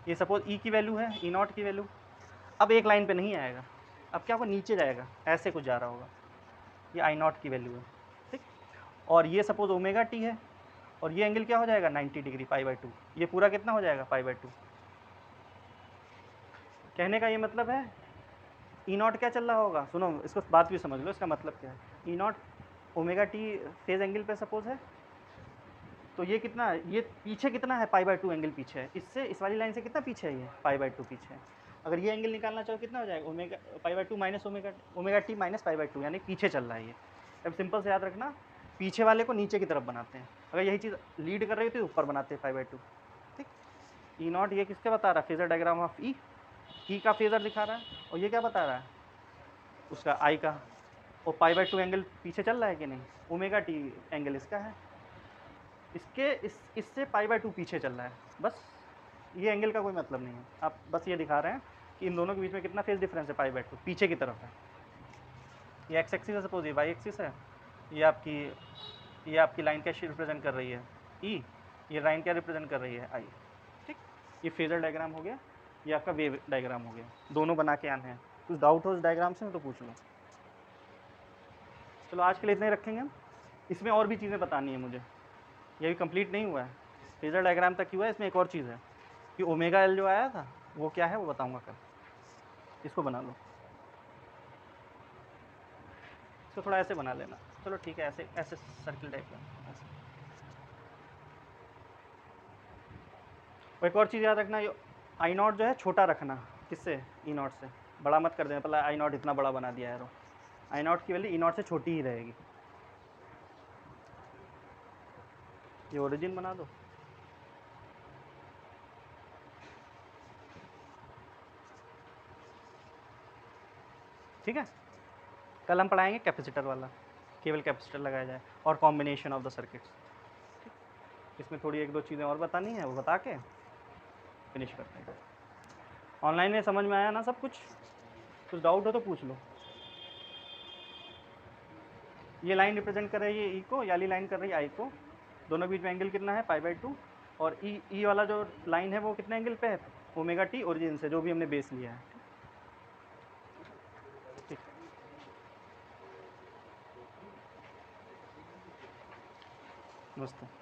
ये सपोज ई की वैल्यू है, ई नॉट की वैल्यू, अब एक लाइन पे नहीं आएगा, अब क्या होगा नीचे जाएगा, ऐसे कुछ जा रहा होगा, ये आई नॉट की वैल्यू है। ठीक, और ये सपोज ओमेगा टी है, और ये एंगल क्या हो जाएगा 90 डिग्री पाई/2, ये पूरा कितना हो जाएगा पाई/2। कहने का ये मतलब है ई नॉट क्या चल रहा होगा, सुनो इसको बात भी समझ लो, इसका मतलब क्या है, E naught omega T phase angle पे सपोज है, तो ये कितना, ये पीछे कितना है पाई/2 एंगल पीछे है, इससे इस वाली लाइन से कितना पीछे है, ये पाई/2 पीछे है। अगर ये एंगल निकालना चाहो कितना हो जाएगा, omega pi minus omega T minus pi, यानी पीछे चल रहा है ये। अब सिंपल से याद रखना, पीछे वाले को नीचे की तरफ बनाते हैं, अगर यही चीज़ लीड कर रही होती तो ऊपर बनाते π/2, ठीक। ई नॉट ये किसके बता रहा है, फेजर डायग्राम ऑफ ई का फेजर दिखा रहा है, और ये क्या बता रहा है, उसका आई का। और π/2 एंगल पीछे चल रहा है कि नहीं, ओमेगा टी एंगल इसका है, इससे π/2 पीछे चल रहा है। बस ये एंगल का कोई मतलब नहीं है, आप बस ये दिखा रहे हैं कि इन दोनों के बीच में कितना फेज डिफरेंस है, π/2 पीछे की तरफ है। ये एक्स एक्सिस है, सपोज ये वाई एक्सिस है, ये आपकी लाइन क्या रिप्रेजेंट कर रही है, ई, ये लाइन क्या रिप्रेजेंट कर रही है, आई, ठीक। ये फेजर डायग्राम हो गया, ये आपका वेव डायग्राम हो गया, दोनों बना के आने हैं। कुछ डाउट हो इस डायग्राम से तो पूछ लो। चलो आज के लिए इतने ही रखेंगे हम, इसमें और भी चीज़ें बतानी है मुझे, ये भी कंप्लीट नहीं हुआ है, फेजर डायग्राम तक ही हुआ है। इसमें एक और चीज़ है कि ओमेगा एल जो आया था वो क्या है, वो बताऊंगा कल। इसको बना लो, इसको थोड़ा ऐसे बना लेना। चलो ठीक है, ऐसे ऐसे सर्किल टाइप का ऐसे। और एक और चीज़ याद रखना, ये आई नॉट जो है छोटा रखना, किससे, ई नॉट से, बड़ा मत कर देना। पहले आई नॉट इतना बड़ा बना दिया है, आई नॉट की वैल्यू ई नॉट से छोटी ही रहेगी। ये ओरिजिन बना दो, ठीक है। कल हम पढ़ाएंगे कैपेसिटर वाला, केवल कैपेसिटर लगाया जाए और कॉम्बिनेशन ऑफ द सर्किट्स। इसमें थोड़ी एक दो चीज़ें और बतानी है, वो बता के फिनिश करते हैं। ऑनलाइन में समझ में आया ना सब कुछ डाउट हो तो पूछ लो। ये लाइन रिप्रेजेंट कर रही है ई को, याली लाइन कर रही है आई को, दोनों बीच में एंगल कितना है, π/2। और ई वाला जो लाइन है वो कितने एंगल पे है, ओमेगा टी ओरिजिन से, जो भी हमने बेस लिया है, ठीक। नमस्ते।